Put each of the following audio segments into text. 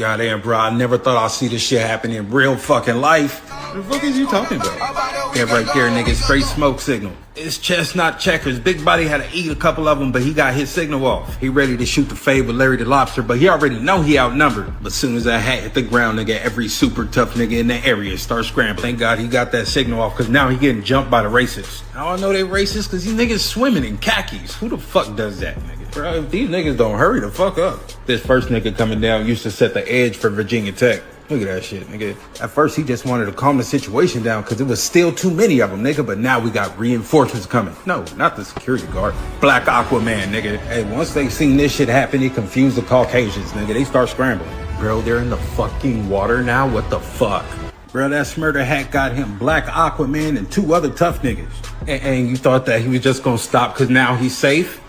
Goddamn, bro, I never thought I'd see this shit happen in real fucking life. What the fuck is you talking about? Yeah, right there, nigga, straight smoke signal. It's chestnut checkers. Big Body had to eat a couple of them, but he got his signal off. He ready to shoot the fade with Larry the Lobster, but he already know he outnumbered. But soon as that hat hit the ground, nigga, every super tough nigga in the area start scrambling. Thank God he got that signal off, because now he getting jumped by the racists. How I know they racist? Because these niggas swimming in khakis. Who the fuck does that, nigga? Bro, if these niggas don't hurry the fuck up. This first nigga coming down used to set the edge for Virginia Tech. Look at that shit, nigga. At first, he just wanted to calm the situation down because it was still too many of them, nigga. But now we got reinforcements coming. No, not the security guard. Black Aquaman, nigga. Hey, once they seen this shit happen, it confused the Caucasians, nigga. They start scrambling. Bro, they're in the fucking water now? What the fuck? Bro, that Smurder hat got him Black Aquaman and 2 other tough niggas. And you thought that he was just gonna stop because now he's safe?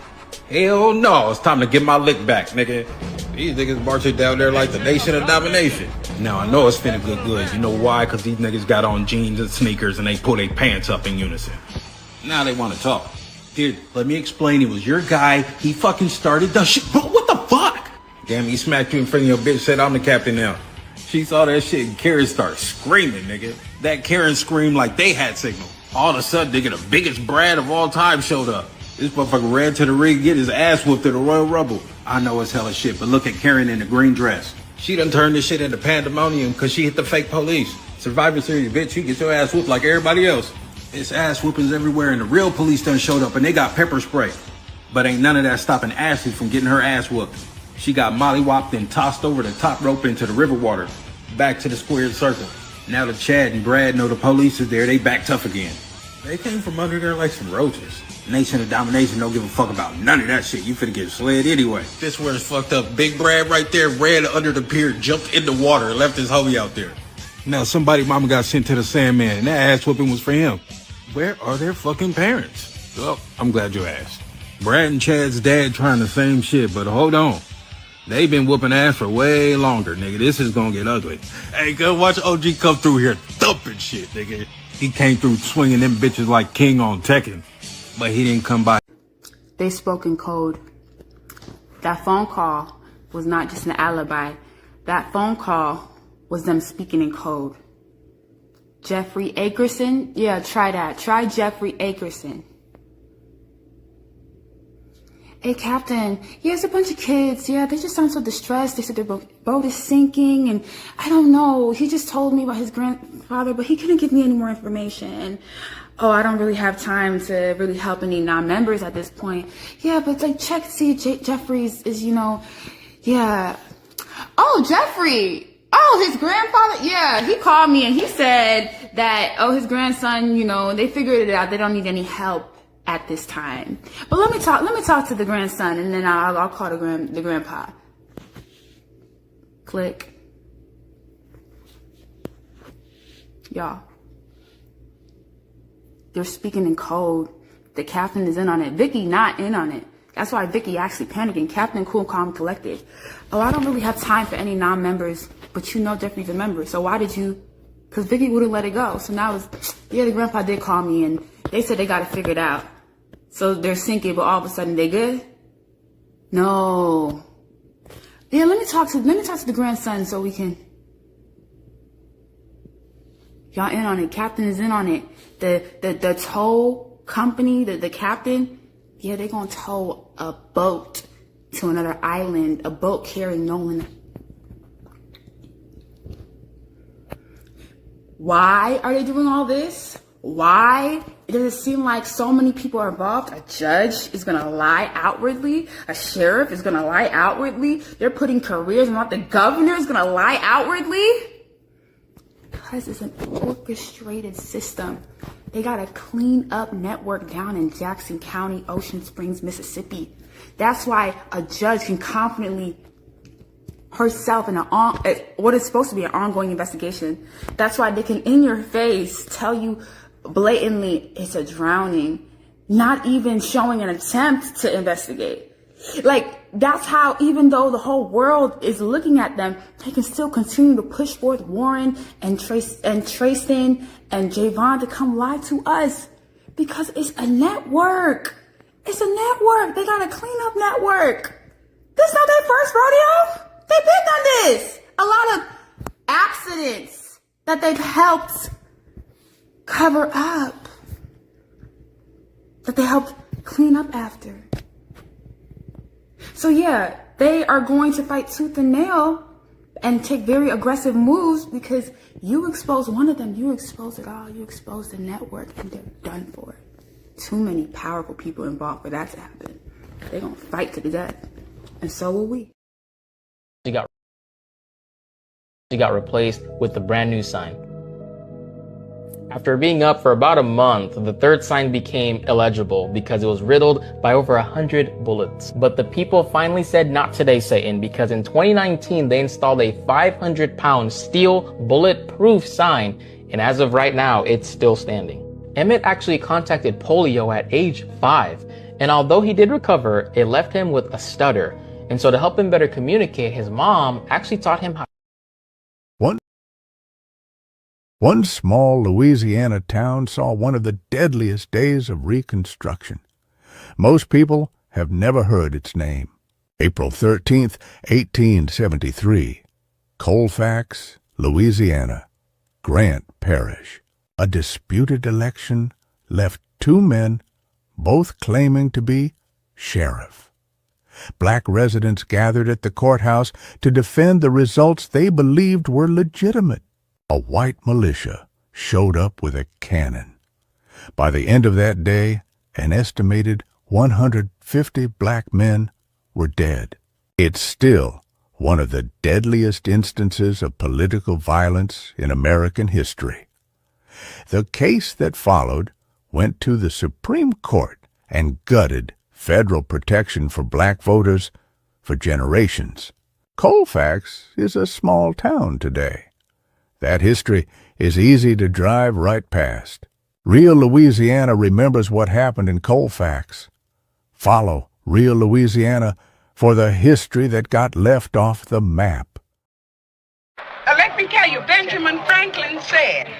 Hell no, it's time to get my lick back, nigga. These niggas marching down there like the nation of domination. Now, I know it's finna get good. You know why? Because these niggas got on jeans and sneakers and they pull their pants up in unison. Now they want to talk. Here, let me explain. It was your guy. He fucking started the shit. Bro, what the fuck? Damn, he smacked you in front of your bitch, said, I'm the captain now. She saw that shit and Karen started screaming, nigga. That Karen screamed like they had signal. All of a sudden, nigga, the biggest Brad of all time showed up. This motherfucker ran to the ring, get his ass whooped to the Royal Rumble. I know it's hella shit, but look at Karen in the green dress. She done turned this shit into pandemonium because she hit the fake police. Survivor Series, bitch, you get your ass whooped like everybody else. It's ass whoopings everywhere and the real police done showed up and they got pepper spray. But ain't none of that stopping Ashley from getting her ass whooped. She got mollywopped and tossed over the top rope into the river water. Back to the squared circle. Now that Chad and Brad know the police is there, they back tough again. They came from under there like some roaches. Nation of domination don't give a fuck about none of that shit. You finna get slid anyway. This where it's fucked up. Big Brad right there ran under the pier, jumped in the water, and left his homie out there. Now somebody mama got sent to the Sandman, and that ass whooping was for him. Where are their fucking parents? Well, I'm glad you asked. Brad and Chad's dad trying the same shit, but hold on. They've been whooping ass for way longer, nigga. This is gonna get ugly. Hey, go watch OG come through here thumping shit, nigga. He came through swinging them bitches like King on Tekken. But he didn't come by. They spoke in code. That phone call was not just an alibi. That phone call was them speaking in code. Jeffrey Akerson? Yeah, try that. Try Jeffrey Akerson. Hey, Captain. Yeah, it's a bunch of kids. Yeah, they just sound so distressed. They said their boat is sinking, and I don't know. He just told me about his grandfather, but he couldn't give me any more information. Oh, I don't really have time to really help any non-members at this point. Yeah, but like check to see Jeffrey's is, you know, yeah. Oh, Jeffrey. Oh, his grandfather. Yeah, he called me and he said that, oh, his grandson, you know, they figured it out. They don't need any help at this time. But let me talk to the grandson and then I'll call the grandpa. Click. Y'all. They're speaking in code. The captain is in on it. Vicky not in on it. That's why Vicky actually panicking. Captain cool, calm, collected. Oh, I don't really have time for any non-members, but you know Jeffrey's a member. So why did you? Because Vicky wouldn't let it go. So now yeah, the grandpa did call me and they said they got to figure it out. So they're sinking, but all of a sudden they good? No. Yeah, let me talk to the grandson so we can. Y'all in on it. Captain is in on it. The tow company, the captain, yeah, they're gonna tow a boat to another island, a boat carrying Nolan. Why are they doing all this? Why? Does it seem like so many people are involved? A judge is gonna lie outwardly. A sheriff is gonna lie outwardly. They're putting careers in. The governor is gonna lie outwardly. Because it's an orchestrated system. They got a clean up network down in Jackson County, Ocean Springs, Mississippi. That's why a judge can confidently herself in what is supposed to be an ongoing investigation. That's why they can in your face tell you blatantly it's a drowning, not even showing an attempt to investigate. Like, that's how, even though the whole world is looking at them, they can still continue to push forth Warren and Tristan and Javon to come lie to us because it's a network. It's a network. They got a clean up network. This not their first rodeo. They've been done this. a lot of accidents that they've helped cover up, that they helped clean up after. So yeah, they are going to fight tooth and nail and take very aggressive moves because you expose one of them, you expose it all, you expose the network, and they're done for. Too many powerful people involved for that to happen. They're gonna fight to the death, and so will we. She got replaced with the brand new sign. After being up for about a month, the third sign became illegible because it was riddled by over 100 bullets. But the people finally said, "Not today, Satan," because in 2019, they installed a 500-pound steel bulletproof sign, and as of right now, it's still standing. Emmett actually contacted polio at age 5, and although he did recover, it left him with a stutter. And so to help him better communicate, his mom actually taught him how. One small Louisiana town saw one of the deadliest days of Reconstruction. Most people have never heard its name. April 13th, 1873, Colfax, Louisiana, Grant Parish. A disputed election left two men, both claiming to be sheriff. Black residents gathered at the courthouse to defend the results they believed were legitimate. A white militia showed up with a cannon. By the end of that day, an estimated 150 black men were dead. It's still one of the deadliest instances of political violence in American history. The case that followed went to the Supreme Court and gutted federal protection for black voters for generations. Colfax is a small town today. That history is easy to drive right past. Real Louisiana remembers what happened in Colfax. Follow Real Louisiana for the history that got left off the map. Let me tell you, Benjamin Franklin said,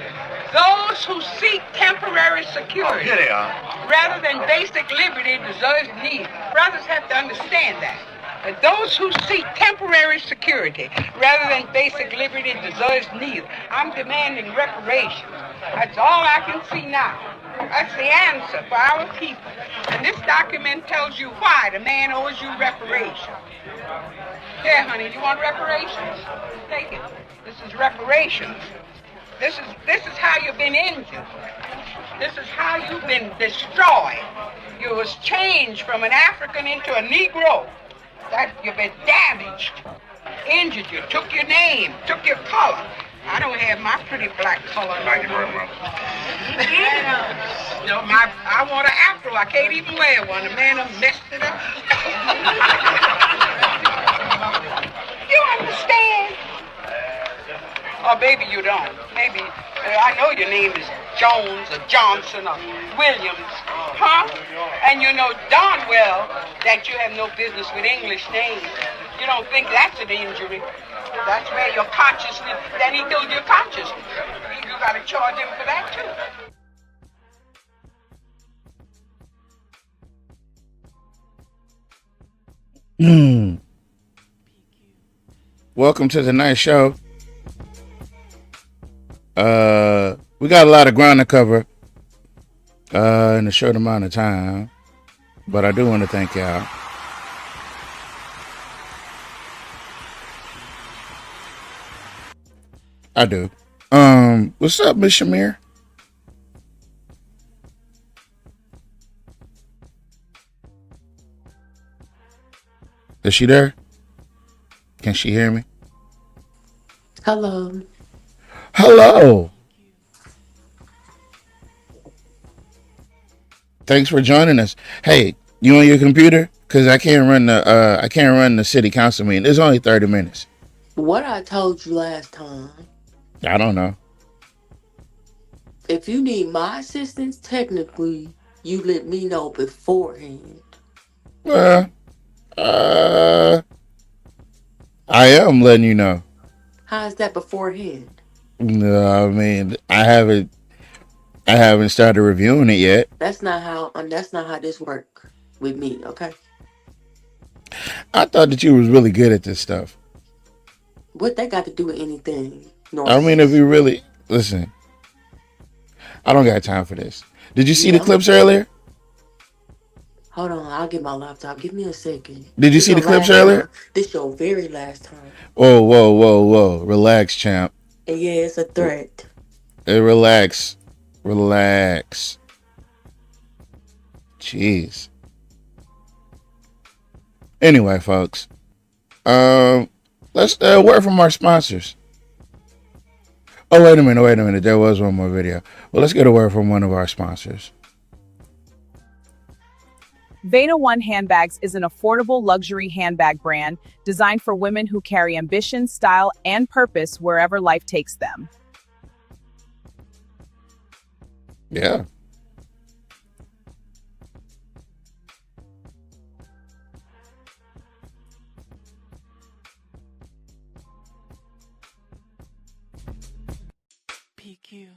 those who seek temporary security Here they are. rather than basic liberty deserve need. Brothers have to understand that. That those who seek temporary security rather than basic liberty deserves neither. I'm demanding reparations. That's all I can see now. That's the answer for our people. And this document tells you why the man owes you reparations. Here, honey, you want reparations? Take it. This is reparations. This is how you've been injured. This is how you've been destroyed. You was changed from an African into a Negro. That you've been damaged, injured you, took your name, took your color. I don't have my pretty black color. Thank you very much. No, I want an afro. I can't even wear one. The man done messed it up. You understand? Or maybe you don't. Maybe, I know your name is Jones or Johnson or Williams, huh? And you know darn well that you have no business with English names. You don't think that's an injury. That's where your consciousness, then he killed your consciousness. You gotta charge him for that too. Welcome to tonight's show. We got a lot of ground to cover in a short amount of time, but I do want to thank y'all. I do. What's up, Miss Shamir? Is she there? Can she hear me? Hello. Hello. Thanks for joining us. Hey, you on your computer? Cause I can't run the city council meeting. It's only 30 minutes. What I told you last time, I don't know. if you need my assistance, technically, you let me know beforehand. Well, I am letting you know. How's that beforehand? No, I mean, I haven't started reviewing it yet. That's not how this works with me, okay? I thought that you was really good at this stuff. What that got to do with anything? I mean, if you really listen, I don't got time for this. Did you see the clips earlier? Hold on, I'll get my laptop. Give me a second. Did you This see your the clips last earlier? time. This your very last time. Whoa, whoa, whoa, whoa. Relax, champ. And yeah, it's a threat. Hey, relax. Relax. Jeez. Anyway, folks. Let's word from our sponsors. Oh, wait a minute. There was one more video. Well, let's get a word from one of our sponsors. Vena One Handbags is an affordable luxury handbag brand designed for women who carry ambition, style, and purpose wherever life takes them. Yeah. PQ.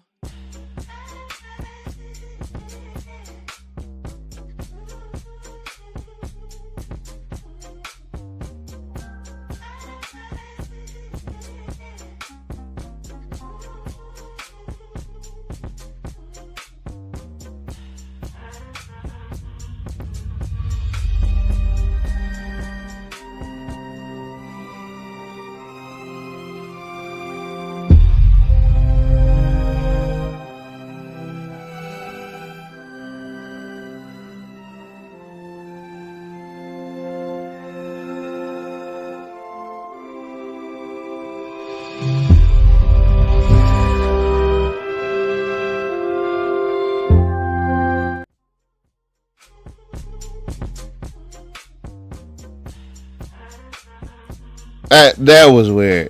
That was weird.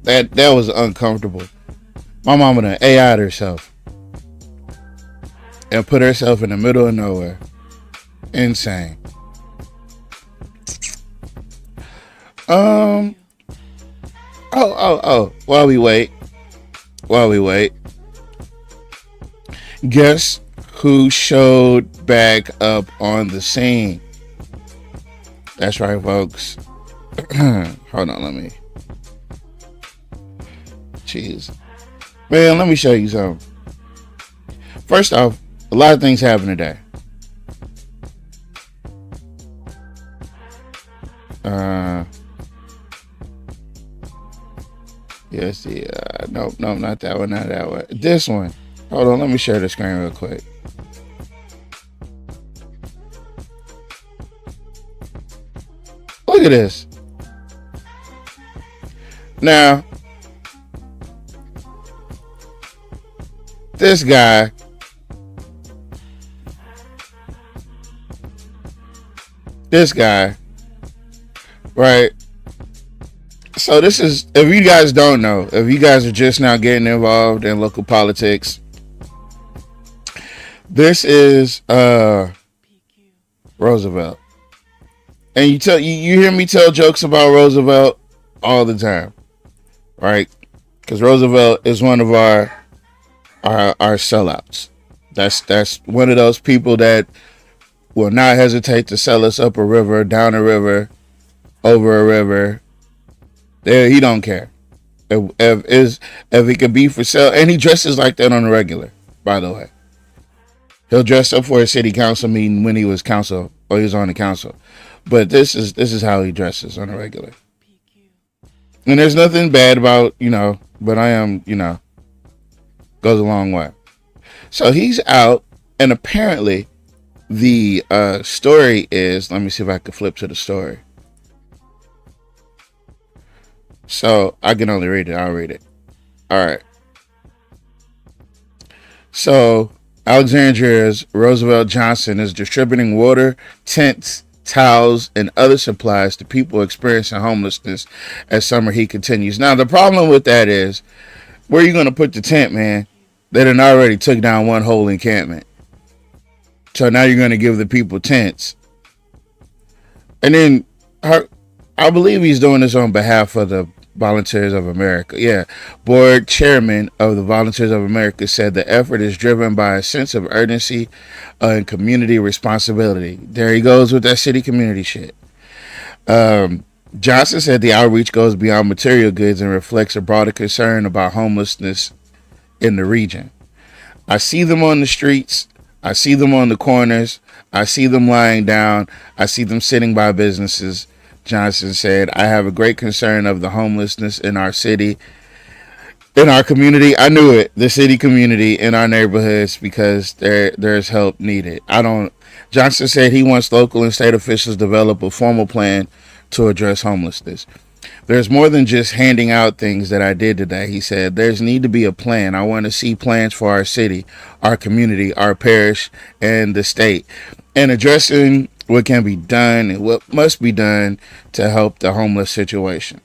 That was uncomfortable. My mama done AI'd herself and put herself in the middle of nowhere. Insane. Oh. While we wait. Guess who showed back up on the scene? That's right, folks. Hold on, let me. Jeez. Man, let me show you something. First off, a lot of things happen today. Yes, nope, not that one, not that one. This one. Hold on, let me share the screen real quick. Look at this. Now, this guy right? So this is, if you guys don't know, if you guys are just now getting involved in local politics, this is Roosevelt. And you hear me tell jokes about Roosevelt all the time, right? Because Roosevelt is one of our sellouts. That's one of those people that will not hesitate to sell us up a river, down a river, over a river. He don't care. If it could be for sale, and he dresses like that on the regular, by the way. He'll dress up for a city council meeting when he was on the council. But this is how he dresses on a regular. And there's nothing bad about, but I am, goes a long way. So he's out, and apparently the story is, let me see if I can flip to the story. So I can only read it. I'll read it. All right. So Alexandria's Roosevelt Johnson is distributing water, tents, towels, and other supplies to people experiencing homelessness as summer heat continues. Now, the problem with that is, where are you going to put the tent, man? They done already took down one whole encampment. So now you're going to give the people tents. And then I believe he's doing this on behalf of the Volunteers of America. Yeah. Board chairman of the Volunteers of America said the effort is driven by a sense of urgency and community responsibility. There he goes with that city community shit. Johnson said the outreach goes beyond material goods and reflects a broader concern about homelessness in the region. I see them on the streets. I see them on the corners. I see them lying down. I see them sitting by businesses. Johnson said, I have a great concern of the homelessness in our city, in our community. I knew it, the city community, in our neighborhoods, because there's help needed. Johnson said he wants local and state officials to develop a formal plan to address homelessness. There's more than just handing out things that I did today. He said, there's need to be a plan. I want to see plans for our city, our community, our parish, and the state, and addressing what can be done and what must be done to help the homeless situation.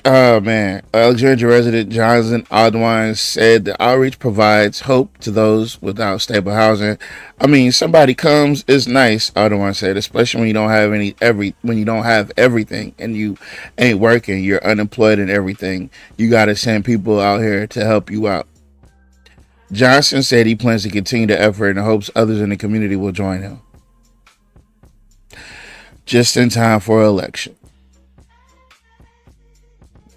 Oh man, Alexandria resident Johnson Odwine said the outreach provides hope to those without stable housing. I mean, somebody comes, it's nice, Odwine said, especially when you don't have when you don't have everything and you ain't working, you're unemployed and everything. You got to send people out here to help you out. Johnson said he plans to continue the effort and hopes others in the community will join him. Just in time for election.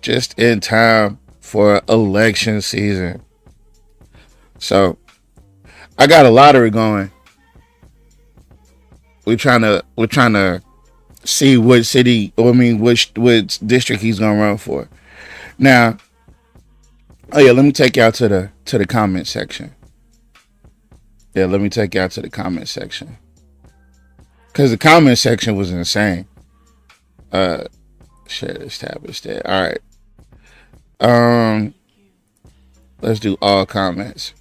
Just in time for election season. So I got a lottery going. We're trying to see which which district he's gonna run for. Now, let me take y'all to the comment section. Yeah, let me take y'all to the comment section. Cause the comment section was insane. Share this tab instead. All right. Let's do all comments.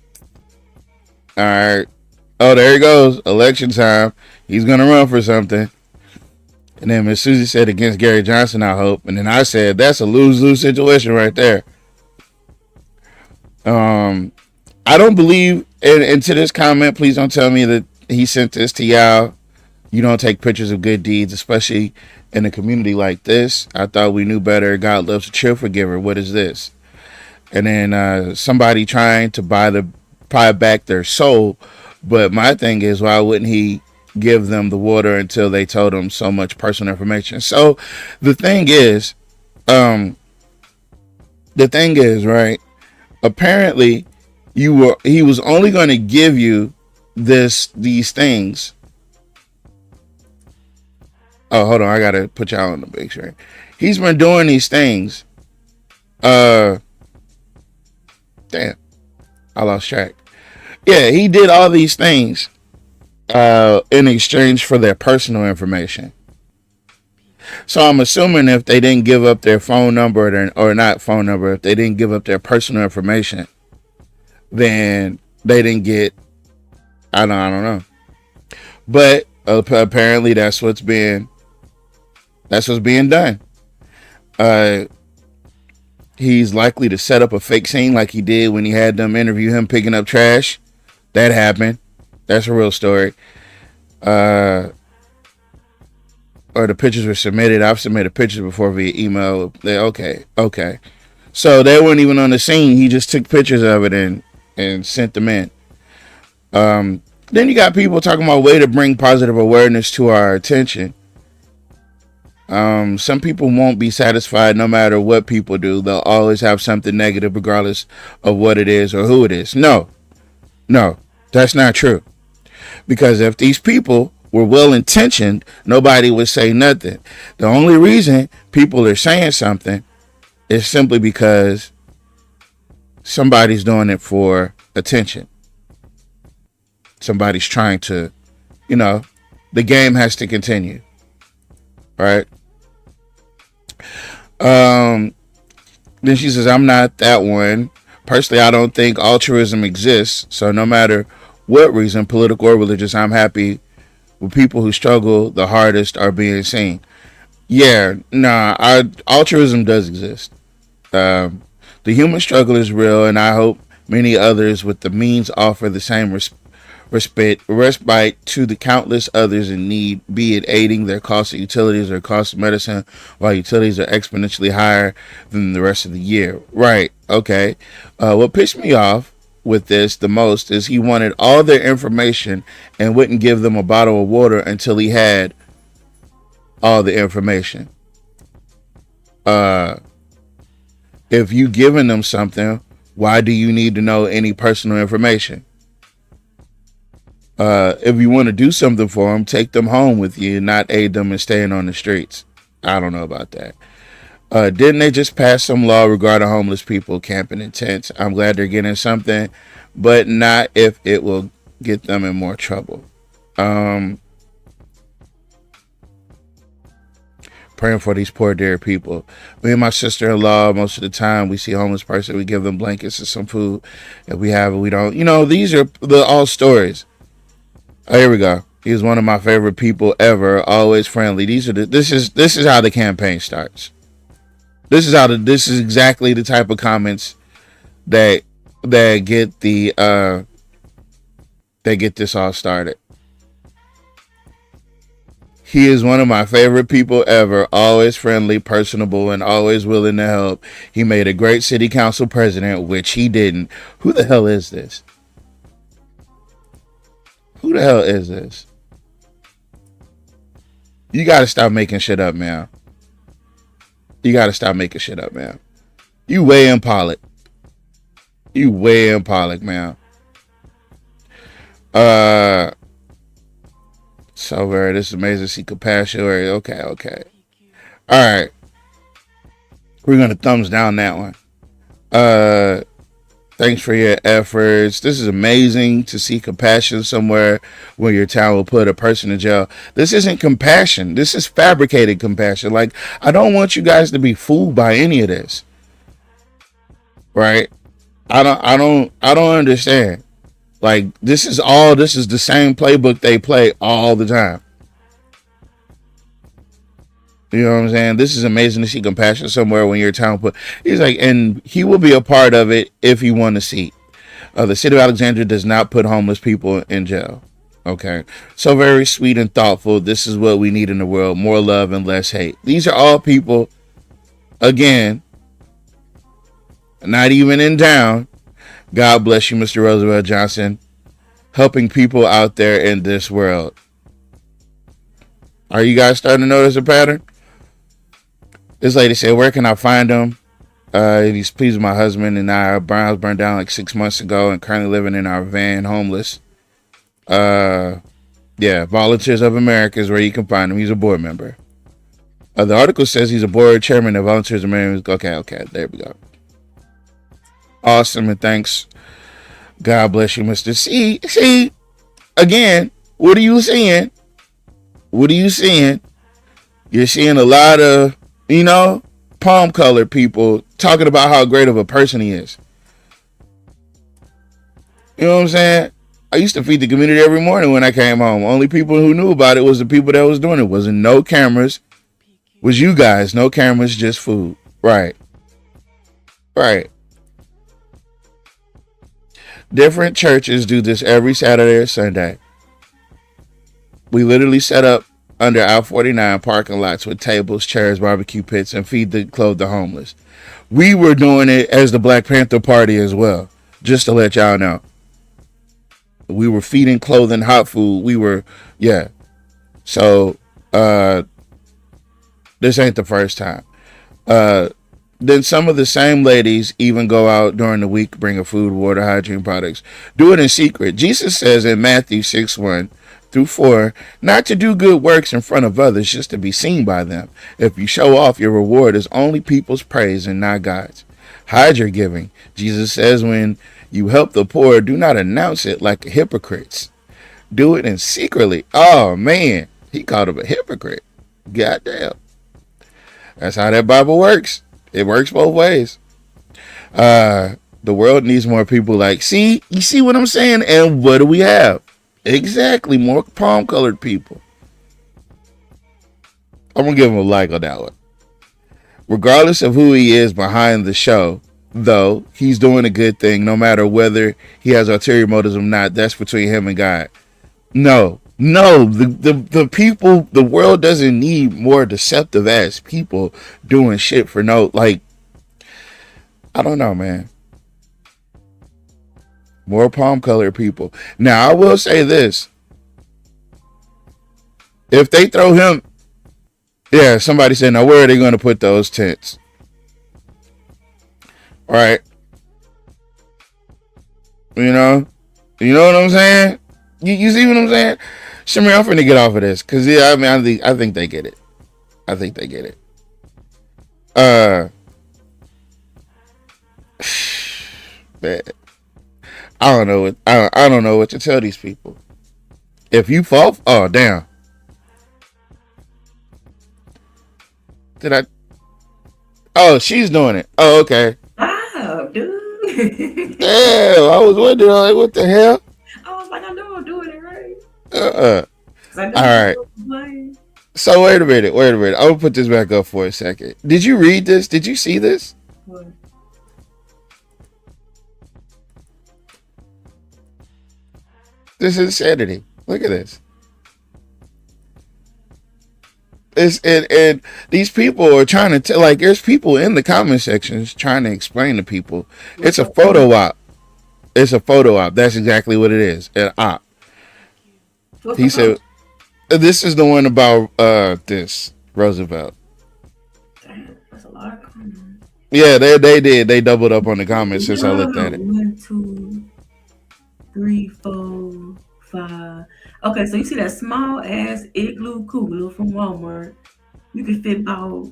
All right. Oh, there he goes. Election time. He's gonna run for something. And then Miss Susie said against Gary Johnson, I hope. And then I said that's a lose-lose situation right there. I don't believe, and to this comment, please don't tell me that he sent this to y'all. You don't take pictures of good deeds, especially in a community like this. I thought we knew better. God loves a cheerful giver. What is this? And then somebody trying to buy back their soul. But my thing is, why wouldn't he give them the water until they told him so much personal information? So the thing is, right? Apparently, he was only going to give you these things. Oh, hold on. I got to put y'all on the big screen. He's been doing these things. Damn. I lost track. Yeah, he did all these things in exchange for their personal information. So I'm assuming if they didn't give up their phone number or not phone number, if they didn't give up their personal information, then they didn't get, I don't know. But apparently that's what's being done. He's likely to set up a fake scene like he did when he had them interview him picking up trash. That happened. That's a real story. Or the pictures were submitted. I've submitted pictures before via email. Okay. So they weren't even on the scene. He just took pictures of it and sent them in. Then you got people talking about a way to bring positive awareness to our attention. Some people won't be satisfied no matter what people do. They'll always have something negative regardless of what it is or who it is. No, that's not true. Because if these people were well-intentioned, nobody would say nothing. The only reason people are saying something is simply because somebody's doing it for attention. Somebody's trying to, the game has to continue. Right? Then she says, I'm not that one. Personally, I don't think altruism exists. So no matter what reason, political or religious, I'm happy with people who struggle the hardest are being seen. Yeah, altruism does exist. The human struggle is real, and I hope many others with the means offer the same respite to the countless others in need, be it aiding their cost of utilities or cost of medicine, while utilities are exponentially higher than the rest of the year. Right. Okay. What pissed me off with this the most is he wanted all their information and wouldn't give them a bottle of water until he had all the information. If you giving them something, why do you need to know any personal information? If you want to do something for them, take them home with you, not aid them in staying on the streets. I don't know about that. Didn't they just pass some law regarding homeless people camping in tents? I'm glad they're getting something, but not if it will get them in more trouble. Praying for these poor dear people. Me and my sister-in-law, most of the time we see a homeless person, we give them blankets and some food. If we have it, we don't. You know, these are all stories. Oh, here we go. He's one of my favorite people ever. Always friendly. This is how the campaign starts. This is exactly the type of comments that get this all started. He is one of my favorite people ever, always friendly, personable, and always willing to help. He made a great city council president, which he didn't. Who the hell is this? Who the hell is this? You gotta stop making shit up, man. You gotta stop making shit up, man. You way in Pollock. Man. So very, this is amazing. See compassion. Okay. All right. We're gonna thumbs down that one. Thanks for your efforts. This is amazing to see compassion somewhere where your town will put a person in jail. This isn't compassion. This is fabricated compassion. Like, I don't want you guys to be fooled by any of this. Right? I don't understand. Like, this is the same playbook they play all the time. You know what I'm saying? This is amazing to see compassion somewhere when your town put. He's like, and he will be a part of it if he won a seat. The city of Alexandria does not put homeless people in jail. Okay. So very sweet and thoughtful. This is what we need in the world. More love and less hate. These are all people, again, not even in town. God bless you, Mr. Roosevelt Johnson, helping people out there in this world. Are you guys starting to notice a pattern? This lady said, where can I find him? He's pleased with my husband and I. Our house burned down like 6 months ago and currently living in our van, homeless. Yeah, Volunteers of America is where you can find him. He's a board member. The article says he's a board chairman of Volunteers of America. Okay, there we go. Awesome, and thanks. God bless you, Mr. See, again, what are you seeing? You're seeing a lot of, palm-colored people talking about how great of a person he is. You know what I'm saying? I used to feed the community every morning when I came home. Only people who knew about it was the people that was doing it. Wasn't no cameras. Was you guys. No cameras, just food. Right. Different churches do this every Saturday or Sunday. We literally set up under our 49 parking lots with tables, chairs, barbecue pits, and clothe the homeless. We were doing it as the Black Panther Party as well, just to let y'all know. We were feeding, clothing, hot food. So, this ain't the first time. Then some of the same ladies even go out during the week, bringing food, water, hygiene products. Do it in secret. Jesus says in Matthew 6:1-4, not to do good works in front of others, just to be seen by them. If you show off, your reward is only people's praise and not God's. Hide your giving. Jesus says when you help the poor, do not announce it like the hypocrites. Do it in secretly. Oh, man. He called him a hypocrite. Goddamn. That's how that Bible works. It works both ways. The world needs more people like, you see what I'm saying? And what do we have? Exactly, more palm-colored people. I'm going to give him a like on that one. Regardless of who he is behind the show, though, he's doing a good thing, no matter whether he has ulterior motives or not. That's between him and God. No, the people, the world doesn't need more deceptive ass people doing shit for I don't know, man. More palm colored people. Now, I will say this. If they throw him, yeah, somebody said, now where are they going to put those tents? All right. You know what I'm saying? You see what I'm saying? Shamir, I'm finna get off of this. Cause yeah, I mean, I think they get it. I think they get it. Man, I don't know what to tell these people. If you fall, oh damn. Did I? Oh, she's doing it. Oh, okay. Wow, dude. Damn, I was wondering, like, what the hell? I was like, I know I'm doing it right. All right. So wait a minute. I'm gonna put this back up for a second. Did you read this? Did you see this? What? This is insanity. Look at this. And these people are trying to tell, like, there's people in the comment sections trying to explain to people it's a photo op. It's a photo op. That's exactly what it is. An op. He said, this is the one about this Roosevelt. Damn, that's a lot of comments. Yeah, they did. They doubled up on the comments since I looked at it. 1, 2, 3, 4, 5. Okay, so you see that small ass igloo cooler from Walmart? You can fit about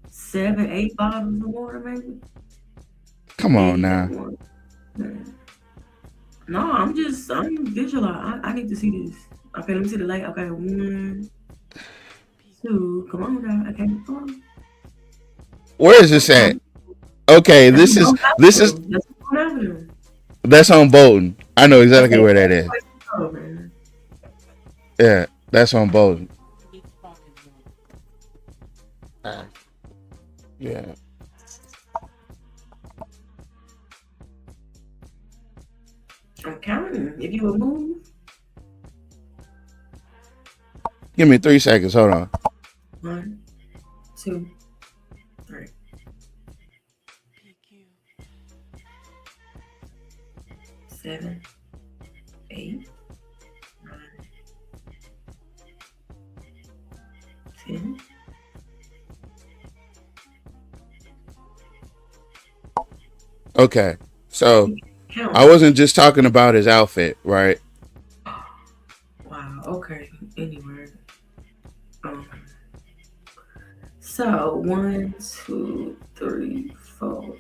7, 8 bottles of water, maybe. Come on now. No, I'm visualizing. I need to see this. Okay, let me see the light. Okay, 1, 2. Come on, now. Okay, come on. Where is this at? Okay, this is that's on Bolton. I know exactly where that is. Yeah, that's on Bolton. Yeah. I'm counting. If you would move. Give me 3 seconds. Hold on. 1, 2, 3. Seven, 8, 9, 10. Okay, so I wasn't just talking about his outfit, right? Wow. Okay. Anyway. So 1, 2, 3, 4,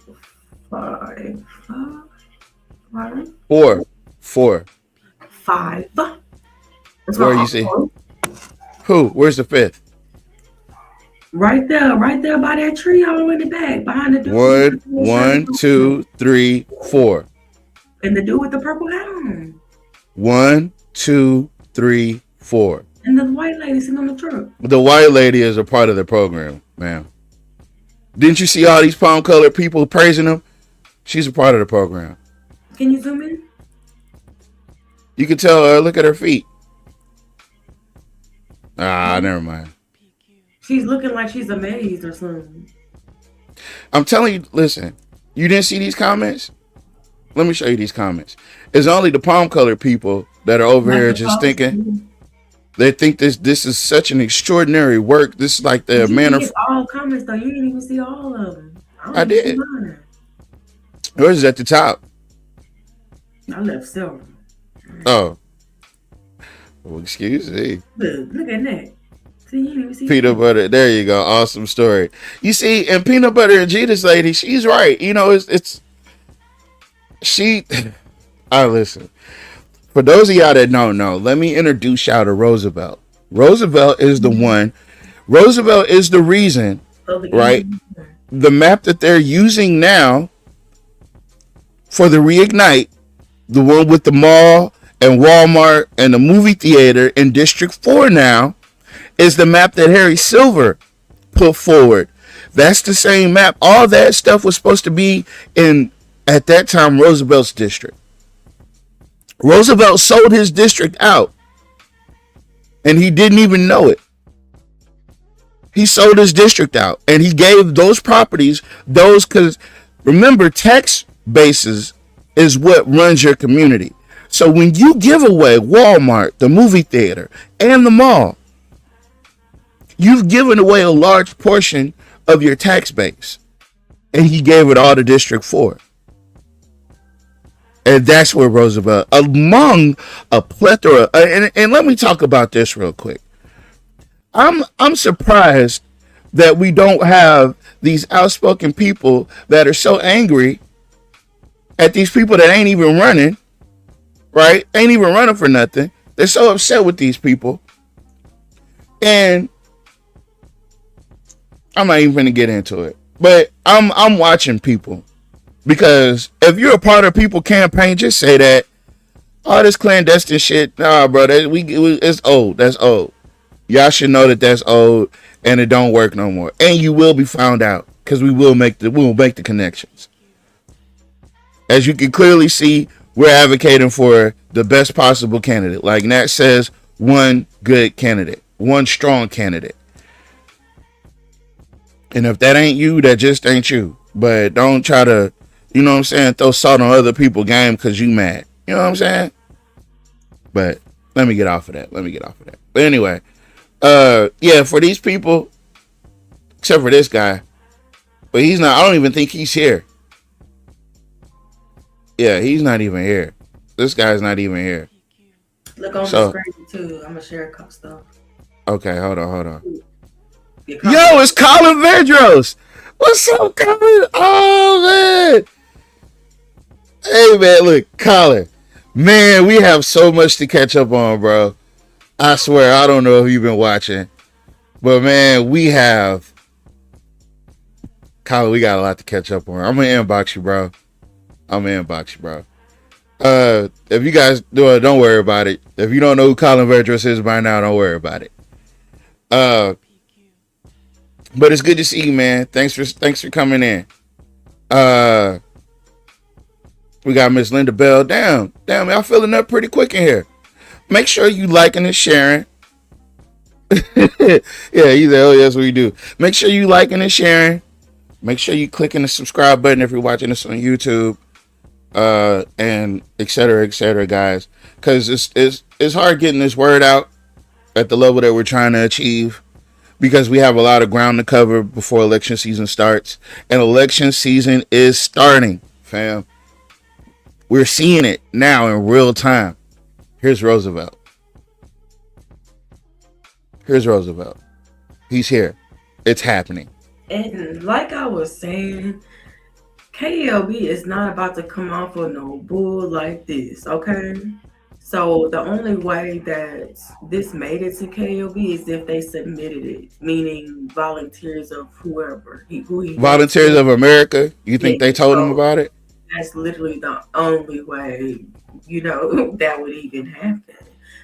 5. 4. 5. That's Where you see? Who? Where's the 5th? Right there by that tree all in the back, behind the dude. 1, 2, 3, 4. And the dude with the purple hat on. 1, 2, 3, 4. And the white lady sitting on the truck. The white lady is a part of the program, ma'am. Didn't you see all these palm colored people praising him? She's a part of the program. Can you zoom in? You can tell. Look at her feet. Never mind. She's looking like she's amazed or something. I'm telling you, listen, you didn't see these comments? Let me show you these comments. It's only the palm colored people that are over here just thinking. They think this is such an extraordinary work. This is like the man of all comments though. You didn't even see all of them. I did. Yours is at the top. I left several. Oh. Well, excuse me. Look at that. See, you didn't even see Peanut butter. There you go. Awesome story. You see, and Peanut Butter and G, this lady, she's right. You know, I listen. For those of y'all that don't know, let me introduce y'all to Roosevelt. Roosevelt is the one. Roosevelt is the reason, right? The map that they're using now for the Reignite, the one with the mall and Walmart and the movie theater in District 4 now, is the map that Harry Silver put forward. That's the same map. All that stuff was supposed to be in, at that time, Roosevelt's district. Roosevelt sold his district out, and he didn't even know it. He sold his district out, and he gave those properties, because remember, tax bases is what runs your community. So when you give away Walmart, the movie theater, and the mall, you've given away a large portion of your tax base. And he gave it all to District 4. And that's where Roosevelt, among a plethora, and let me talk about this real quick. I'm surprised that we don't have these outspoken people that are so angry at these people that ain't even running, right? Ain't even running for nothing. They're so upset with these people. And I'm not even gonna get into it. But I'm watching people. Because if you're a part of people campaign, just say that. All this clandestine shit, nah, bro, it's old. That's old. Y'all should know that that's old and it don't work no more. And you will be found out because we will make the connections. As you can clearly see, we're advocating for the best possible candidate. Like Nat says, one good candidate, one strong candidate. And if that ain't you, that just ain't you. But don't try to, you know what I'm saying, throw salt on other people's game because you mad. You know what I'm saying? But let me get off of that. But anyway, yeah, for these people, except for this guy, but he's not, I don't even think he's here. Yeah, he's not even here. This guy's not even here. Look on the screen too. I'm gonna share a couple stuff. Okay, hold on. Yo, it's Colin Vedros. What's up, Colin? Oh man. Hey man, look, Colin. Man, we have so much to catch up on, bro. I swear, I don't know if you've been watching, but man, we have. Colin, we got a lot to catch up on. I'm gonna inbox you, bro. If you guys do it, don't worry about it. If you don't know who Colin Vedros is by now, don't worry about it. But it's good to see you, man. Thanks for coming in. We got Miss Linda Bell. Damn, y'all filling up pretty quick in here. Make sure you liking and sharing. Yeah, you say, oh yes, we do. Make sure you liking and sharing. Make sure you clicking the subscribe button if you're watching this on YouTube, and et cetera, guys. Because it's hard getting this word out at the level that we're trying to achieve. Because we have a lot of ground to cover before election season starts. And election season is starting, fam. We're seeing it now in real time. Here's Roosevelt. He's here. It's happening. And like I was saying, KLB is not about to come off of no bull like this, okay? So the only way that this made it to KLB is if they submitted it, meaning volunteers of whoever. Volunteers of America? You think they told him about it? That's literally the only way, that would even happen.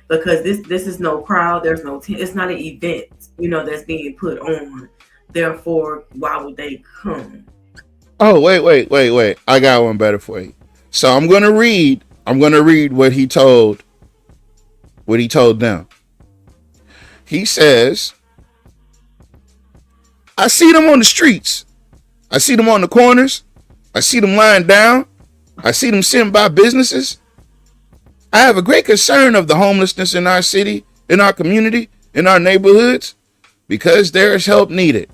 Because this is no crowd, there's no it's not an event, that's being put on. Therefore, why would they come? Oh, wait. I got one better for you. So I'm gonna read what he told them. He says, I see them on the streets. I see them on the corners. I see them lying down. I see them sitting by businesses. I have a great concern of the homelessness in our city, in our community, in our neighborhoods, because there is help needed.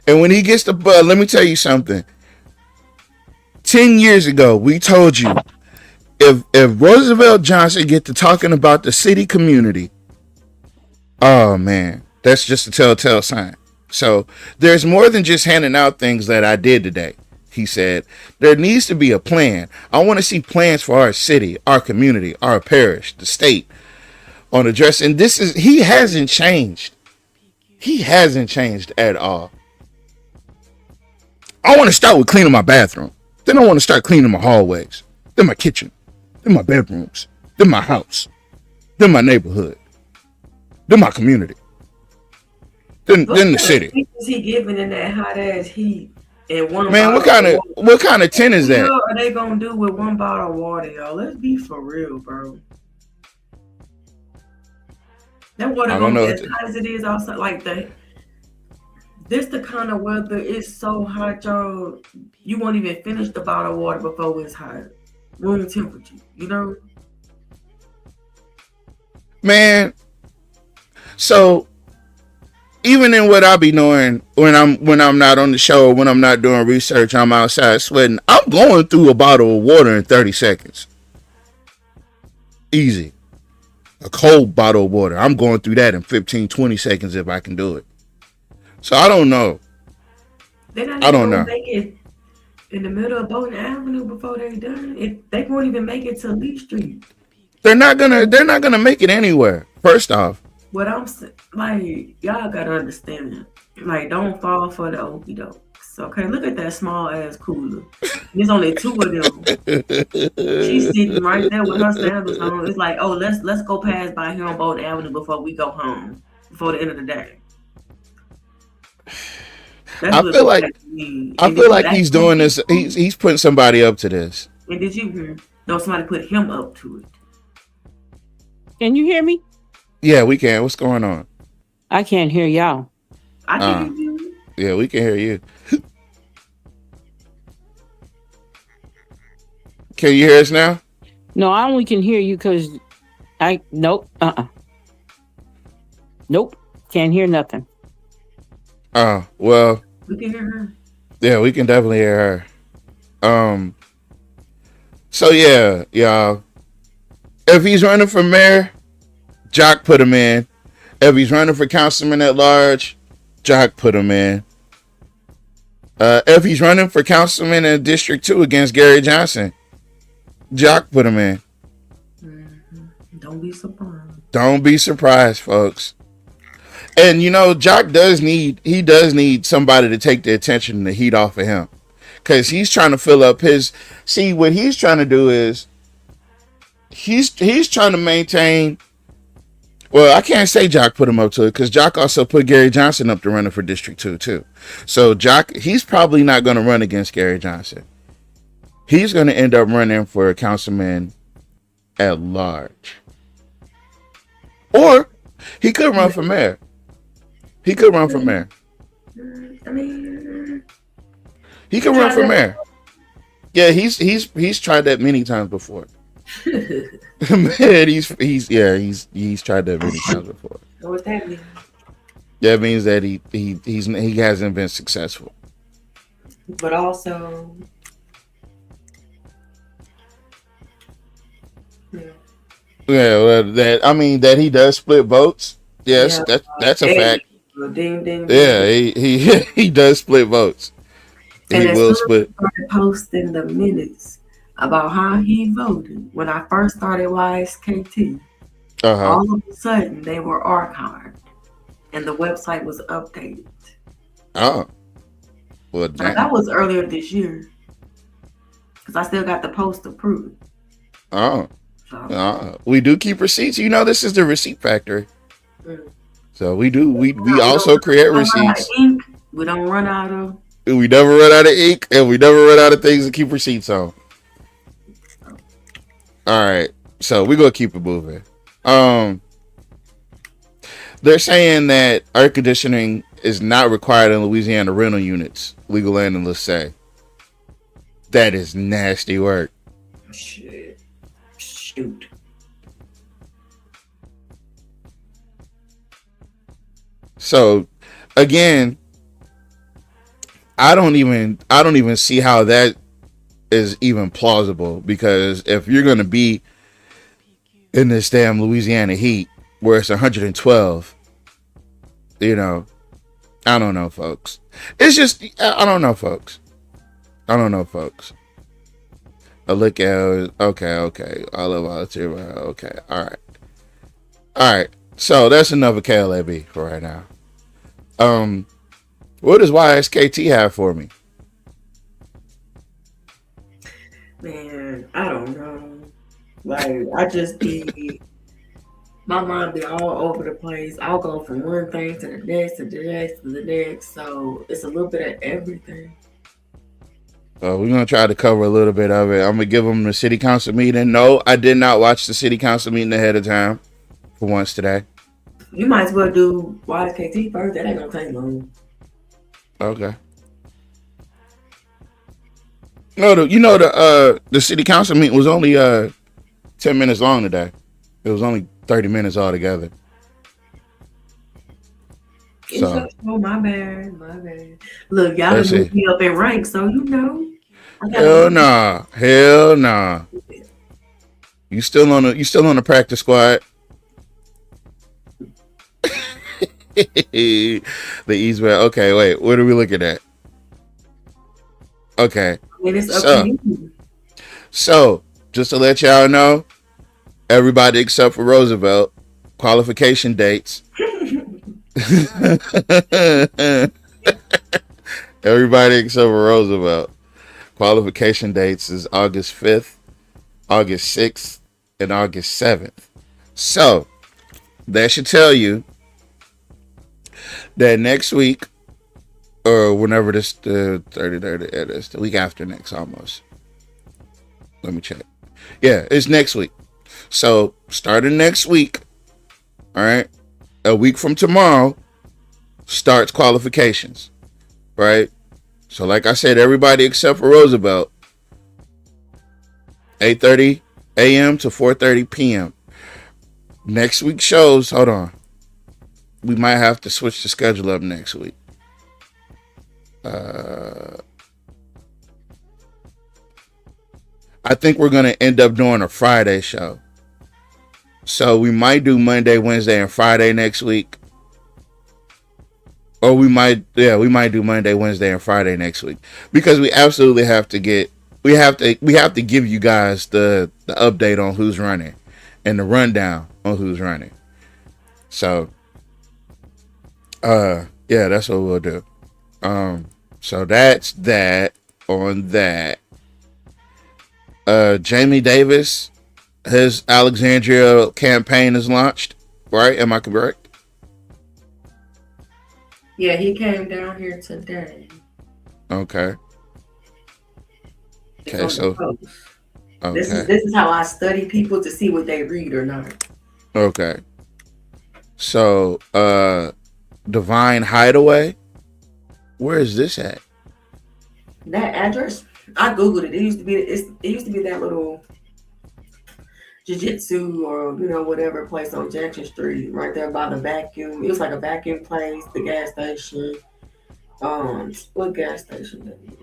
And when he gets the bud, let me tell you something. 10 years ago, we told you, if Roosevelt Johnson get to talking about the city community, oh man, that's just a telltale sign. So there's more than just handing out things that I did today. He said, there needs to be a plan. I want to see plans for our city, our community, our parish, the state on addressing. He hasn't changed. He hasn't changed at all. I want to start with cleaning my bathroom. Then I want to start cleaning my hallways. Then my kitchen. Then my bedrooms. Then my house. Then my neighborhood. Then my community. Then the city. What is he giving in that hot ass heat? And one man, what kind of tent is that? What are they gonna do with one bottle of water, y'all? Let's be for real, bro. That water gonna be as hot as it is outside. Like this the kind of weather, it's so hot, y'all. You won't even finish the bottle of water before it's hot. Room temperature, you know? Man, so even in what I be doing when I'm not on the show, when I'm not doing research, I'm outside sweating. I'm going through a bottle of water in 30 seconds. Easy. A cold bottle of water. I'm going through that in 15, 20 seconds if I can do it. So I don't know. They're not I even don't gonna know. make it in the middle of Bowden Avenue before they done. They won't even make it to Lee Street. They're not gonna make it anywhere. First off. What I'm saying, like, y'all gotta understand, like, don't fall for the okie dokes. Okay, look at that small ass cooler. There's only two of them. She's sitting right there with her sandals on. It's like, oh, let's go pass by here on Bowden Avenue before we go home before the end of the day. That's I feel like he's doing this. He's putting somebody up to this. And did you hear? No, somebody put him up to it. Can you hear me? Yeah, we can. What's going on? I can't hear y'all. I can hear you. Yeah, we can hear you. Can you hear us now? No, I only can hear you because nope. Nope. Can't hear nothing. Oh, well. We can hear her. Yeah, we can definitely hear her. So yeah, y'all. If he's running for mayor, Jock put him in. If he's running for councilman at large, Jock put him in. If he's running for councilman in District 2 against Gary Johnson, Jock put him in. Mm-hmm. Don't be surprised. Don't be surprised, folks. And you know, Jock does need somebody to take the attention and the heat off of him. Cause he's trying to fill up what he's trying to do is he's trying to maintain. Well, I can't say Jock put him up to it because Jock also put Gary Johnson up to running for District 2 too. So Jock, he's probably not going to run against Gary Johnson. He's going to end up running for a councilman at large. Or he could run for mayor. He could run for mayor. I mean, he could run for mayor. Yeah, he's tried that many times before. Man, he's tried that many times before. What that mean? That means that he hasn't been successful. But also, well, that he does split votes. Yes, that's a fact. Ding, ding, yeah, he does split votes. And he will split. I started posting the minutes about how he voted when I first started YSKT. All of a sudden, they were archived, and the website was updated. Oh, well, that was earlier this year, because I still got the post approved. Oh, we do keep receipts. You know, this is the receipt factory. So we also create receipts. We don't run out of. We never run out of ink, and we never run out of things to keep receipts on. All right, so we're gonna keep it moving. They're saying that air conditioning is not required in Louisiana rental units. Legal analysts say that is nasty work. Shit. Shoot. So, again, I don't even see how that is even plausible, because if you're going to be in this damn Louisiana heat where it's 112, you know, I don't know, folks. It's just, I don't know, folks. I look at, okay. I love volunteer. Okay. All right. So that's enough of KLAB for right now. What does YSKT have for me? Man, I don't know. Like, I just be, my mind be all over the place. I'll go from one thing to the next, to the next, to the next. So it's a little bit of everything. We're going to try to cover a little bit of it. I'm going to give them the city council meeting. No, I did not watch the city council meeting ahead of time for once today. You might as well do YSKT first. That ain't going to take long. Okay. No, the city council meeting was only 10 minutes long today. It was only 30 minutes altogether. It's So oh my bad, my bad. Look, y'all let's done see. moved me up in rank, so you know I Hell gotta. nah. Hell nah. You still on the practice squad. The Eastwell. Okay, wait. What are we looking at? Okay. And it's up to you. So just to let y'all know, everybody except for Roosevelt, qualification dates. Everybody except for Roosevelt. Qualification dates is August 5th, August 6th, and August 7th. So that should tell you that next week, or whenever this the 30, it's the week after next almost. Let me check. Yeah, it's next week. So starting next week, all right, a week from tomorrow starts qualifications, right? So like I said, everybody except for Roosevelt, 8:30 a.m. to 4:30 p.m. Next week shows, hold on. We might have to switch the schedule up next week. I think we're going to end up doing a Friday show. So we might do Monday, Wednesday, and Friday next week. Or we might do Monday, Wednesday, and Friday next week. Because we absolutely have to we have to give you guys the update on who's running and the rundown on who's running. So yeah, that's what we'll do. So that's that on that. Jamie Davis, his Alexandria campaign is launched, right? Am I correct? Yeah, he came down here today. Okay. Okay, so okay. This is how I study people to see what they read or not. Okay. So Divine Hideaway. Where is this at? That address, I googled it. It used to be that little jiu-jitsu or whatever place on Jackson Street, right there by the vacuum. It was like a vacuum place, the gas station. What gas station that is?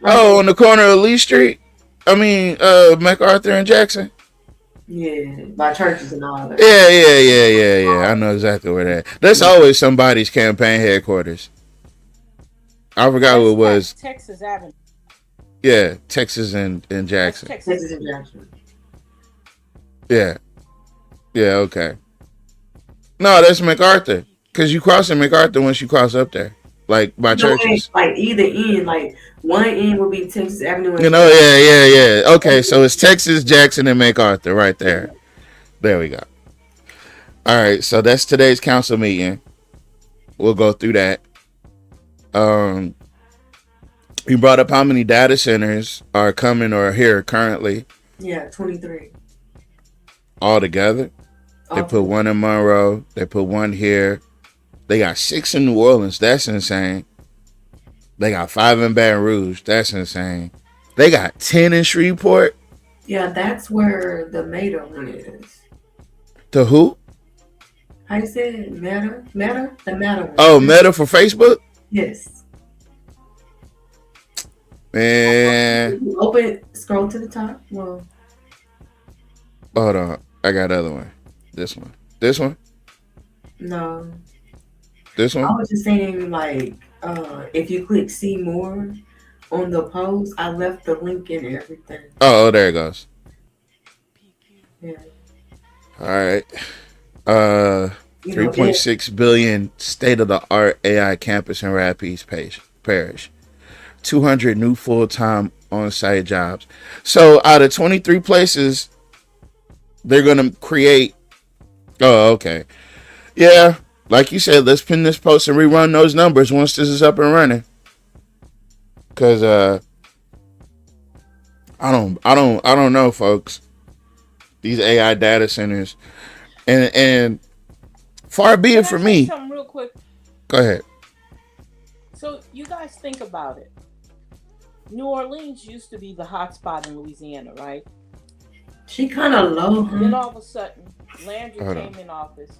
On the corner of Lee Street. I mean, MacArthur and Jackson. Yeah, by churches and all that. Yeah. I know exactly where that. That's always somebody's campaign headquarters. I forgot what it was. Texas Avenue. Yeah, Texas and Jackson. Texas and Jackson. Yeah, okay. No, that's MacArthur. Because you cross in MacArthur once you cross up there. Like by churches. Like either end, like one end would be Texas Avenue. Yeah. Okay, so it's Texas, Jackson, and MacArthur right there. There we go. All right, so that's today's council meeting. We'll go through that. You brought up how many data centers are coming or here currently. Yeah, 23. All together. They put one in Monroe. They put one here. They got 6 in New Orleans. That's insane. They got 5 in Baton Rouge. That's insane. They got 10 in Shreveport. Yeah, that's where the Meta one is. The who? How you say it? Meta? The Meta one. Oh, Meta for Facebook? Yes. Man. Scroll to the top. Well, hold on. I got another one. This one. No. This one? I was just saying, like, if you click see more on the post, I left the link in everything. Oh, there it goes. Yeah. All right. 3.6 billion state-of-the-art AI campus in Rapides Parish. 200 new full-time on-site jobs. So out of 23 places, they're going to create. Oh, okay. Yeah. Like you said, let's pin this post and rerun those numbers once this is up and running. Cause I don't know, folks. These AI data centers, and far be it for me. Something real quick. Go ahead. So you guys think about it. New Orleans used to be the hot spot in Louisiana, right? She kind of low, Then huh? all of a sudden, Landry Hold came on. in office.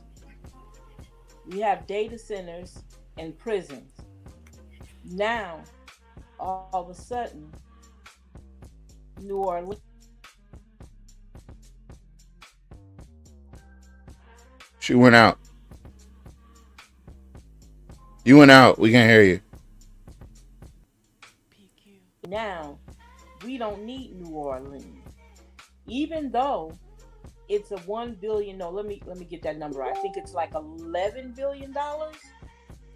We have data centers and prisons. Now, all of a sudden, New Orleans. She went out. You went out. We can't hear you. Now, we don't need New Orleans, even though it's a $1 billion. No, let me get that number. I think it's like $11 billion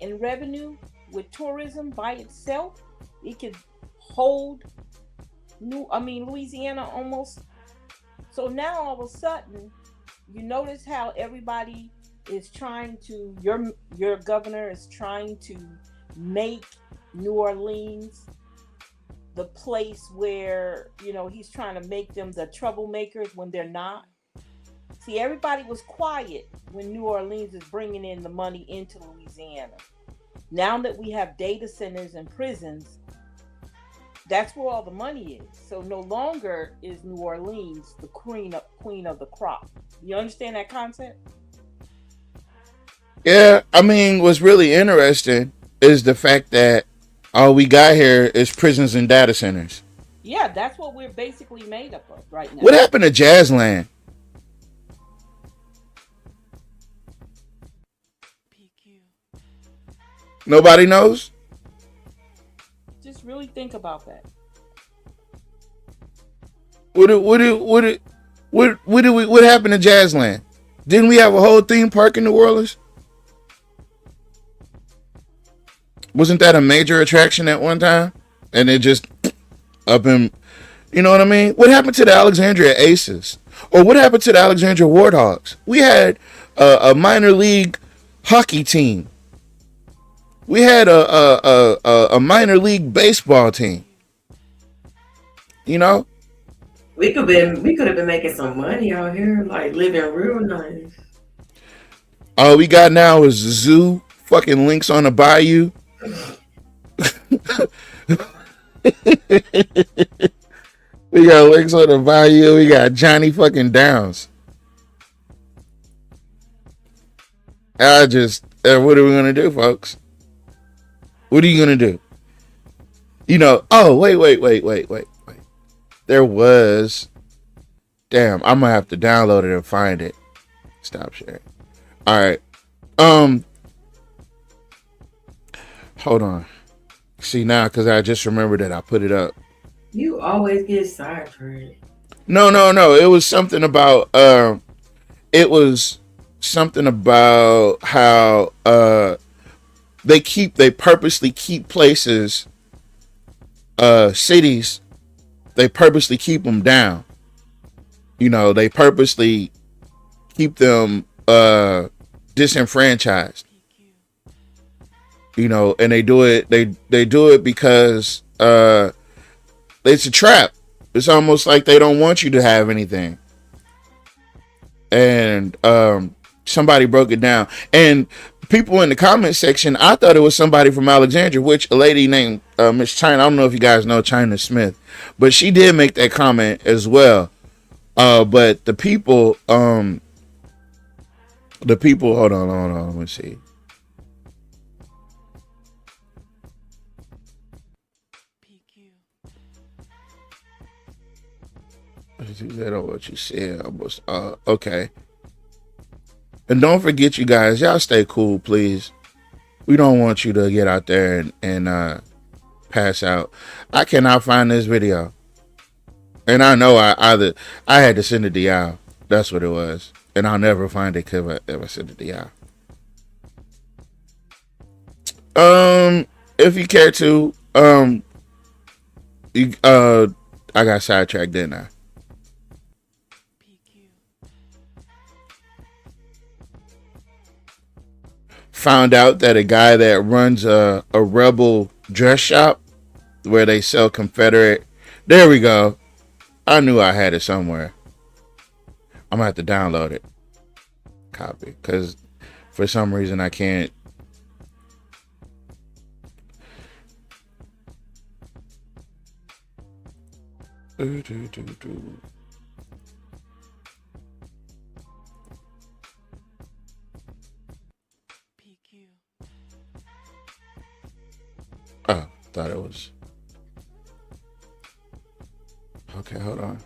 in revenue with tourism by itself. It could hold Louisiana almost. So now all of a sudden, you notice how everybody is trying to. Your governor is trying to make New Orleans the place where, he's trying to make them the troublemakers when they're not. See, everybody was quiet when New Orleans is bringing in the money into Louisiana. Now that we have data centers and prisons, that's where all the money is. So no longer is New Orleans the queen of the crop. You understand that concept? Yeah, I mean, what's really interesting is the fact that all we got here is prisons and data centers. Yeah, that's what we're basically made up of right now. What happened to Jazzland? Nobody knows? Just really think about that. What happened to Jazzland? Didn't we have a whole theme park in New Orleans? Wasn't that a major attraction at one time? And it just up in, you know what I mean? What happened to the Alexandria Aces? Or what happened to the Alexandria Warthogs? We had a minor league hockey team. We had a minor league baseball team. You know? We could have been making some money out here, like living real nice. All we got now is the zoo, fucking links on the bayou. We got links on the bayou. We got Johnny fucking Downs. What are we gonna do, folks? What are you gonna do? Oh, wait. There was. Damn, I'm gonna have to download it and find it. Stop sharing. All right. Hold on. See now, because I just remembered that I put it up. You always get sidetracked. No. It was something about. It was something about how they purposely keep places, cities. They purposely keep them down. They purposely keep them disenfranchised. And they do it. They do it because it's a trap. It's almost like they don't want you to have anything. And somebody broke it down. And people in the comment section, I thought it was somebody from Alexandria, which a lady named Miss China. I don't know if you guys know China Smith, but she did make that comment as well. But the people, hold on, let me see. Is that what you said? Almost. Okay. And don't forget, you guys, y'all stay cool, please. We don't want you to get out there and pass out. I cannot find this video. And I know I had to send it to y'all. That's what it was. And I'll never find it because I ever send it to y'all. If you care to, I got sidetracked, didn't I? Found out that a guy that runs a rebel dress shop where they sell Confederate. There we go. I knew I had it somewhere. I'm gonna have to download it. Copy. Because for some reason I can't. Oh, thought it was. Okay, hold on.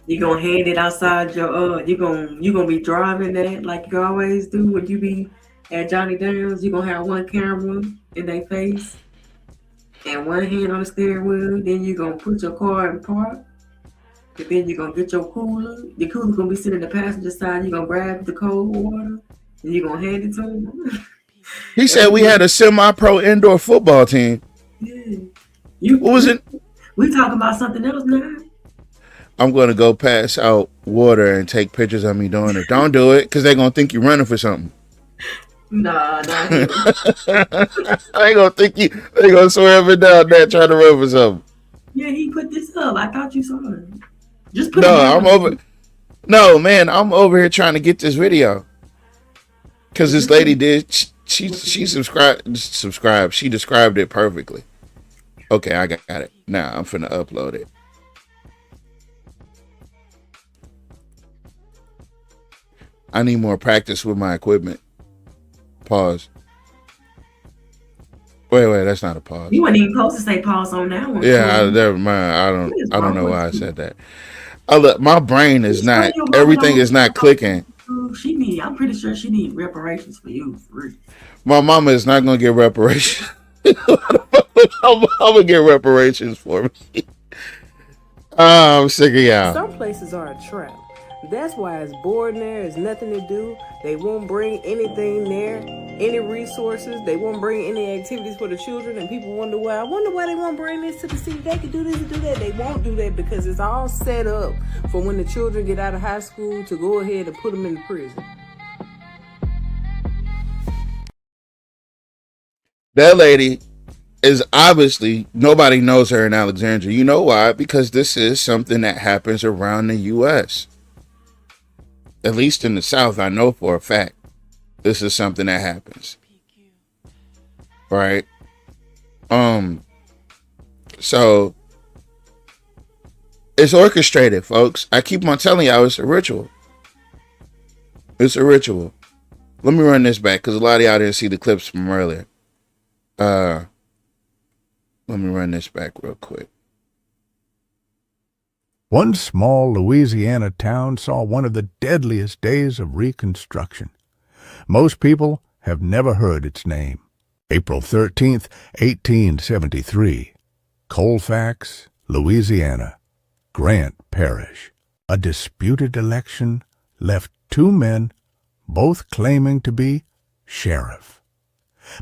You gonna hand it outside your you gonna be driving that like you always do when you be at Johnny Daniels. You gonna have one camera in their face and one hand on the steering wheel. Then you gonna put your car in park. And then you gonna get your cooler. The cooler gonna be sitting in the passenger side. You gonna grab the cold water and you gonna hand it to him. He said we had a semi-pro indoor football team. Yeah. What was it? We talking about something else now. I'm going to go pass out water and take pictures of me doing it. Don't do it, because they're going to think you're running for something. Nah. They going to think you, they going to swear up and down there trying to run for something. Yeah, he put this up. I thought you saw it. Just put No, it down. I'm over. No, man, I'm over here trying to get this video. Because this lady did, she subscribed. She described it perfectly. Okay, I got it. Now I'm finna upload it. I need more practice with my equipment. Pause. Wait, that's not a pause. You weren't even supposed to say pause on that one. Yeah, never mind. I don't know why I said that. Oh, look, my brain is not. Everything is not clicking. I'm pretty sure she need reparations for you. My mama is not gonna get reparations. I'm gonna get reparations for me. I'm sick of y'all. Some places are a trap. That's why it's boring there. There's nothing to do. They won't bring anything there, any resources. They won't bring any activities for the children. And people wonder why. I wonder why they won't bring this to the city. They can do this and do that. They won't do that because it's all set up for when the children get out of high school to go ahead and put them in prison. That lady is obviously, nobody knows her in Alexandria. You know why? Because this is something that happens around the U.S. At least in the South, I know for a fact this is something that happens. Right? So it's orchestrated, folks. I keep on telling y'all it's a ritual. It's a ritual. Let me run this back because a lot of y'all didn't see the clips from earlier. Let me run this back real quick. One small Louisiana town saw one of the deadliest days of Reconstruction. Most people have never heard its name. April 13th, 1873. Colfax, Louisiana. Grant Parish. A disputed election left two men, both claiming to be sheriff.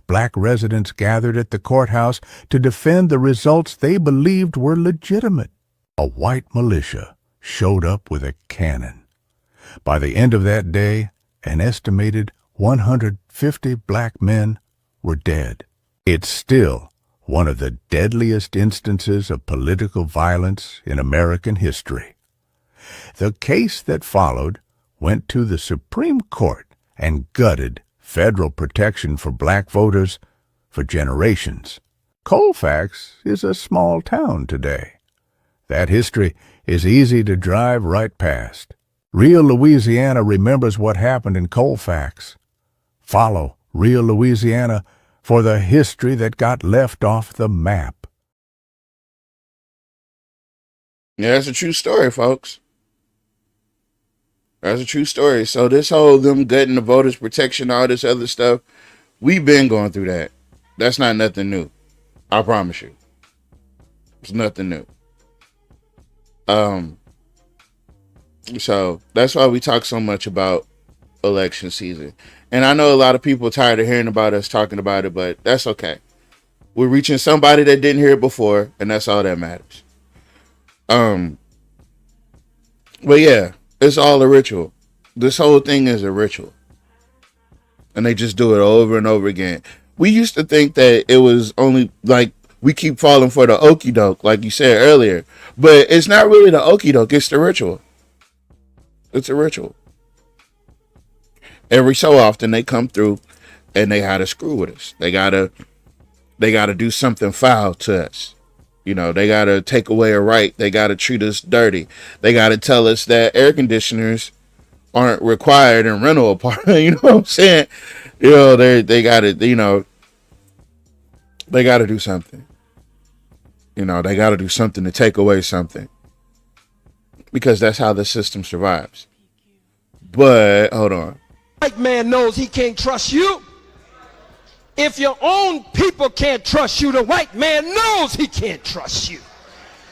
Black residents gathered at the courthouse to defend the results they believed were legitimate. A white militia showed up with a cannon. By the end of that day, an estimated 150 black men were dead. It's still one of the deadliest instances of political violence in American history. The case that followed went to the Supreme Court and gutted federal protection for black voters for generations. Colfax is a small town today. That history is easy to drive right past. Real Louisiana remembers what happened in Colfax. Follow Real Louisiana for the history that got left off the map. Yeah, that's a true story, folks. That's a true story. So this whole them gutting the voters protection, all this other stuff, we've been going through that. That's not nothing new. I promise you. It's nothing new. So that's why we talk so much about election season. And I know a lot of people are tired of hearing about us talking about it, but that's okay. We're reaching somebody that didn't hear it before, and that's all that matters. But yeah, it's all a ritual. This whole thing is a ritual. And they just do it over and over again. We used to think that it was only like we keep falling for the okie doke, like you said earlier. But it's not really the okie doke, it's the ritual. It's a ritual. Every so often they come through and they gotta screw with us. They gotta they got to do something foul to us. You know, they got to take away a right. They got to treat us dirty. They got to tell us that air conditioners aren't required in rental apartments. You know what I'm saying? You know, they got to, you know, they got to do something. You know, they got to do something to take away something. Because that's how the system survives. But, hold on. White man knows he can't trust you. If your own people can't trust you, the white man knows he can't trust you.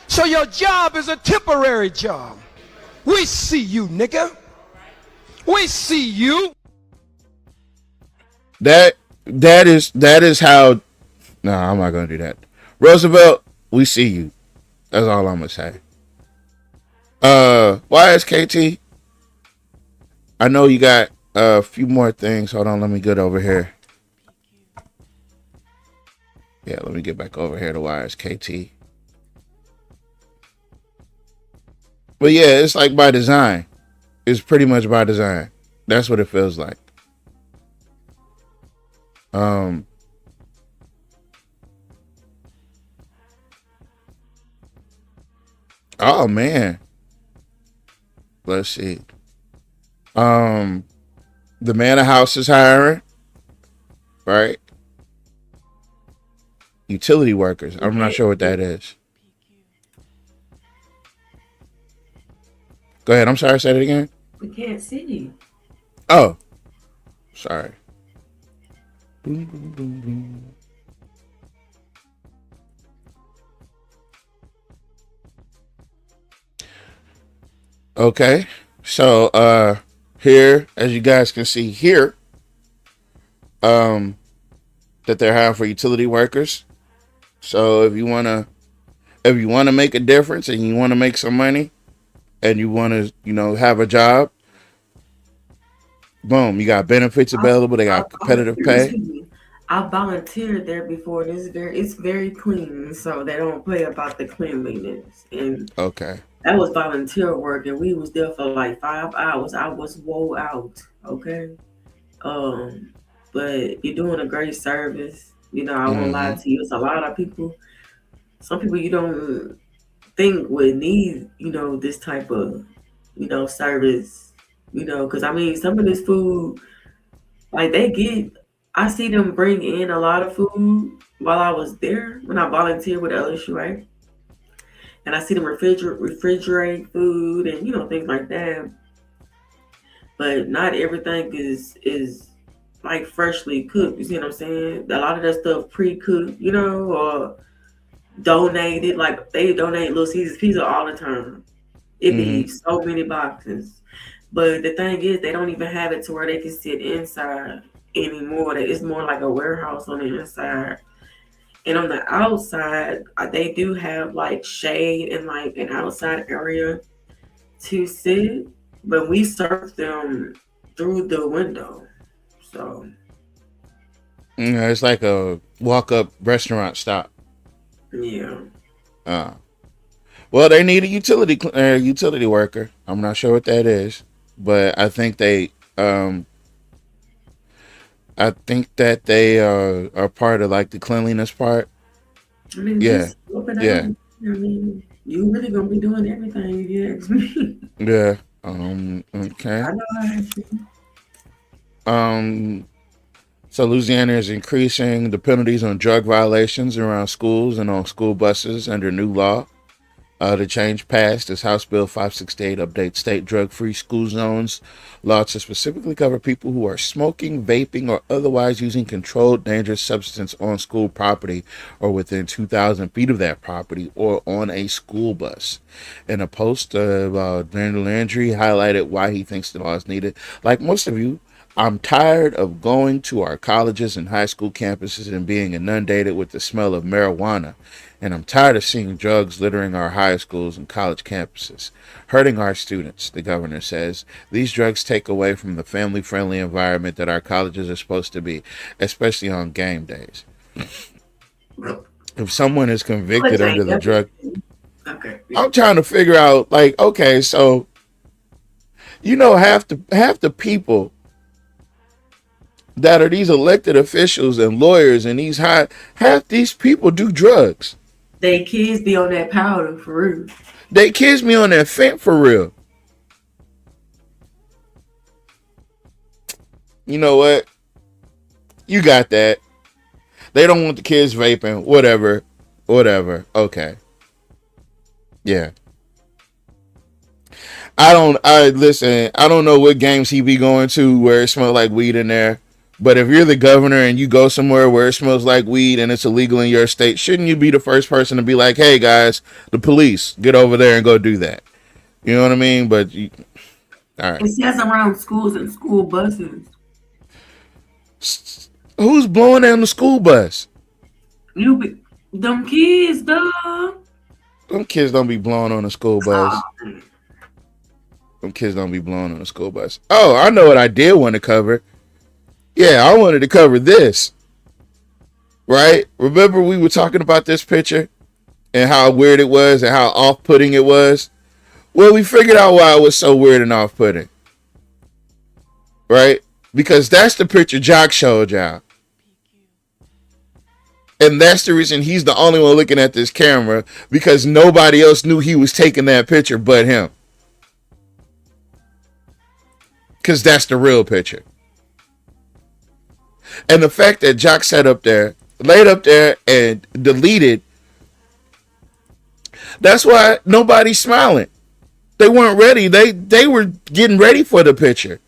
So your job is a temporary job. We see you, nigga. We see you. That is how. No, I'm not gonna do that. Roosevelt, we see you. That's all I'm gonna say. YSKT, I know you got a few more things. Hold on, let me get over here. Yeah, let me get back over here to YSKT. But yeah, it's like by design. It's pretty much by design. That's what it feels like. Oh man. Let's see. The Manor House is hiring, right? Utility workers. I'm not sure what that is. Go ahead. I'm sorry. Say it again. We can't see you. Oh, sorry. Boom, boom, boom, boom. Okay. So, here, as you guys can see here, that they're hiring for utility workers. So if you wanna make a difference and you wanna make some money and you wanna, have a job, boom, you got benefits available. They got competitive pay. I volunteered there before. And it's very clean, so they don't play about the cleanliness. And okay, that was volunteer work, and we was there for like 5 hours. I was wore out. Okay, but you're doing a great service. I won't lie to you. It's a lot of people. Some people you don't think would need, this type of, service. Because some of this food, like I see them bring in a lot of food while I was there when I volunteered with LSU, right? And I see them refrigerate food and things like that. But not everything is like freshly cooked. You see what I'm saying? A lot of that stuff pre-cooked, or donated. Like they donate Little Caesars pizza all the time. It be so many boxes. But the thing is, they don't even have it to where they can sit inside anymore. It's more like a warehouse on the inside. And on the outside, they do have like shade and like an outside area to sit. But we serve them through the window. So. Yeah, it's like a walk-up restaurant stop. Yeah. Well, they need a utility worker. I'm not sure what that is, but I think they are part of like the cleanliness part. Just open up. You really gonna be doing everything if you ask me. Yeah. Okay. I know. So Louisiana is increasing the penalties on drug violations around schools and on school buses under new law. The change passed as House Bill 568 updates state drug-free school zones law to specifically cover people who are smoking, vaping, or otherwise using controlled dangerous substance on school property or within 2,000 feet of that property or on a school bus. In a post, Daniel Landry highlighted why he thinks the law is needed. Like most of you, I'm tired of going to our colleges and high school campuses and being inundated with the smell of marijuana. And I'm tired of seeing drugs littering our high schools and college campuses, hurting our students, the governor says. These drugs take away from the family-friendly environment that our colleges are supposed to be, especially on game days. If someone is convicted under the drug... Okay. I'm trying to figure out, like, okay, so, half the people that are these elected officials and lawyers and these half these people do drugs. They kids be on that powder for real. They kids be on that fent for real. You know what? You got that. They don't want the kids vaping. Whatever. Okay. Yeah. I don't know what games he be going to where it smells like weed in there. But if you're the governor and you go somewhere where it smells like weed and it's illegal in your state, shouldn't you be the first person to be like, hey guys, the police, get over there and go do that? You know what I mean? But all right. It says around schools and school buses. Who's blowing down the school bus? Them kids, dog. Them kids don't be blowing on the school bus. Them kids don't be blowing on the school bus. Oh, I know what I did want to cover. Yeah, I wanted to cover this. Right? Remember we were talking about this picture and how weird it was and how off-putting it was? Well, we figured out why it was so weird and off-putting. Right? Because that's the picture Jock showed y'all. And that's the reason he's the only one looking at this camera, because nobody else knew he was taking that picture but him. Because that's the real picture. And the fact that Jock sat up there, laid up there, and deleted, that's why nobody's smiling. They weren't ready. They were getting ready for the picture.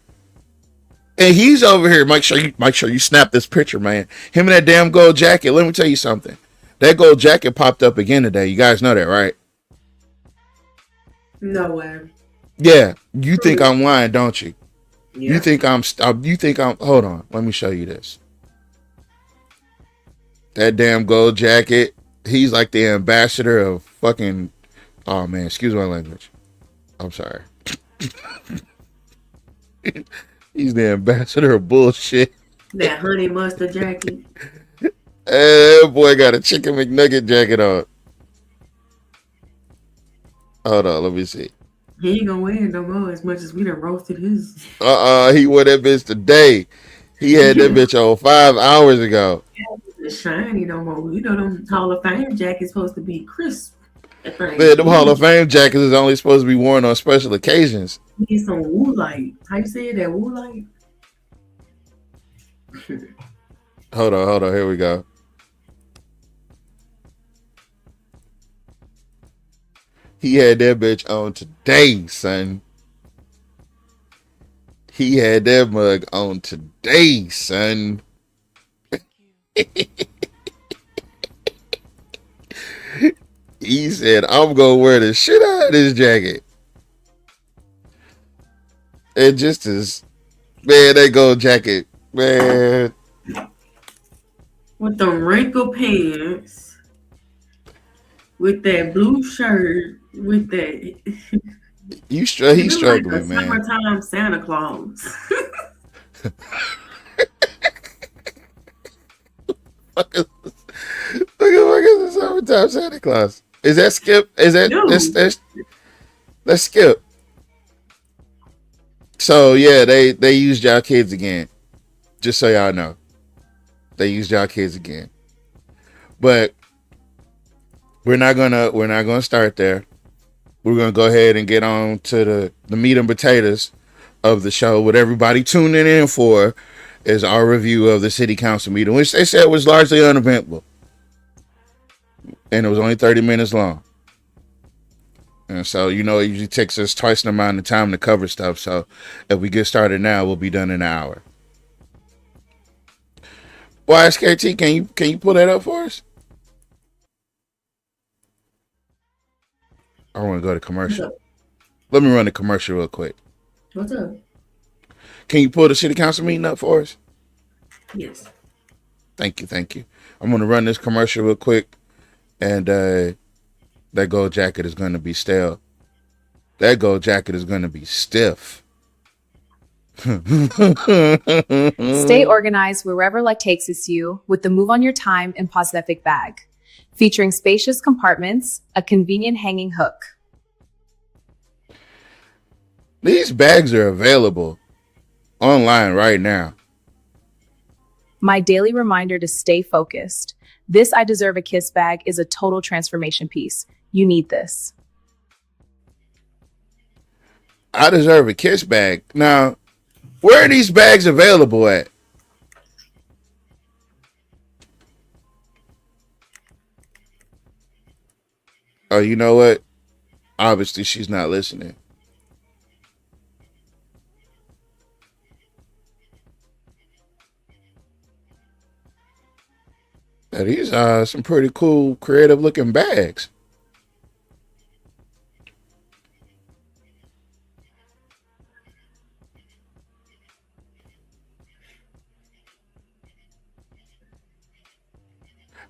And he's over here. Make sure you snap this picture, man. Him in that damn gold jacket. Let me tell you something. That gold jacket popped up again today. You guys know that, right? No way. Yeah. You think I'm lying, don't you? Yeah. You think I'm hold on. Let me show you this. That damn gold jacket. He's like the ambassador of fucking, oh man, excuse my language. I'm sorry. He's the ambassador of bullshit. That honey mustard jacket. That boy got a chicken McNugget jacket on. Hold on, let me see. He ain't gonna wear it no more as much as we done roasted his. He wore that bitch today. He had that bitch on 5 hours ago. It's shiny no more. You know them Hall of Fame jackets supposed to be crisp. Man, them Hall of Fame jackets is only supposed to be worn on special occasions. Need some woolite. How you say it? That woolite? Hold on. Here we go. He had that bitch on today, son. He had that mug on today, son. He said, I'm gonna wear the shit out of this jacket. And just as, man, that gold jacket, man. With the wrinkled pants, with that blue shirt, with that. He's like struggling, man. Summertime Santa Claus. Look at the summertime Santa Claus. Is that Skip? Is that that's Skip? So yeah, they used y'all kids again. Just so y'all know, they used y'all kids again. But we're not gonna start there. We're gonna go ahead and get on to the meat and potatoes of the show. What everybody tuning in for is our review of the city council meeting, which they said was largely uneventful. And it was only 30 minutes long. And so, it usually takes us twice the amount of time to cover stuff. So if we get started now, we'll be done in an hour. Well, SKT, can you pull that up for us? I want to go to commercial. Let me run the commercial real quick. What's up? Can you pull the city council meeting up for us? Yes. Thank you. I'm going to run this commercial real quick. And that gold jacket is going to be stale. That gold jacket is going to be stiff. Stay organized wherever life takes you with the Move On Your Time and Pacific bag, featuring spacious compartments, a convenient hanging hook. These bags are available online right now. My daily reminder to stay focused. This I Deserve a Kiss bag is a total transformation piece. You need this. I Deserve a Kiss bag. Now, where are these bags available at? Oh, you know what? Obviously, she's not listening. Now, these are some pretty cool, creative looking bags.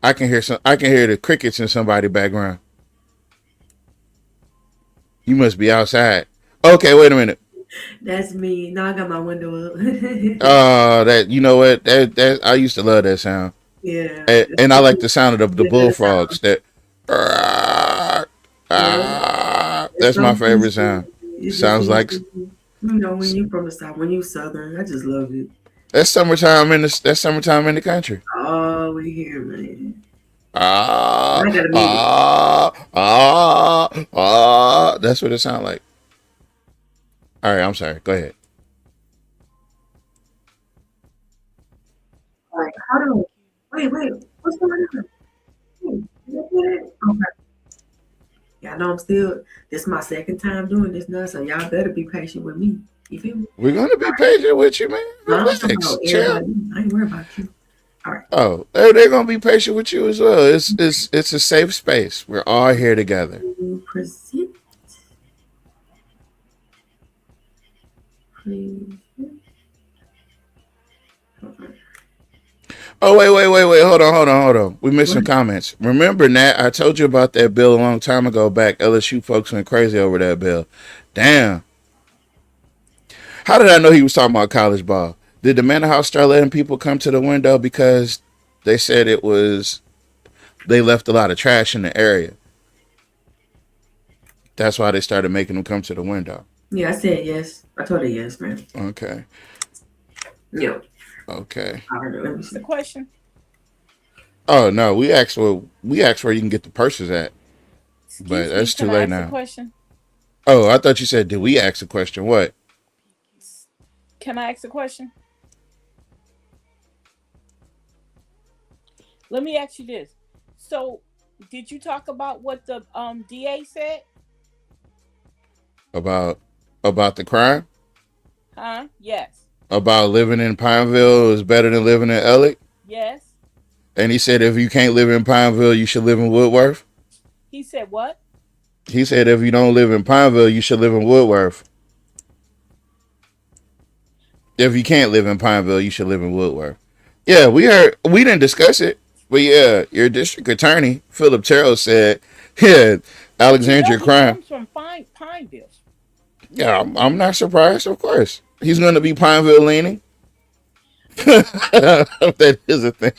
I can hear the crickets in somebody's background. You must be outside. Okay, wait a minute. That's me. Now I got my window up. That, you know what? That I used to love that sound. Yeah. And I like the sound of the bullfrogs. That Yeah. that's my favorite sound. Sounds like You know, when you from the South, when you Southern, I just love it. that's summertime in the country. Oh, we here, man. Ah, I gotta meet it. That's what it sounds like. All right, I'm sorry. Go ahead. All right, hold on. Wait. What's going on? Hey, did I get it? Okay. Y'all know this is my second time doing this now, so y'all better be patient with me. You feel me? We're gonna be patient with you, man. No, I'm talking Relax, about chill. everybody. I ain't worried about you. All right. Oh, they're gonna be patient with you as well. It's a safe space. We're all here together. Present. Please. Oh, wait. Hold on. We missed some comments. Remember, Nat, I told you about that bill a long time ago back. LSU folks went crazy over that bill. Damn. How did I know he was talking about college ball? Did the Manor House start letting people come to the window because they said they left a lot of trash in the area? That's why they started making them come to the window. Yeah, I said yes. I told her yes, man. Okay. Yeah. Okay. All right, let me see. The question. Oh no, we asked where you can get the purses at, but Excuse that's me, too can I late ask a now. question? Oh, I thought you said, did we ask a question? What? Can I ask a question? Let me ask you this. So, did you talk about what the DA said? About the crime? Huh? Yes. About living in Pineville is better than living in Ellick? Yes. And he said if you can't live in Pineville, you should live in Woodworth? He said what? He said if you don't live in Pineville, you should live in Woodworth. If you can't live in Pineville, you should live in Woodworth. Yeah, we didn't discuss it. But yeah, your district attorney, Philip Terrell, said, yeah, Alexandria crime. He comes from Pineville. Yeah, I'm not surprised, of course. He's going to be Pineville leaning. That is a thing.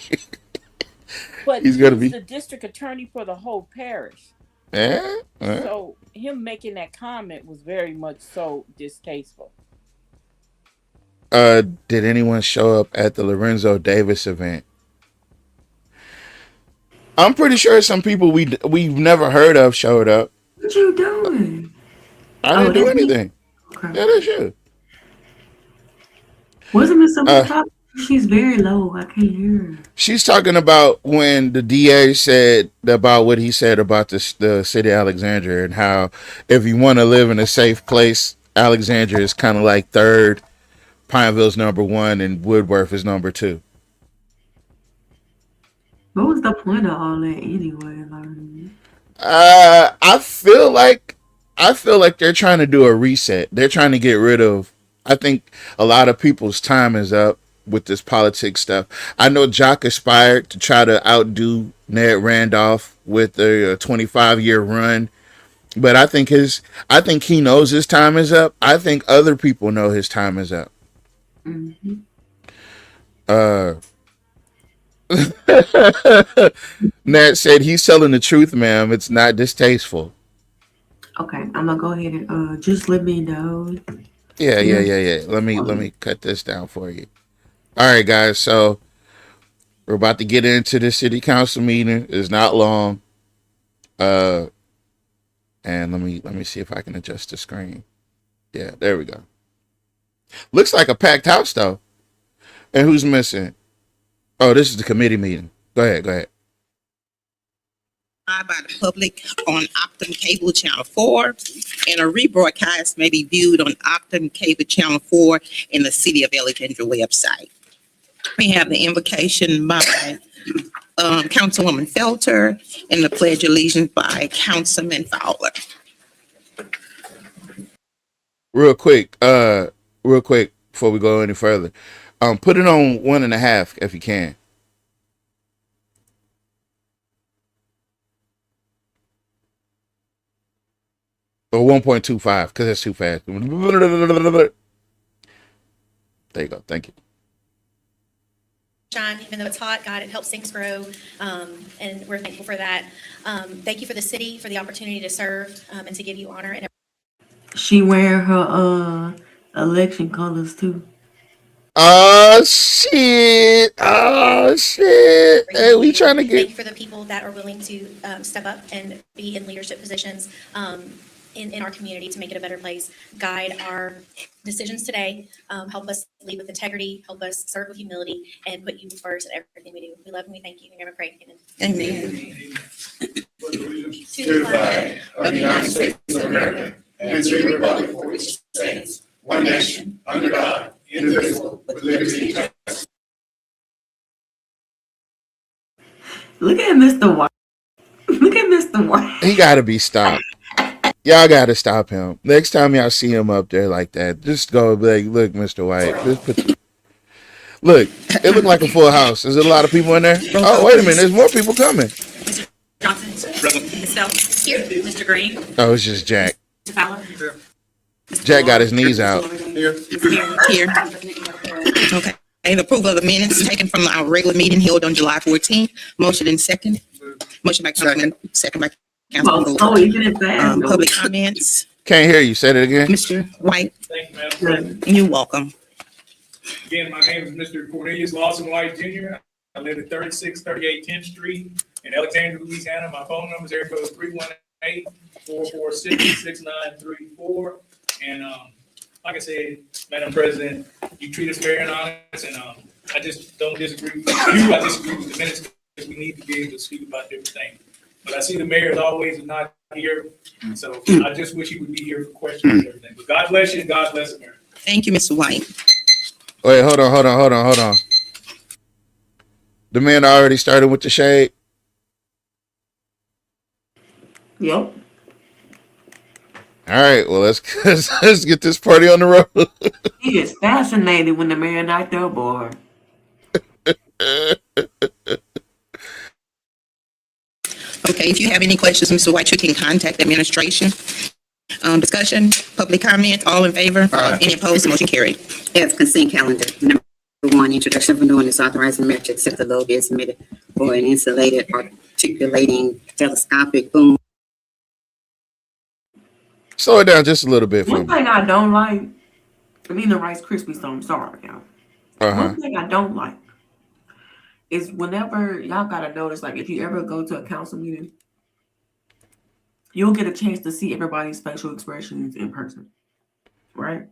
But he's going to be the district attorney for the whole parish. Yeah. So him making that comment was very much so distasteful. Did anyone show up at the Lorenzo Davis event? I'm pretty sure some people we've never heard of showed up. What you doing? I didn't do anything. Okay. Yeah, that's you. Wasn't Miss Somebody talking? She's very low. I can't hear her. She's talking about when the DA said about what he said about the city of Alexandria and how if you want to live in a safe place, Alexandria is kind of like third, Pineville's number one, and Woodworth is number two. What was the point of all that anyway? I feel like they're trying to do a reset. They're trying to get rid of. I think a lot of people's time is up with this politics stuff. I know Jock aspired to try to outdo Ned Randolph with a 25-year run, but I think he knows his time is up. I think other people know his time is up. Mm-hmm. Nat said he's telling the truth, ma'am. It's not distasteful. Okay, I'm gonna go ahead and just let me know. Yeah. Let me cut this down for you. All right, guys. So We're about to get into the city council meeting. It's not long. And let me see if I can adjust the screen. Yeah, there we go. Looks like a packed house though. And who's missing? Oh, this is the committee meeting. Go ahead. By the public on Optum Cable Channel 4, and a rebroadcast may be viewed on Optum Cable Channel 4 in the City of Alexandria website. We have the invocation by Councilwoman Felter and the Pledge of Allegiance by Councilman Fowler. Real quick, before we go any further, put it on 1.5 if you can. Or 1.25 because that's too fast. There you go. Thank you. Shine, even though it's hot, God, it helps things grow, and we're thankful for that. Thank you for the city, for the opportunity to serve, and to give you honor. And She wearing her election colors too. Oh shit! Hey, we trying to get. Thank you for the people that are willing to step up and be in leadership positions in our community to make it a better place. Guide our decisions today. Help us lead with integrity. Help us serve with humility, and put you first in everything we do. We love and we thank you. We never pray. Amen. To the flag of the United States of America and to the republic for which it stands, one nation, under God, indivisible, with liberty and justice. Look at Mr. White. Look at Mr. White. He gotta be stopped. Y'all gotta stop him. Next time y'all see him up there like that, just go like, look, Mr. White. Look, it looked like a full house. Is there a lot of people in there? Oh, wait a minute. There's more people coming. Mr. Johnson. Ms. Phelps. Here. Mr. Green. Oh, it's just Jack. Mr. Fowler. Jack got his knees out. Here. Okay. And approval of the minutes taken from our regular meeting held on July 14th. Motion and second. Motion by Councilman, second by Councilman. Public comments. Can't hear you. Say it again. Mr. White. Thank you, Madam President. You're welcome. Again, my name is Mr. Cornelius Lawson White Jr. I live at 3638 10th Street in Alexandria, Louisiana. My phone number is area code 318-446-6934. And like I said, Madam President, you treat us fair and honest, and I just don't disagree with you. I disagree with the minutes because we need to be able to speak about different things. But I see the mayor as always is not here, so I just wish he would be here for questions and everything. But God bless you and God bless America. Thank you, Mr. White. Wait, hold on. The man already started with the shade. Yep. All right, well let's get this party on the road. He is fascinated when the man out there, boy. Okay, if you have any questions, Mr. White, you can contact the administration. Discussion, public comment, all in favor? Any opposed? Motion carried. As consent calendar, number 1, introduction of an ordinance authorizing the mayor to accept the low bid submitted for an insulated articulating telescopic boom. Slow it down just a little bit for One me. thing I don't like, I mean the Rice Krispies, so I'm sorry, y'all. One thing I don't like is whenever y'all gotta notice, like if you ever go to a council meeting, you'll get a chance to see everybody's facial expressions in person, right?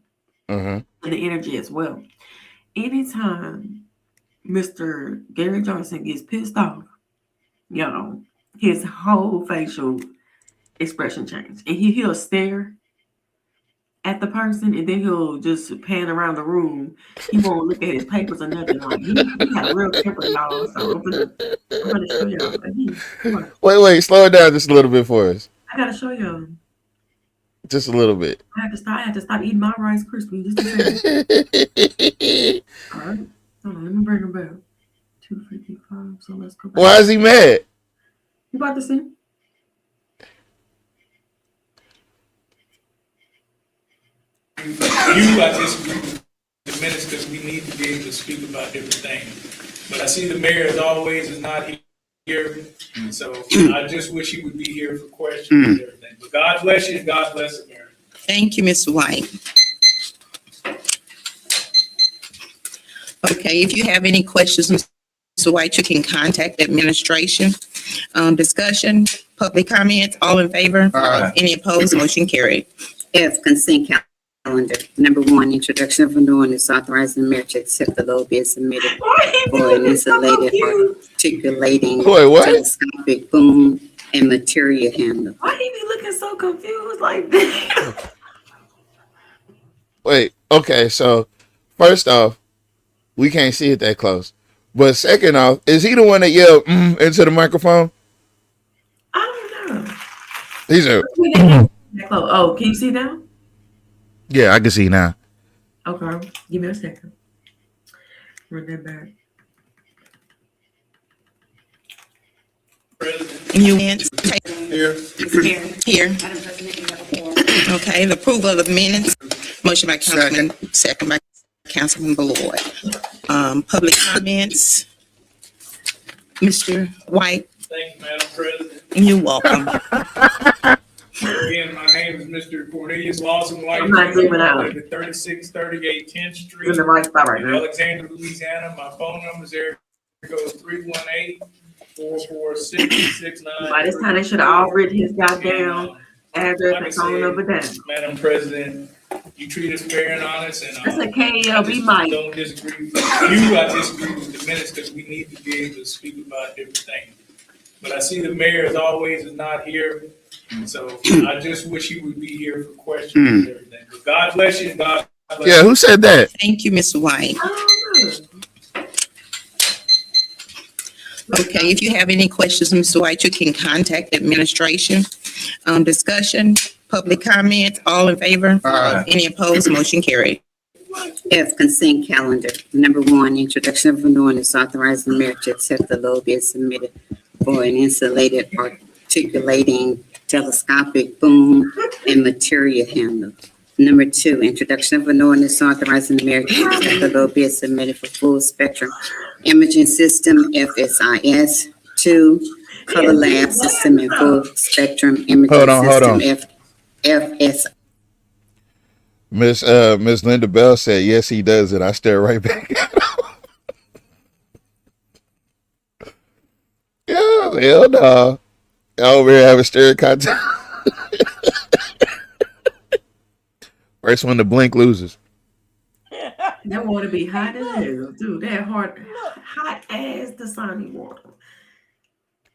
And the energy as well. Anytime Mr. Gary Johnson gets pissed off, you know, his whole facial expression change, and he'll stare at the person, and then he'll just pan around the room. He won't look at his papers or nothing. Like, he got a real temper, y'all. So I'm gonna show y'all. Like, Wait, slow it down just a little bit for us. I gotta show y'all. Just a little bit. I have to stop eating my Rice Krispies just a second. All right, hold on, let me bring them back. 255. So let's go back. Why is he mad? You about to see? I disagree with the minutes because we need to be able to speak about different things. But I see the mayor as always is not here, so I just wish he would be here for questions and everything. But God bless you and God bless America. Thank you, Mr. White. Okay, if you have any questions, Mr. White, you can contact administration. Discussion, public comments, all in favor? Aye. Any opposed? Motion carried. F, consent calendar. Number one, introduction of an ordinance authorizing the mayor to accept the low bid submitted for an insulated articulating Wait, what? telescopic boom and material handler. Why he be looking so confused like that? Wait, okay, so first off, we can't see it that close. But second off, is he the one that yelled into the microphone? I don't know. He's a Oh, can you see now? yeah, I can see now. Okay, give me a second. Run that back. New minutes. Here. Here. Okay, the approval of the minutes. Motion by Councilman, second by Councilman Ballard. Public comments. Mr. White, Thank you, Madam President. you're welcome. Again, my name is Mr. Cornelius Lawson White. I'm not zooming out. I live at 3638 10th Street. You're in the right spot right now. Alexandria, Louisiana. My phone number is there. It goes 318-446-69. By this time, they should have all written his goddamn address and phone number down. Madam President, you treat us fair and honest, and That's a I KLB just mic. don't disagree with you. I disagree with the minutes because we need to be able to speak about different things. But I see the mayor, as always, is not here, so I just wish he would be here for questions and everything. But God bless you, and God bless Yeah, who said that? Thank you, Mr. White. Okay, if you have any questions, Mr. White, you can contact administration. Discussion, public comments, all in favor? Aye. Any opposed? Motion carried. F, consent calendar. Number one, introduction of an ordinance authorizing the mayor to accept the low bid submitted for an insulated articulating telescopic boom and material handler. Number two, introduction of an ordinance authorizing the mayor to accept the low bid submitted for full spectrum imaging system, FSIS. Two, color lab system and full spectrum imaging Hold on. system, FS. Miss Linda Bell said yes, he does it. I stare right back at him. Yeah, hell no. Over here having stereo contact. First one to blink loses. That water be hot as hell, dude. That hot as the sunny water.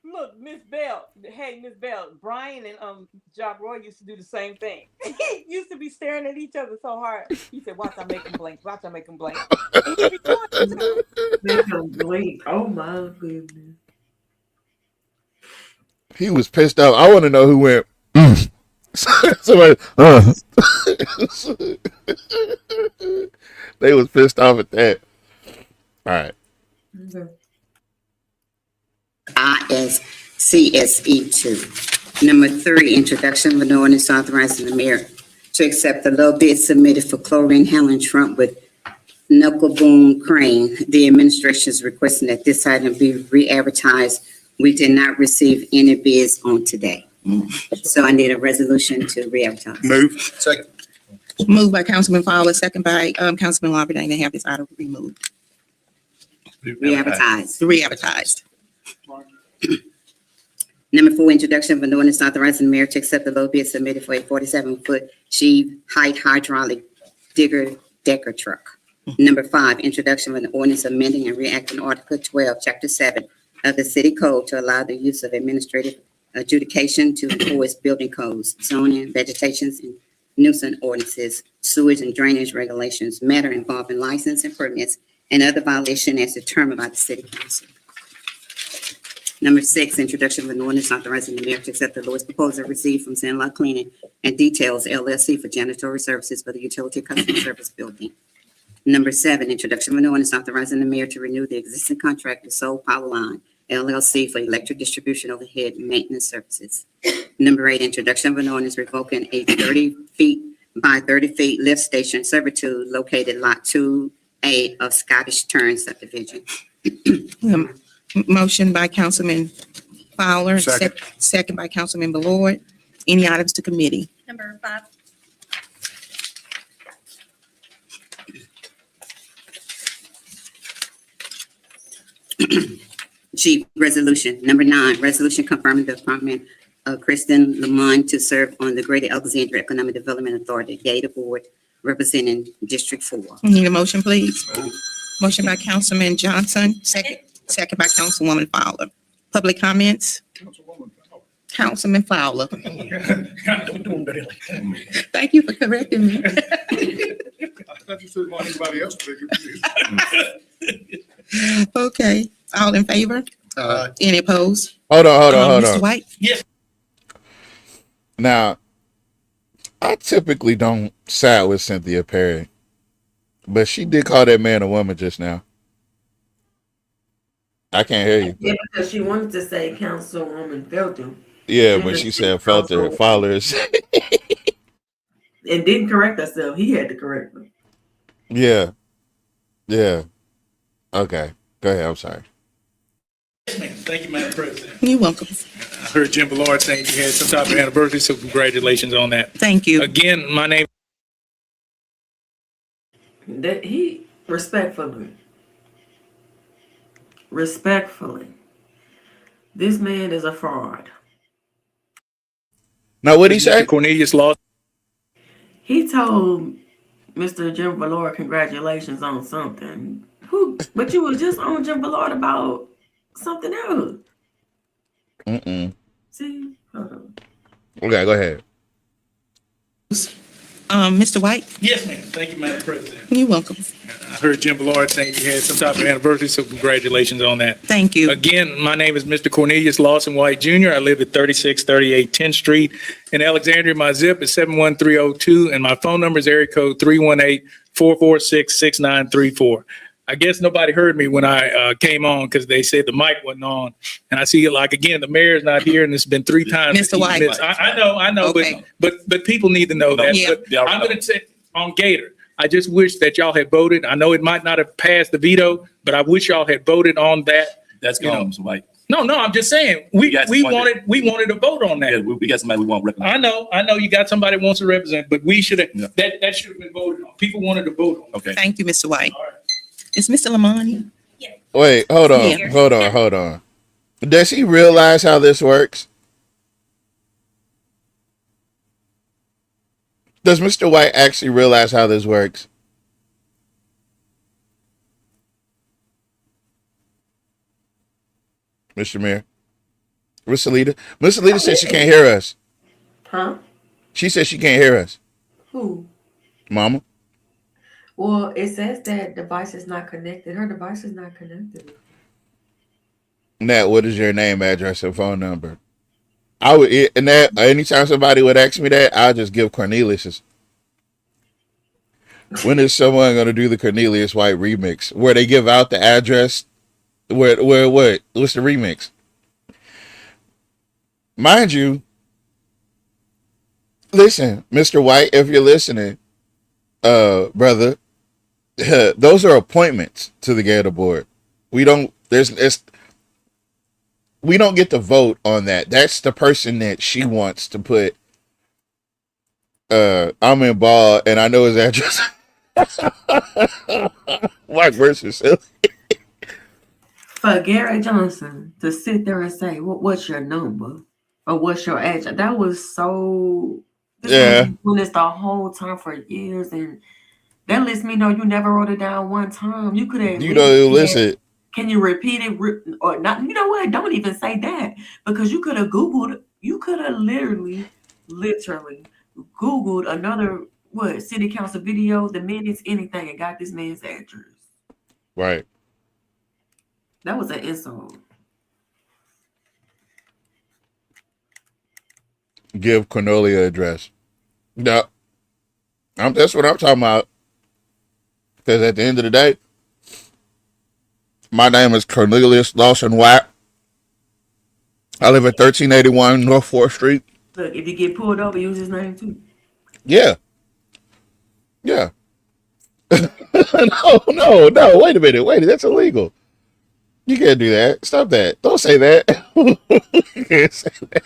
Look, Miss Bell. Hey, Miss Bell. Brian and Job Roy used to do the same thing. He used to be staring at each other so hard. He said, "Watch, I make him blink. Watch, I make him blink." And he be doing it too. Make them blink. Oh my goodness. He was pissed off. I want to know who went. Somebody. They was pissed off at that. All right. Okay. ISCSE2. Number three, introduction of an ordinance authorizing the mayor to accept the low bid submitted for chlorine handling trunk with knuckle boom crane. The administration is requesting that this item be re-advertised. We did not receive any bids on today. So I need a resolution to re-advertise. Move. Second. Moved by Councilman Fowler, second by Councilman Lawberdane to have this item removed. Re-advertise. Re-advertised. Number four, introduction of an ordinance authorizing the mayor to accept the low bid submitted for a 47-foot sheave height hydraulic digger decker truck. Number five, introduction of an ordinance amending and reacting Article 12, Chapter 7 of the City Code to allow the use of administrative adjudication to enforce building codes, zoning, vegetations, and nuisance ordinances, sewage and drainage regulations, matter involving license and permits, and other violation as determined by the City Council. Number six, introduction of an ordinance authorizing the mayor to accept the lowest proposal received from Sandlot Cleaning and Details LLC for janitorial services for the utility customer service building. Number seven, introduction of an ordinance authorizing the mayor to renew the existing contract with Soul Power Line LLC for electric distribution overhead maintenance services. Number eight, introduction of an ordinance revoking a 30 feet by 30 feet lift station servitude located lot 2A of Scottish Turn subdivision. Motion by Councilman Fowler, Second. second by Councilman Ballard. Any items to committee? Number 5. G, resolution. Number 9, resolution confirming the appointment of Kristen Lamont to serve on the Greater Alexandria Economic Development Authority Data Board representing District 4. Need a motion, please? Motion by Councilman Johnson, second by Councilwoman Fowler. Public comments? Councilman Fowler. Thank you for correcting me. I thought you said want anybody else to Okay, all in favor? Any opposed? Hold on. Mr. White? Yes. Now, I typically don't side with Cynthia Perry, but she did call that man a woman just now. I can't hear you. Yeah, because she wanted to say Councilwoman Felton. Yeah, when she said Felter followers. And didn't correct herself. He had to correct her. Yeah. Okay, go ahead. I'm sorry. Yes, ma'am. Thank you, Madam President. You're welcome. I heard Jim Ballard saying you had some type of anniversary, so congratulations on that. Thank you. Again, my name. That he respectfully, this man is a fraud. Now, what'd he say? Cornelius Lawson. He told Mr. Jim Ballard congratulations on something. But you was just on Jim Ballard about something else. See? Hold on. Okay, go ahead. Mr. White? Yes, ma'am. Thank you, Madam President. You're welcome. I heard Jim Ballard saying you had some type of anniversary, so congratulations on that. Thank you. Again, my name is Mr. Cornelius Lawson White Jr. I live at 3638 10th Street in Alexandria. My zip is 71302, and my phone number is area code 318-446-6934. I guess nobody heard me when I came on because they said the mic wasn't on. And I see it like, again, the mayor's not here, and it's been 3 times. Mr. White. I know, Okay. but people need to know that. Yeah. But I'm going to say on Gator, I just wish that y'all had voted. I know it might not have passed the veto, but I wish y'all had voted on that. That's gone, Mr. White. No, I'm just saying we wanted to vote on that. Yeah, we got somebody we want to represent. I know you got somebody who wants to represent, but we should have that should have been voted on. People wanted to vote on. Okay. Thank you, Mr. White. Is Mr. Lamani? Wait, hold on. Does he realize how this works? Does Mr. White actually realize how this works? Mr. Mayor? Miss Alita? Miss Alita said she can't hear us. Huh? She said she can't hear us. Who? Mama? Well, it says that device is not connected. Her device is not connected. Nat, what is your name, address, and phone number? I would, and that anytime somebody would ask me that, I'll just give Cornelius's. When is someone going to do the Cornelius White remix where they give out the address? What's the remix? Mind you, listen, Mr. White, if you're listening, brother, those are appointments to the Gator Board. We don't get to vote on that. That's the person that she wants to put. I'm in ball, and I know his address. White versus Silly. For Gary Johnson to sit there and say, what's your number? Or what's your address? That was so... Yeah. Doing this the whole time for years, and that lets me know you never wrote it down one time. You could have... listen. Can you repeat it or not? You know what? Don't even say that, because you could have Googled... You could have literally Googled another... city council video, the minutes, anything, and got this man's address. Right. That was an insult. Give Cornelia address. No. That's what I'm talking about. Because at the end of the day, my name is Cornelius Lawson White. I live at 1381 North 4th Street. Look, if you get pulled over, use his name too. Yeah. Yeah. No. Wait a minute. That's illegal. You can't do that. Stop that. Don't say that. You can't say that.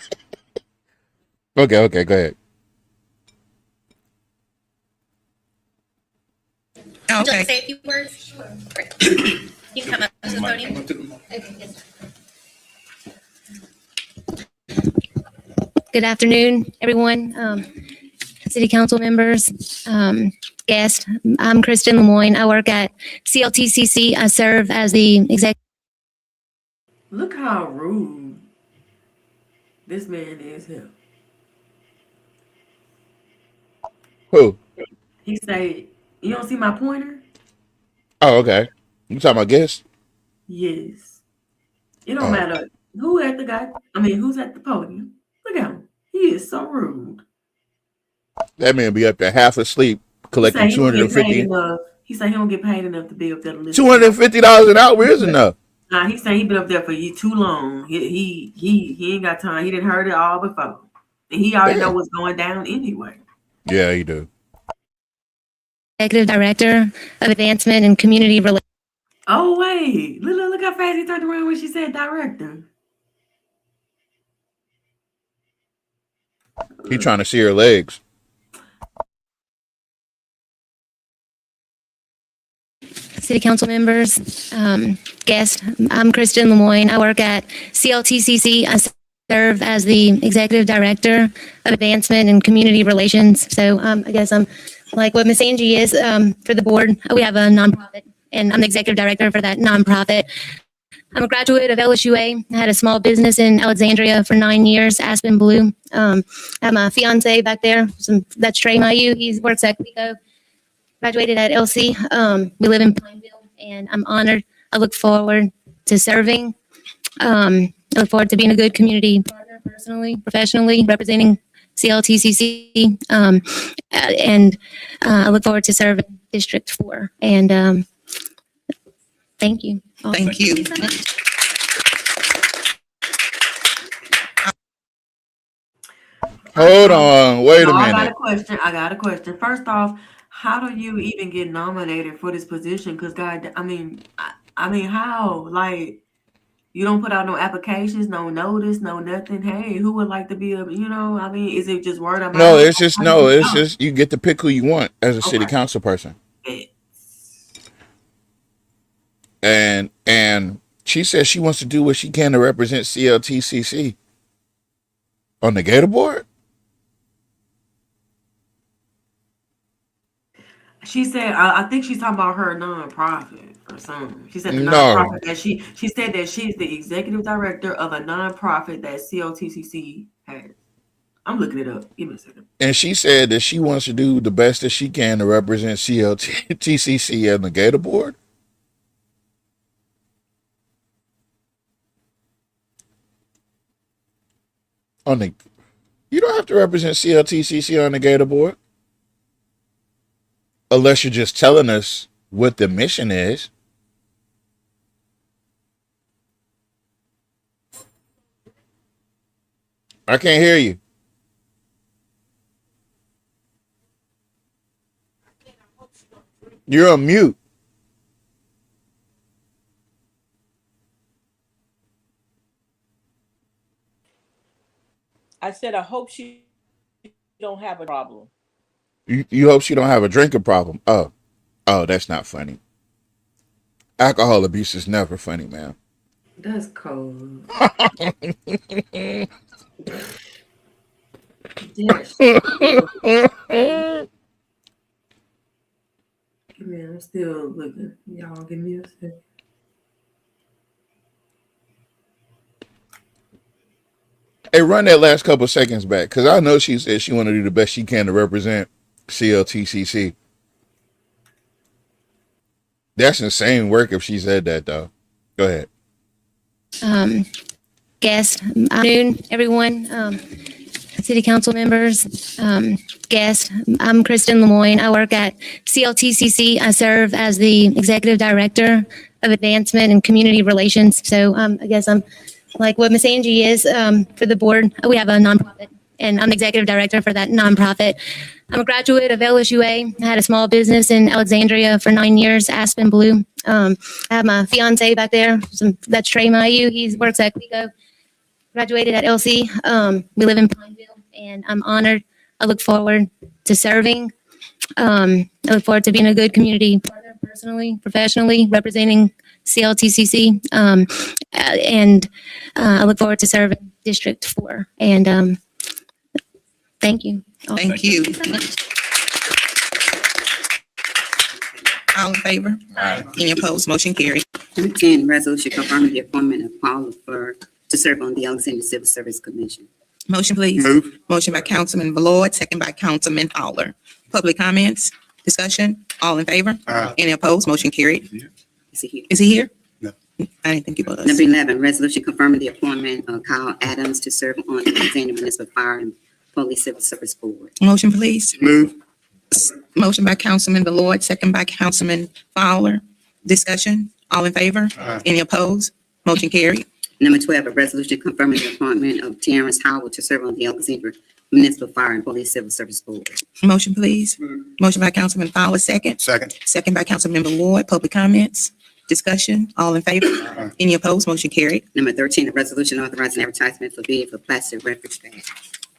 Okay, go ahead. Would you like to say a few words? You can come up to the podium. Okay, yes. Good afternoon, everyone. City council members, guests. I'm Kristen Lemoyne. I work at CLTCC. I serve as the executive. Look how rude this man is here. Who? He say, "You don't see my pointer?" Oh, okay. You talking about guests? Yes. It don't Oh, matter who at the guy. I mean, who's at the podium. Look at him. He is so rude. that man be up there half asleep He say collecting he don't get paid 250 enough. He say he don't get paid enough to be up there to listen. $250 an hour is enough. Nah, he say he been up there for you too long. He ain't got time. He didn't heard it all before, and he already know what's going down anyway. Yeah, you do. Executive Director of Advancement and Community Relations. Oh wait, look how fast he turned around when she said director. He trying to see her legs. City council members, guests. I'm Kristen Lemoyne. I work at CLTCC. I serve as the Executive Director of Advancement and Community Relations. So I guess I'm like what Miss Angie is for the board. We have a nonprofit, and I'm the Executive Director for that nonprofit. I'm a graduate of LSUA. I had a small business in Alexandria for 9 years, Aspen Blue. I have my fiance back there. That's Trey Mayu. He works at COA. Graduated at LC. We live in Pineville, and I'm honored. I look forward to serving. I look forward to being a good community partner, personally, professionally, representing CLTCC. And I look forward to serving District 4. And thank you. Thank you. Hold on. Wait a No, minute. I got a question. First off, how do you even get nominated for this position? Because God, I mean, how? Like, you don't put out no applications, no notice, no nothing. Hey, who would like to be a? I mean, is it just word of No, mouth? it's just no. It's just you get to pick who you want as a city Okay. council person. And she says she wants to do what she can to represent CLTCC on the Gator board. She said, I think she's talking about her nonprofit or something. She said the No. nonprofit that she said that she's the executive director of a nonprofit that COTCC has. I'm looking it up. Give me a second. And she said that she wants to do the best that she can to represent CLTCC on the Gator board. You don't have to represent CLTCC on the Gator board. Unless you're just telling us what the mission is. I can't hear you. You're on mute. I said, I hope she don't have a problem. You hope she don't have a drinking problem. Oh, that's not funny. Alcohol abuse is never funny, man. That's cold. Yes. Man, I'm still looking. Y'all give me a second. Hey, run that last couple seconds back, because I know she said she want to do the best she can to represent CLTCC. That's insane work if she said that, though. Go ahead. Guests, afternoon, everyone. City council members, guests. I'm Kristen Lemoyne. I work at CLTCC. I serve as the Executive Director of Advancement and Community Relations. So I guess I'm like what Miss Angie is for the board. We have a nonprofit, and I'm the Executive Director for that nonprofit. I'm a graduate of LSUA. I had a small business in Alexandria for 9 years, Aspen Blue. I have my fiance back there. That's Trey Mayu. He works at COA. Graduated at LC. We live in Pineville, and I'm honored. I look forward to serving. I look forward to being a good community partner, personally, professionally, representing CLTCC. And I look forward to serving District 4. And thank you. Thank you. All in favor? Any opposed? Motion carried. Number 10, resolution confirming the appointment of Paula Fur to serve on the Alexandria Civil Service Commission. Motion, please. Move. Motion by Councilman Ballard, second by Councilman Fowler. Public comments, discussion, all in favor? Any opposed? Motion carried. Is he here? Is he here? No. I didn't think he was. Number 11, resolution confirming the appointment of Kyle Adams to serve on the Alexandria Municipal Fire and Police Civil Service Board. Motion, please. Move. Motion by Councilman Ballard, second by Councilman Fowler. Discussion, all in favor? Any opposed? Motion carried. Number 12, a resolution confirming the appointment of Terrence Howard to serve on the Alexandria Municipal Fire and Police Civil Service Board. Motion, please. Motion by Councilman Fowler, second. Second. Second by Councilman Ballard. Public comments, discussion, all in favor? Any opposed? Motion carried. Number 13, a resolution authorizing advertisement for bid for plastic refuse bags.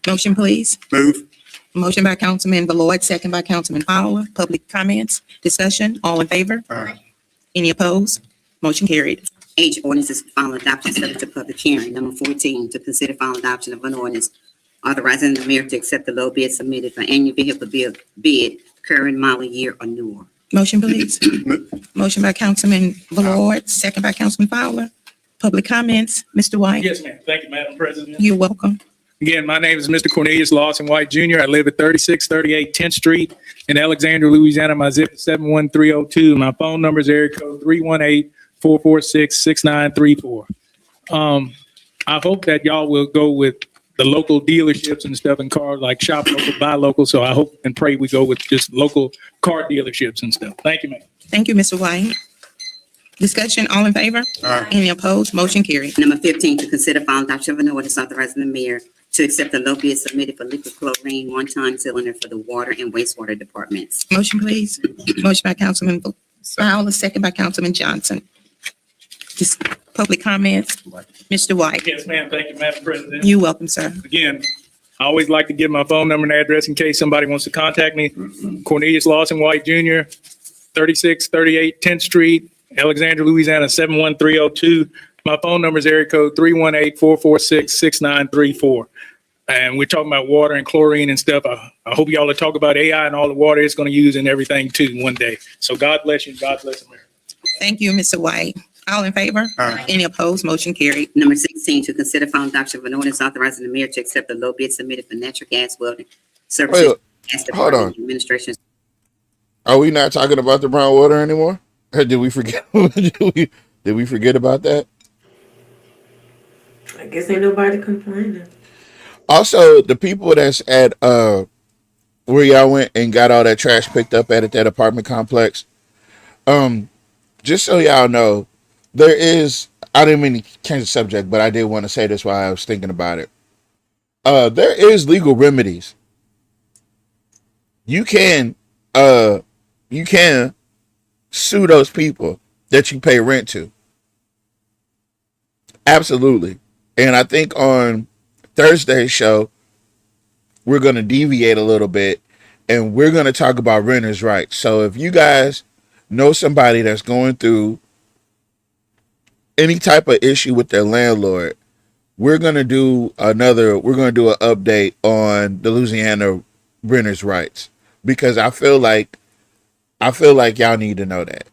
Motion, please. Move. Motion by Councilman Ballard, second by Councilman Fowler. Public comments, discussion, all in favor? Any opposed? Motion carried. H, ordinances for final adoption subject to public hearing. Number 14, to consider final adoption of an ordinance authorizing the mayor to accept the low bid submitted for annual vehicle bid current model year or newer. Motion, please. Motion by Councilman Ballard, second by Councilman Fowler. Public comments, Mr. White. Yes, ma'am. Thank you, Madam President. You're welcome. Again, my name is Mr. Cornelius Lawson White Jr. I live at 3638 10th Street in Alexandria, Louisiana. My zip is 71302. My phone number is area code 318-446-6934. I hope that y'all will go with the local dealerships and stuff and cars, like shop local, buy local. So I hope and pray we go with just local car dealerships and stuff. Thank you, ma'am. Thank you, Mr. White. Discussion, all in favor? Any opposed? Motion carried. Number 15, to consider final adoption of an ordinance authorizing the mayor to accept the low bid submitted for liquid chlorine one-time cylinder for the water and wastewater departments. Motion, please. Motion by Councilman Fowler, second by Councilman Johnson. Just public comments, Mr. White. Yes, ma'am. Thank you, Madam President. You're welcome, sir. Again, I always like to give my phone number and address in case somebody wants to contact me. Cornelius Lawson White Jr., 3638 10th Street, Alexandria, Louisiana, 71302. My phone number is area code 318-446-6934. And we're talking about water and chlorine and stuff. I hope y'all will talk about AI and all the water it's going to use and everything too one day. So God bless you. God bless America. Thank you, Mr. White. All in favor? Any opposed? Motion carried. Number 16, to consider final adoption of an ordinance authorizing the mayor to accept the low bid submitted for natural gas welding services. Wait, Gas hold Department on. Administration. Are we not talking about the brown water anymore? Or did we forget? did we forget about that? I guess ain't nobody complaining. Also, the people that's at where y'all went and got all that trash picked up at that apartment complex. Just so y'all know, there is, I didn't mean to change the subject, but I did want to say this while I was thinking about it. There is legal remedies. You can sue those people that you pay rent to. Absolutely. And I think on Thursday's show, we're going to deviate a little bit and we're going to talk about renters' rights. So if you guys know somebody that's going through any type of issue with their landlord, we're going to do an update on the Louisiana renters' rights, because I feel like y'all need to know that.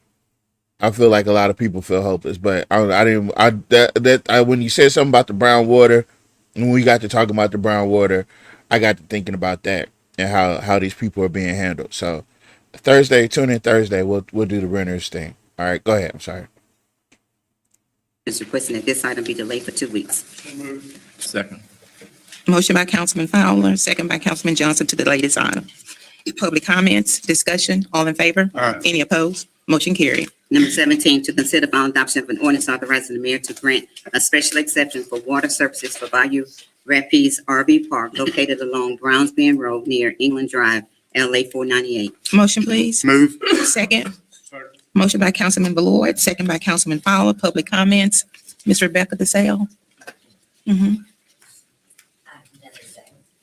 I feel like a lot of people feel hopeless, but when you said something about the brown water, when we got to talking about the brown water, I got to thinking about that and how these people are being handled. So Thursday, tune in Thursday, we'll do the renters thing. All right, go ahead. I'm sorry. Is requesting that this item be delayed for 2 weeks. Second. Motion by Councilman Fowler, second by Councilman Johnson to delay this item. Public comments, discussion, all in favor? Any opposed? Motion carried. Number 17, to consider final adoption of an ordinance authorizing the mayor to grant a special exception for water services for Bayou Rapids RV Park located along Browns Bend Road near England Drive, LA 498. Motion, please. Move. Second. Motion by Councilman Ballard, second by Councilman Fowler. Public comments, Ms. Rebecca DeSale.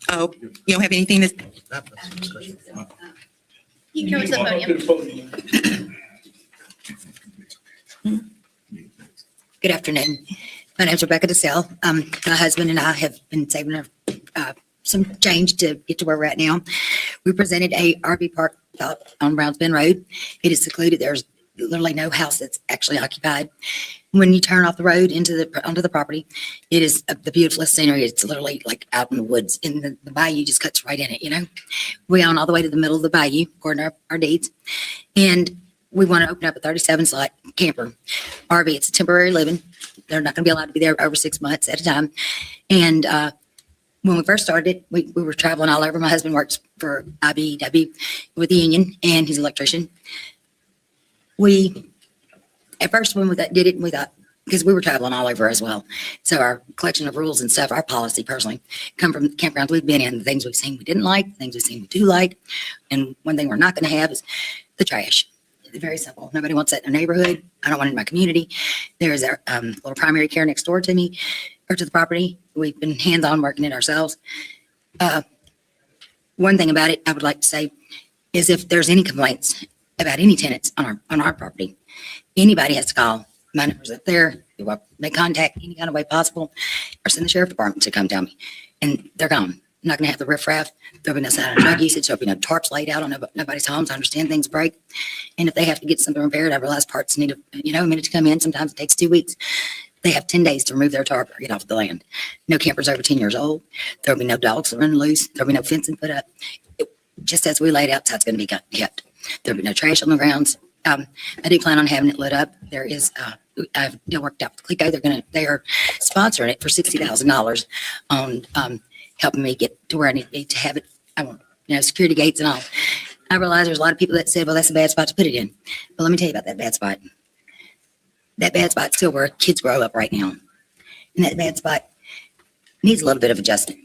Oh, you don't have anything to? You can come to the podium. Good afternoon. My name's Rebecca DeSalle. My husband and I have been saving some change to get to where we're at now. We presented a RV park on Browns Bend Road. It is secluded. There's literally no house that's actually occupied. When you turn off the road onto the property, it is the beautifulest scenery. It's literally like out in the woods, and the bayou just cuts right in it, you know. We own all the way to the middle of the bayou, according to our deeds. And we want to open up a 37 slot camper RV. It's a temporary living. They're not going to be allowed to be there over 6 months at a time. And when we first started, we were traveling all over. My husband works for IBEW with the union, and he's an electrician. At first, when we did it, we thought, because we were traveling all over as well. So our collection of rules and stuff, our policy personally, come from campgrounds we've been in, the things we've seen we didn't like, the things we've seen we do like. And one thing we're not going to have is the trash. It's very simple. Nobody wants that in their neighborhood. I don't want it in my community. There's a little primary care next door to me, or to the property. We've been hands-on working it ourselves. One thing about it I would like to say is if there's any complaints about any tenants on our property, anybody has to call. My number's up there. You make contact any kind of way possible, or send the sheriff department to come tell me. And they're gone. I'm not going to have the riffraff. There'll be no sign of drug usage. There'll be no tarps laid out on nobody's homes. I understand things break. And if they have to get something repaired, I realize parts need a minute to come in. Sometimes it takes 2 weeks. They have 10 days to remove their tarp or get off the land. No campers over 10 years old. There'll be no dogs running loose. There'll be no fencing put up. Just as we laid out, so it's going to be kept. There'll be no trash on the grounds. I do plan on having it lit up. There is, I've worked out with Clico. They are sponsoring it for $60,000 on helping me get to where I need to have it. I want, security gates and all. I realize there's a lot of people that said, well, that's a bad spot to put it in. But let me tell you about that bad spot. That bad spot's still where kids grow up right now. And that bad spot needs a little bit of adjustment.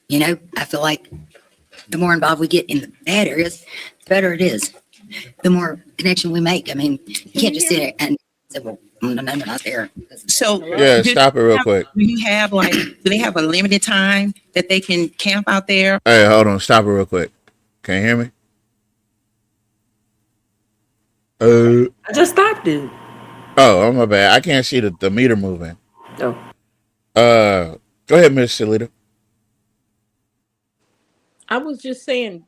I feel like the more involved we get in the bad areas, the better it is. The more connection we make. I mean, you can't just sit there and say, well, no, not there. So Yeah, stop it real quick. Do you have do they have a limited time that they can camp out there? Hey, hold on. Stop it real quick. Can you hear me? I just stopped it. Oh, my bad. I can't see the meter moving. Oh. Go ahead, Miss Salita. I was just saying,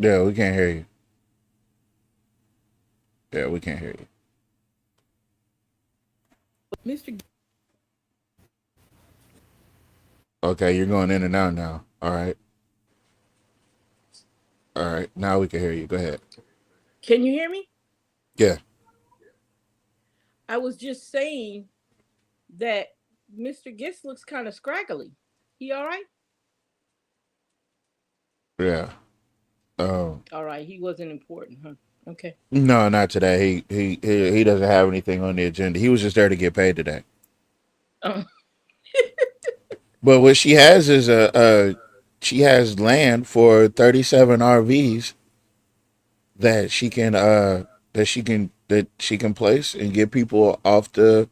Yeah, we can't hear you. Yeah, we can't hear you. Mr. Okay, you're going in and out now. All right. All right. Now we can hear you. Go ahead. Can you hear me? Yeah. I was just saying that Mr. Gist looks kind of scraggly. He all right? Yeah. All right. He wasn't important, huh? Okay. No, not today. He doesn't have anything on the agenda. He was just there to get paid today. Oh. But what she has is she has land for 37 RVs that she can place and get people off the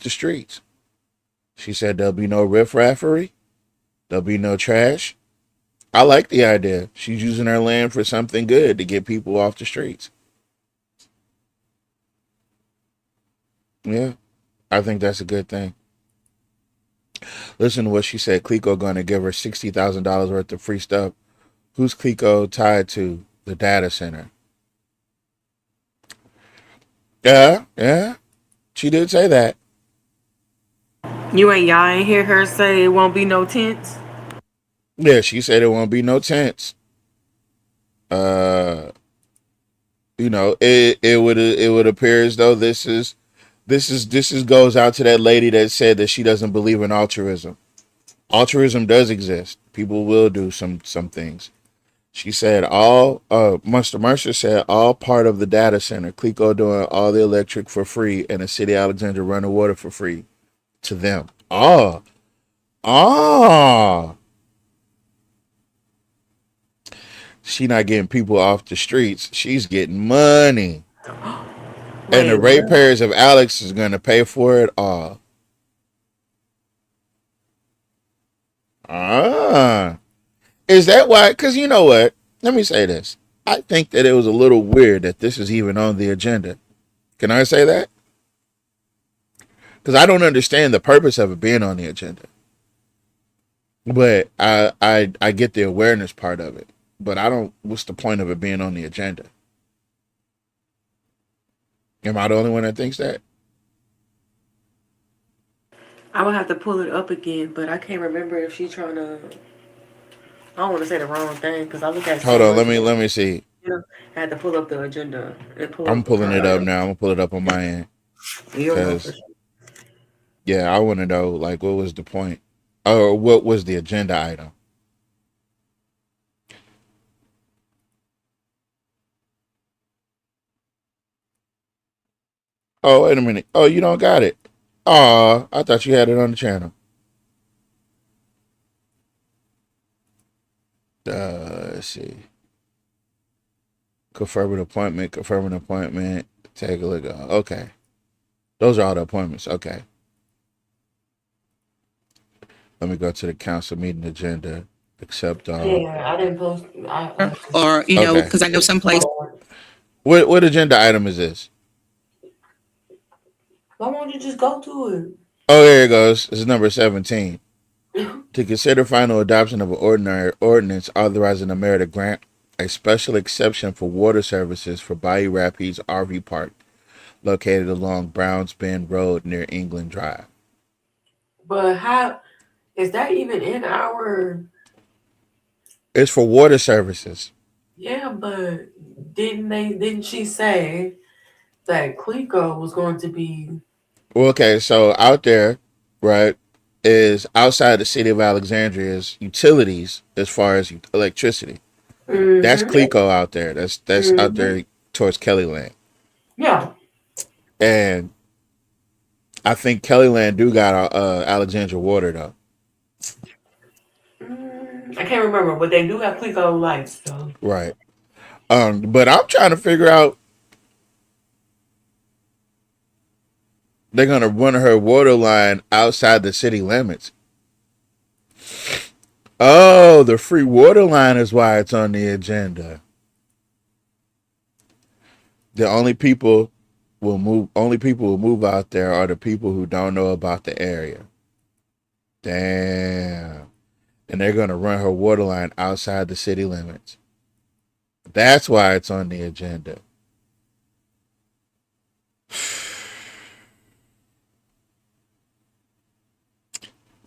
streets. She said there'll be no riffraffery, there'll be no trash. I like the idea. She's using her land for something good to get people off the streets. Yeah, I think that's a good thing. Listen to what she said. Clico going to give her $60,000 worth of free stuff. Who's Clico tied to? The data center. Yeah. She did say that. Y'all ain't hear her say it won't be no tents? Yeah, she said it won't be no tents. It would appear as though this goes out to that lady that said that she doesn't believe in altruism. Altruism does exist. People will do some things. She said Mr. Mercer said all part of the data center. Clico doing all the electric for free and the city of Alexandria running water for free to them. She not getting people off the streets. She's getting money. And the ratepayers of Alex is going to pay for it all. Is that why? Because you know what? Let me say this. I think that it was a little weird that this is even on the agenda. Can I say that? Because I don't understand the purpose of it being on the agenda. But I get the awareness part of it. But I don't. What's the point of it being on the agenda? Am I the only one that thinks that? I would have to pull it up again, but I can't remember if she's trying to. I don't want to say the wrong thing because I look at. Hold on. Let me see. Yeah, I had to pull up the agenda and pull I'm up the pulling it up part. now. I'm gonna pull it up on my end. You don't know for Because sure. yeah, I want to know like what was the point, or what was the agenda item? Oh, wait a minute. Oh, you don't got it. Oh, I thought you had it on the channel. Let's see. Confirm an appointment. Confirm an appointment. Take a look. Okay. Those are all the appointments. Okay. Let me go to the council meeting agenda. Accept all. Yeah, I didn't post. Or, you know, Okay. because I know some places. What agenda item is this? Why won't you just go to it? Oh, there it goes. This is number 17. To consider final adoption of an ordinary ordinance authorizing the mayor to grant a special exception for water services for Bayou Rapids RV Park, located along Browns Bend Road near England Drive. But how is that even in our? It's for water services. Yeah, but didn't she say that Clico was going to be? Well, okay, so out there, right, is outside the city of Alexandria's utilities as far as electricity. That's Clico out there. That's out there towards Kellyland. Yeah. And I think Kellyland do got Alexandria water though. I can't remember, but they do have Clico lights. So. Right. But I'm trying to figure out. They're gonna run her water line outside the city limits. Oh, the free water line is why it's on the agenda. The only people will move out there are the people who don't know about the area. Damn. And they're gonna run her water line outside the city limits. That's why it's on the agenda.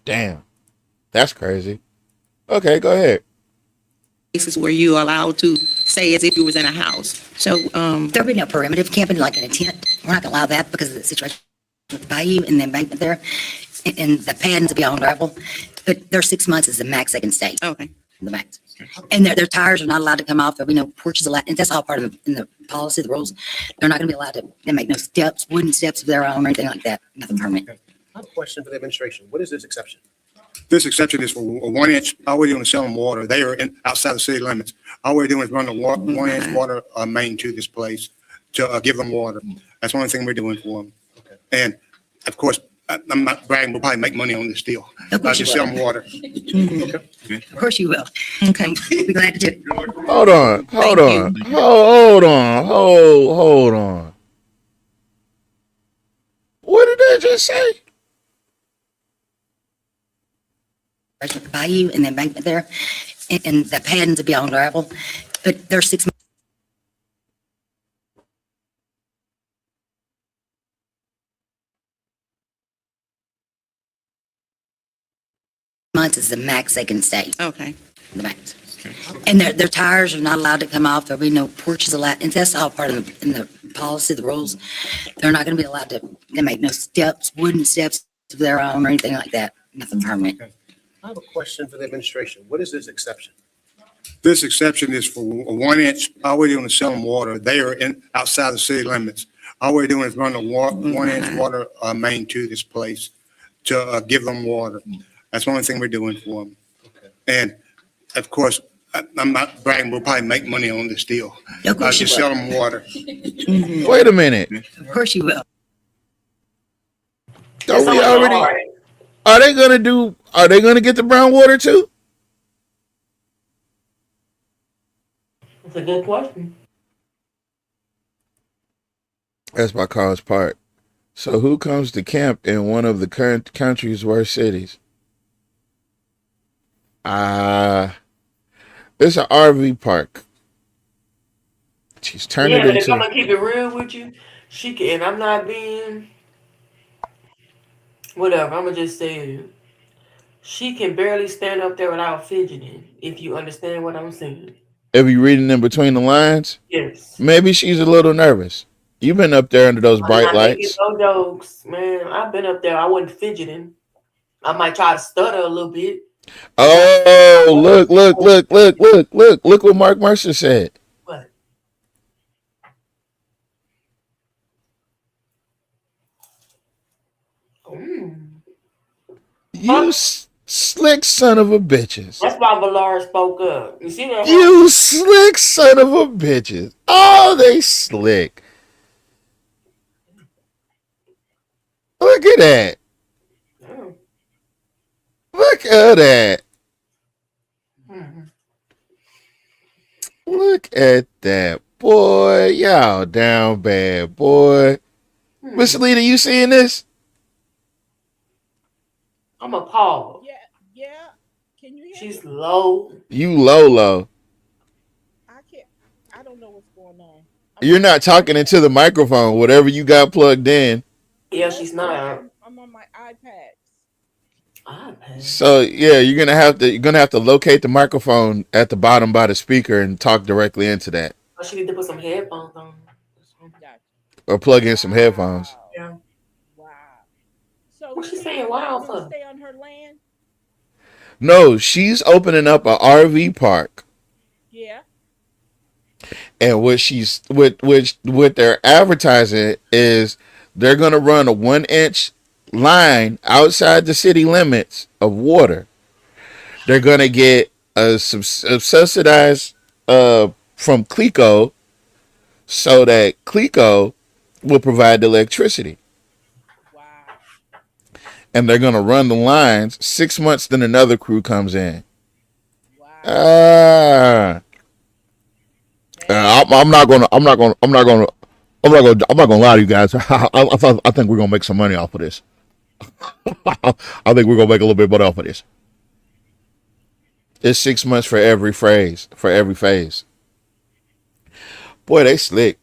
Damn. That's crazy. Okay, go ahead. Places where you are allowed to say as if you was in a house. So, There'll be no perimeter camping like in a tent. We're not gonna allow that because of the situation with the bayou and the embankment there. And the pads will be on gravel. But their 6 months is the max they can stay. okay. The max. And their tires are not allowed to come off. There'll be no porches allowed. And that's all part of in the policy, the rules. They're not gonna be allowed to make no steps, wooden steps of their own or anything like that. Nothing permanent. I have a question for the administration. What is this exception? This exception is for a 1 inch. All we're doing is selling water. They are outside the city limits. All we're doing is run a 1 inch water main to this place to give them water. That's the only thing we're doing for them. Okay. And of course, I'm not bragging. We'll probably make money on this deal. Of course you Just sell will. them water. Of course you will. Okay. Be glad to do it. Hold on. Hold on. Hold on. Hold on. What did they just say? With the bayou and the embankment there. And the pads will be on gravel. But their 6 months is the max they can stay. Okay. The max. And their tires are not allowed to come off. There'll be no porches allowed. And that's all part of in the policy, the rules. They're not going to be allowed to make no steps, wooden steps of their own or anything like that. Nothing permanent. I have a question for the administration. What is this exception? This exception is for a 1 inch. All we're doing is selling water. They are outside the city limits. All we're doing is run a 1 inch water main to this place to give them water. That's the only thing we're doing for them. Okay. And of course, I'm not bragging. We'll probably make money on this deal. Of course you Just will. sell them water. Wait a minute. Of course you will. Don't we already? Are they gonna get the brown water too? It's a good question. That's by College Park. So who comes to camp in one of the current country's worst cities? It's an RV park. She's turned Yeah, it but if I'm into. gonna keep it real with you, she can. And I'm not being whatever. I'm gonna just say it. She can barely stand up there without fidgeting. If you understand what I'm saying. If you reading in between the lines, Yes. maybe she's a little nervous. You've been up there under those I'm bright not making lights. no jokes, man. I've been up there. I wasn't fidgeting. I might try to stutter a little bit. Oh, look what Mark Mercer said. What? You slick son of a bitches. That's why Valar spoke up. You see that? You slick son of a bitches. Oh, they slick. Look at that. Look at that. Look at that. Boy, y'all down bad, boy. Miss Alita, you seeing this? I'm appalled. Yeah. Can you hear She's low. You low. I don't know what's going on. You're not talking into the microphone, whatever you got plugged in. Yeah, she's not. I'm on my iPad. So yeah, you're gonna have to locate the microphone at the bottom by the speaker and talk directly into that. Oh, she need to put some headphones on. Or plug in some headphones. Yeah. So What's she saying? Wow, for? stay on her land? No, she's opening up a RV park. Yeah. And what they're advertising is they're gonna run a 1-inch line outside the city limits of water. They're gonna get a subsidized from COA, so that COA will provide the electricity. And they're gonna run the lines 6 months. Then another crew comes in. I'm not gonna lie to you guys. I think we're gonna make some money off of this. I think we're gonna make a little bit more off of this. It's 6 months for every phase. Boy, they slick.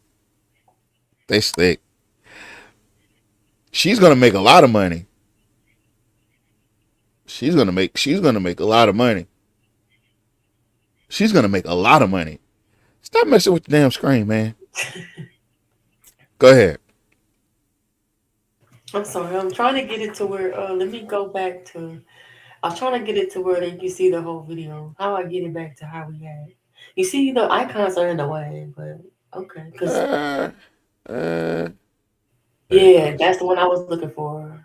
She's gonna make a lot of money. She's gonna make a lot of money. Stop messing with the damn screen, man. Go ahead. I'm sorry. I'm trying to get it to where. Let me go back to. I'm trying to get it to where they can see the whole video. How I get it back to how we had it. You see, the icons are in the way, but okay. Yeah, that's the one I was looking for.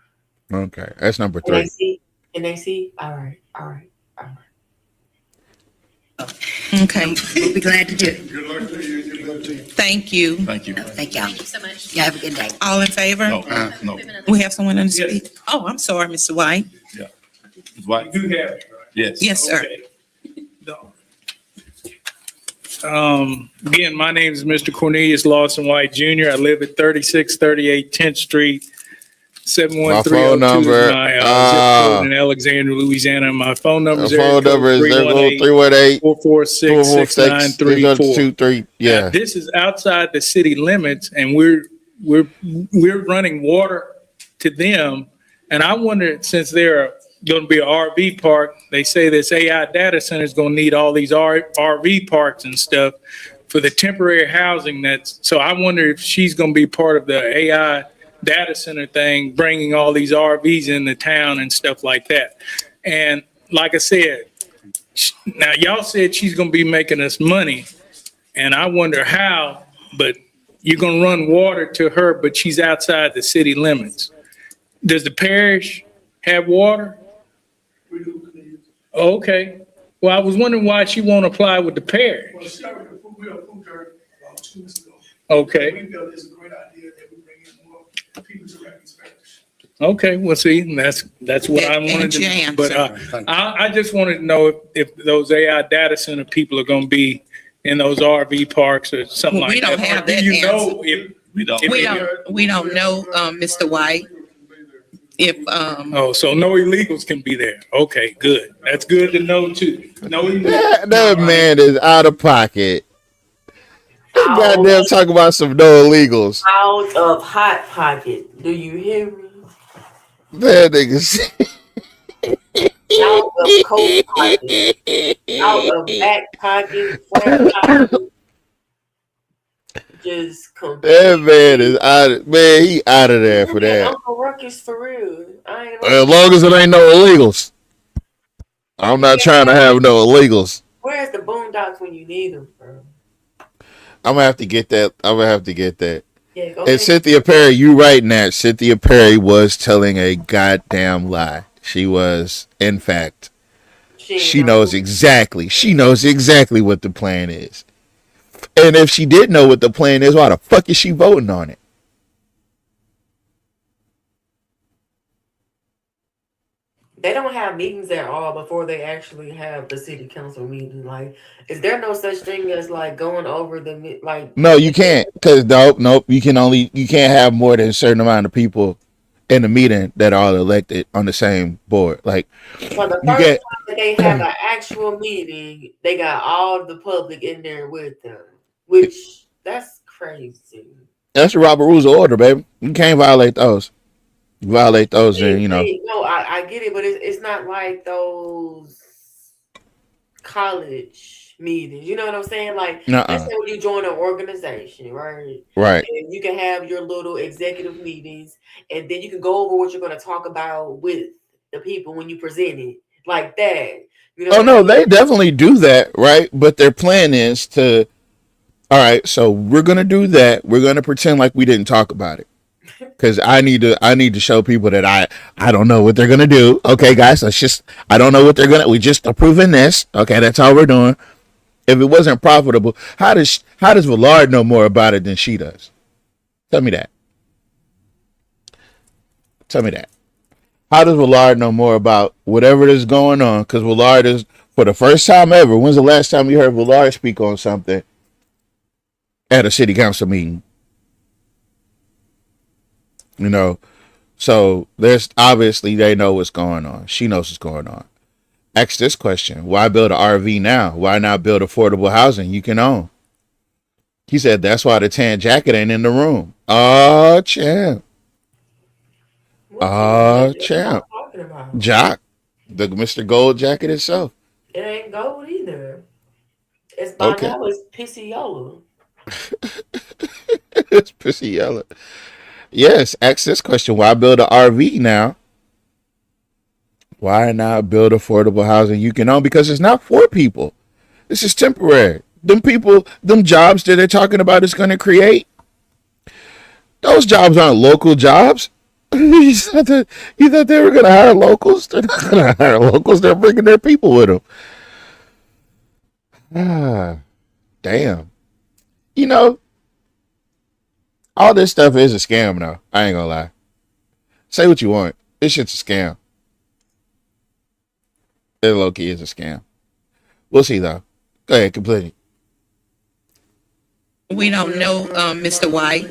Okay, that's number Can they 3. see? Can they see? All right. Okay, we'll be glad to do it. Good luck to you. Good luck to you. Thank you. Thank you. Thank y'all. Thank you so much. Y'all have a good day. All in favor? No. We have someone on the speak. Oh, I'm sorry, Mr. White. Yeah. Right. You do have it, right? Yes. Yes, sir. Again, my name is Mr. Cornelius Lawson White Jr. I live at 3638 10th Street. 71302 My phone number, is my zip code in Alexandria, Louisiana. My phone number is 318 446 6934. Yeah. This is outside the city limits, and we're running water to them. And I wonder, since they're going to be an RV park, they say this AI data center is going to need all these RV parks and stuff for the temporary housing. So I wonder if she's going to be part of the AI data center thing, bringing all these RVs into town and stuff like that. And like I said, now y'all said she's going to be making us money, and I wonder how, but you're going to run water to her, but she's outside the city limits. Does the parish have water? Okay. Well, I was wondering why she won't apply with the parish. Well, she already approved her about 2 weeks ago. Okay. We feel it's a great idea that we bring in more people to rap in Spanish. Okay, well, see, that's what I wanted to know. But I just wanted to know if those AI data center people are going to be in those RV parks or something Well, we like don't that? have Or do that you answer. know if We don't. We don't know, Mr. White, if, Oh, so no illegals can be there. Okay, good. That's good to know too. No illegals. That man is out of pocket. Out, Goddamn, talk about some no illegals. out of hot pocket. Do you hear me? That nigga. Out of coat pocket. Out of back pocket. Front pocket. Just That man is out. Man, he out of there for Look at that. Uncle Ruckus for real. I ain't As long as it ain't no illegals. I'm not trying to have no illegals. Where's the boondocks when you need them, bro? I'm gonna have to get that. Yeah, go And ahead. Cynthia Perry, you right, Nat. Cynthia Perry was telling a goddamn lie. She was, in fact, she knows exactly what the plan is. And if she did know what the plan is, why the fuck is she voting on it? They don't have meetings at all before they actually have the city council meeting. Like, is there no such thing as like going over the like? No, you can't. Cause nope. You can't have more than a certain amount of people in the meeting that are all elected on the same board. Like, For the you first get time that they have an actual meeting, they got all the public in there with them, which that's crazy. that's the Robert Rules of Order, baby. You can't violate those. You violate those, then you know. No, I get it, but it's not like those college meetings. You know what I'm saying? Like, let's say when you join an organization, right? Right. And you can have your little executive meetings, and then you can go over what you're going to talk about with the people when you present it, like that. You know? Oh no, they definitely do that, right? But their plan is to, all right, so we're gonna do that. We're gonna pretend like we didn't talk about it, because I need to show people that I don't know what they're gonna do. Okay, guys, I don't know what they're gonna. We just approving this. Okay, that's all we're doing. If it wasn't profitable, how does Villard know more about it than she does? Tell me that. How does Villard know more about whatever is going on? Because Villard is, for the first time ever, when's the last time you heard Villard speak on something at a city council meeting? You know, so there's obviously they know what's going on. She knows what's going on. Ask this question: why build an RV now? Why not build affordable housing you can own? He said that's why the tan jacket ain't in the room. Oh, champ. Oh, champ. Jock, the Mr. Gold jacket itself. It ain't gold either. It's by now it's pissy yellow. It's pissy yellow. Yes, ask this question: why build an RV now? Why not build affordable housing you can own? Because it's not for people. This is temporary. Them people, them jobs that they're talking about is going to create, those jobs aren't local jobs. You thought they were going to hire locals? They're not going to hire locals. They're bringing their people with them. Ah, damn. You know, all this stuff is a scam, though. I ain't going to lie. Say what you want. This shit's a scam. It low-key is a scam. We'll see, though. Go ahead, continue. We don't know, Mr. White,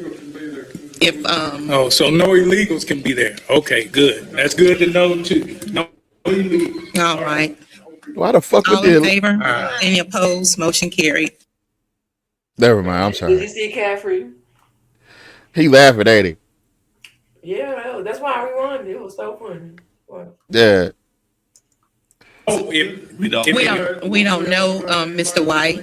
if, Oh, so no illegals can be there. Okay, good. That's good to know too. No illegals. All right. Why the fuck All would in they? favor? Any opposed? Motion carried. Never mind. I'm Did sorry. you see Caffrey? He laughing, ain't he? Yeah, that's why I rewound it. It was so funny. Wow. Yeah. Oh, We don't know, Mr. White,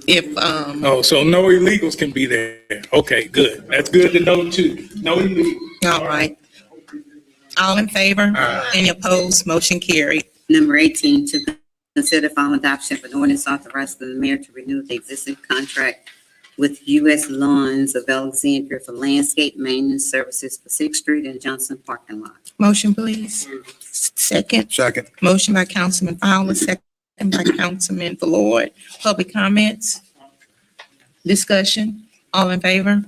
if, Oh, so no illegals can be there. Okay, good. That's good to know too. No illegals. all right. All in favor? Any opposed? Motion carried. Number 18, to consider final adoption of an ordinance authorizing the mayor to renew the existing contract with U.S. Lawns of Alexandria for landscape maintenance services for 6th Street and Johnson parking lot. Motion, please. Second. Second. Motion by Councilman Fowler, second by Councilman Villard. Public comments? Discussion? All in favor?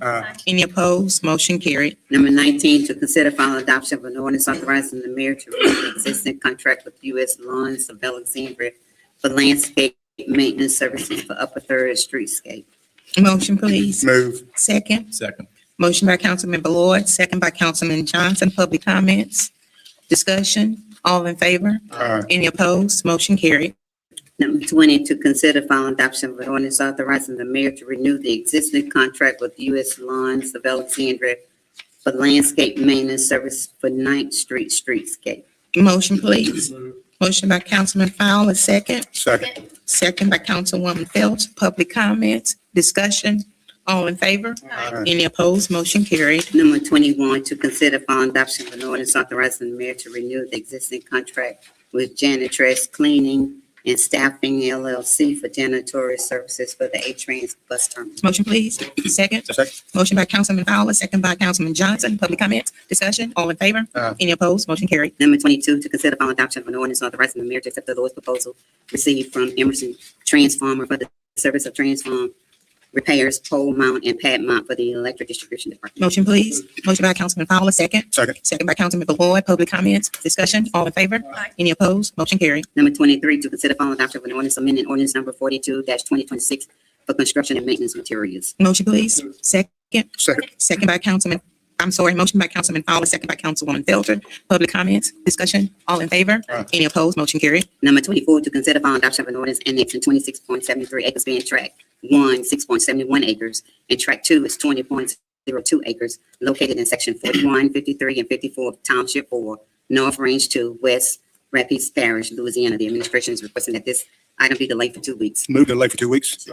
Any opposed? Motion carried. Number 19, to consider final adoption of an ordinance authorizing the mayor to renew the existing contract with U.S. Lawns of Alexandria for landscape maintenance services for Upper Third Streetscape. Motion, please. Move. Second. Second. Motion by Councilman Ballard, second by Councilman Johnson. Public comments, discussion, all in favor? Aye. Any opposed? Motion carried. Number 20, to consider final adoption of an ordinance authorizing the mayor to renew the existing contract with U.S. Lawns of Alexandria for landscape maintenance service for 9th Street Streetscape. Motion, please. Motion by Councilman Fowler, second. Second. Second by Councilwoman Phelps. Public comments, discussion, all in favor? Aye. Any opposed? Motion carried. Number 21, to consider final adoption of an ordinance authorizing the mayor to renew the existing contract with Janitress Cleaning and Staffing LLC for janitorial services for the A-Trans bus terminal. Motion, please. Second. Second. Motion by Councilman Fowler, second by Councilman Johnson. Public comments, discussion, all in favor? Aye. Any opposed? Motion carried. Number 22, to consider final adoption of an ordinance authorizing the mayor to accept the lowest proposal received from Emerson Transformer for the service of transform repairs, pole mount, and pad mount for the electric distribution department. Motion, please. Motion by Councilman Fowler, second. Second. Second by Councilman Ballard. Public comments, discussion, all in favor? Any opposed? Motion carried. Number 23, to consider final adoption of an ordinance amending ordinance number 42-2026 for construction and maintenance materials. Motion, please. Second. Second. Second by motion by Councilman Fowler, second by Councilwoman Felter. Public comments, discussion, all in favor? Aye. Any opposed? Motion carried. Number 24, to consider final adoption of an ordinance annexing 26.73 acres being track 1, 6.71 acres, and track 2 is 20.02 acres, located in section 41, 53, and 54 of Township 4, North Range 2, West Rapids Parish, Louisiana. The administration is requesting that this item be delayed for 2 weeks. Move delay for 2 weeks.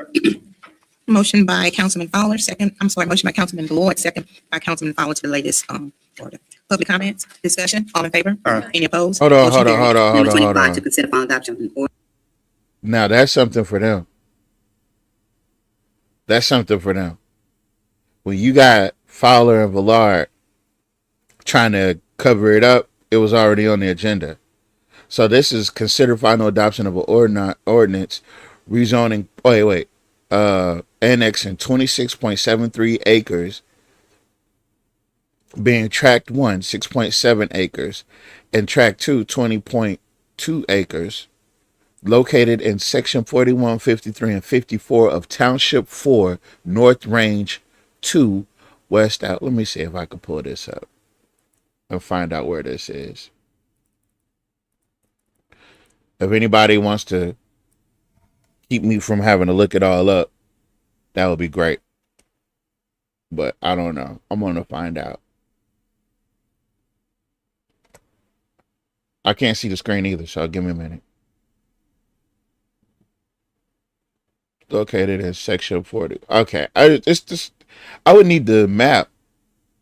Motion by Councilman Fowler, motion by Councilman Ballard, second by Councilman Fowler to the latest order. Public comments, discussion, all in favor? Aye. Any opposed? Hold on, Motion hold on, carried. hold on, hold Number on, hold 25, to on. consider final adoption of an ordinance Now that's something for them. That's something for them. When you got Fowler and Villard trying to cover it up, it was already on the agenda. So this is consider final adoption of an ordinance rezoning. Annexing 26.73 acres, being tract 1, 6.7 acres, and tract 2, 20.2 acres, located in section 41, 53, and 54 of Township 4, North Range 2, West out. Let me see if I can pull this up and find out where this is. If anybody wants to keep me from having to look it all up, that would be great. But I don't know. I'm going to find out. I can't see the screen either, so give me a minute. Located in section 40. Okay. I would need the map.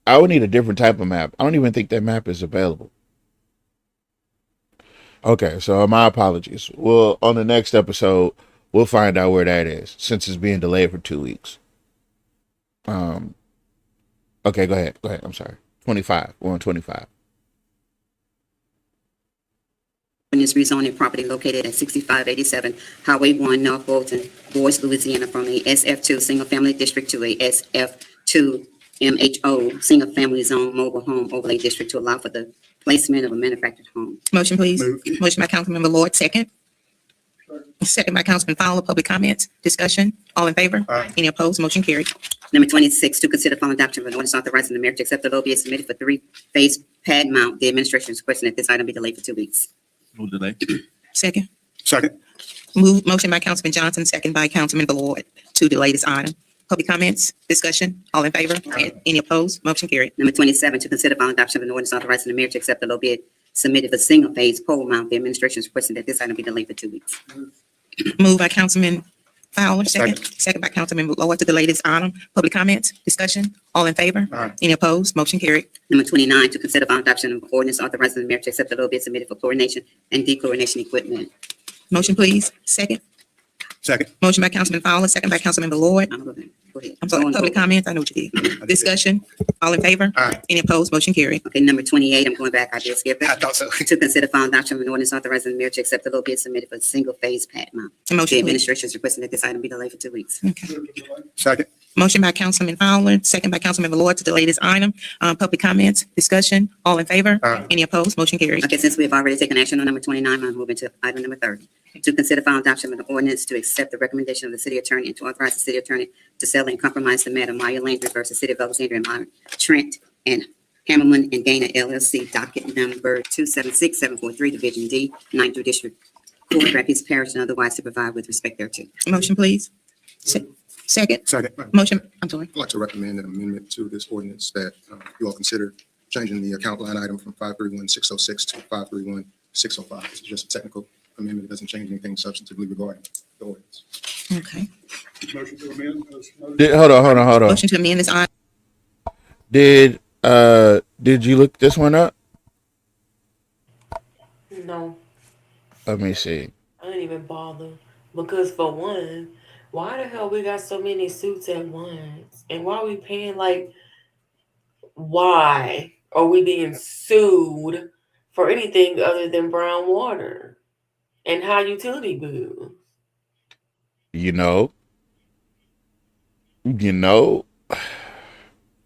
I would need a different type of map. I don't even think that map is available. Okay, so my apologies. Well, on the next episode, we'll find out where that is, since it's being delayed for 2 weeks. Okay, go ahead. I'm sorry. 25. We're on 25. Ordinance rezoning property located at 6587 Highway 1, North Bolton, Boys, Louisiana, from a SF2 Single Family District to a SF2 MHO Single Family Zone Mobile Home Overlay District to allow for the placement of a manufactured home. Motion, please. Move. Motion by Councilman Ballard, second. Second by Councilman Fowler. Public comments, discussion, all in favor? Aye. Any opposed? Motion carried. Number 26, to consider final adoption of an ordinance authorizing the mayor to accept the low bid submitted for 3-phase pad mount. The administration is requesting that this item be delayed for 2 weeks. Move delay. Second. Second. Motion by Councilman Johnson, second by Councilman Ballard to delay this item. Public comments, discussion, all in favor? Any opposed? Motion carried. Number 27, to consider final adoption of an ordinance authorizing the mayor to accept the low bid submitted for single-phase pole mount. The administration is requesting that this item be delayed for 2 weeks. Moved by Councilman Fowler, second. Second by Councilman Ballard to delay this item. Public comments, discussion, all in favor? Aye. Any opposed? Motion carried. Number 29, to consider final adoption of an ordinance authorizing the mayor to accept the low bid submitted for chlorination and dechlorination equipment. Motion, please. Second. Second. Motion by Councilman Fowler, second by Councilman Ballard. I'm looking. Go ahead. I'm sorry, Go on, public go. comments, I know what you did. Discussion, all in favor? Aye. Any opposed, motion carried. Okay, number 28, I'm going back. I did skip I it. thought so. To consider final adoption of an ordinance authorizing the mayor to accept the low bid submitted for the single-phase pad mount. The Motion, please. administration is requesting that this item be delayed for 2 weeks. Second. Motion by Councilman Fowler, second by Councilman Ballard to delay this item. Public comments, discussion, all in favor? Aye. Any opposed, motion carried. Okay, since we have already taken action on number 29, I'm moving to item number 30. To consider final adoption of an ordinance to accept the recommendation of the city attorney and to authorize the city attorney to settle and compromise the matter Maya Landry versus City of Alexandria and Myron, Trent and Hammerman and Gainer LLC, docket number 276743, Division D, 9th District Court, Rapids Parish, and otherwise to provide with respect thereto. Motion, please. Second, Second. motion, I'm sorry. I'd like to recommend an amendment to this ordinance that you all consider changing the account line item from 531-606 to 531-605. It's just a technical amendment. It doesn't change anything substantively regarding the ordinance. Okay. Motion to amend. Hold on. Motion to amend this item. Did you look this one up? No, Let me see. I didn't even bother. Because for one, why the hell we got so many suits at once? And why are we paying why are we being sued for anything other than brown water and high utility bills? You know.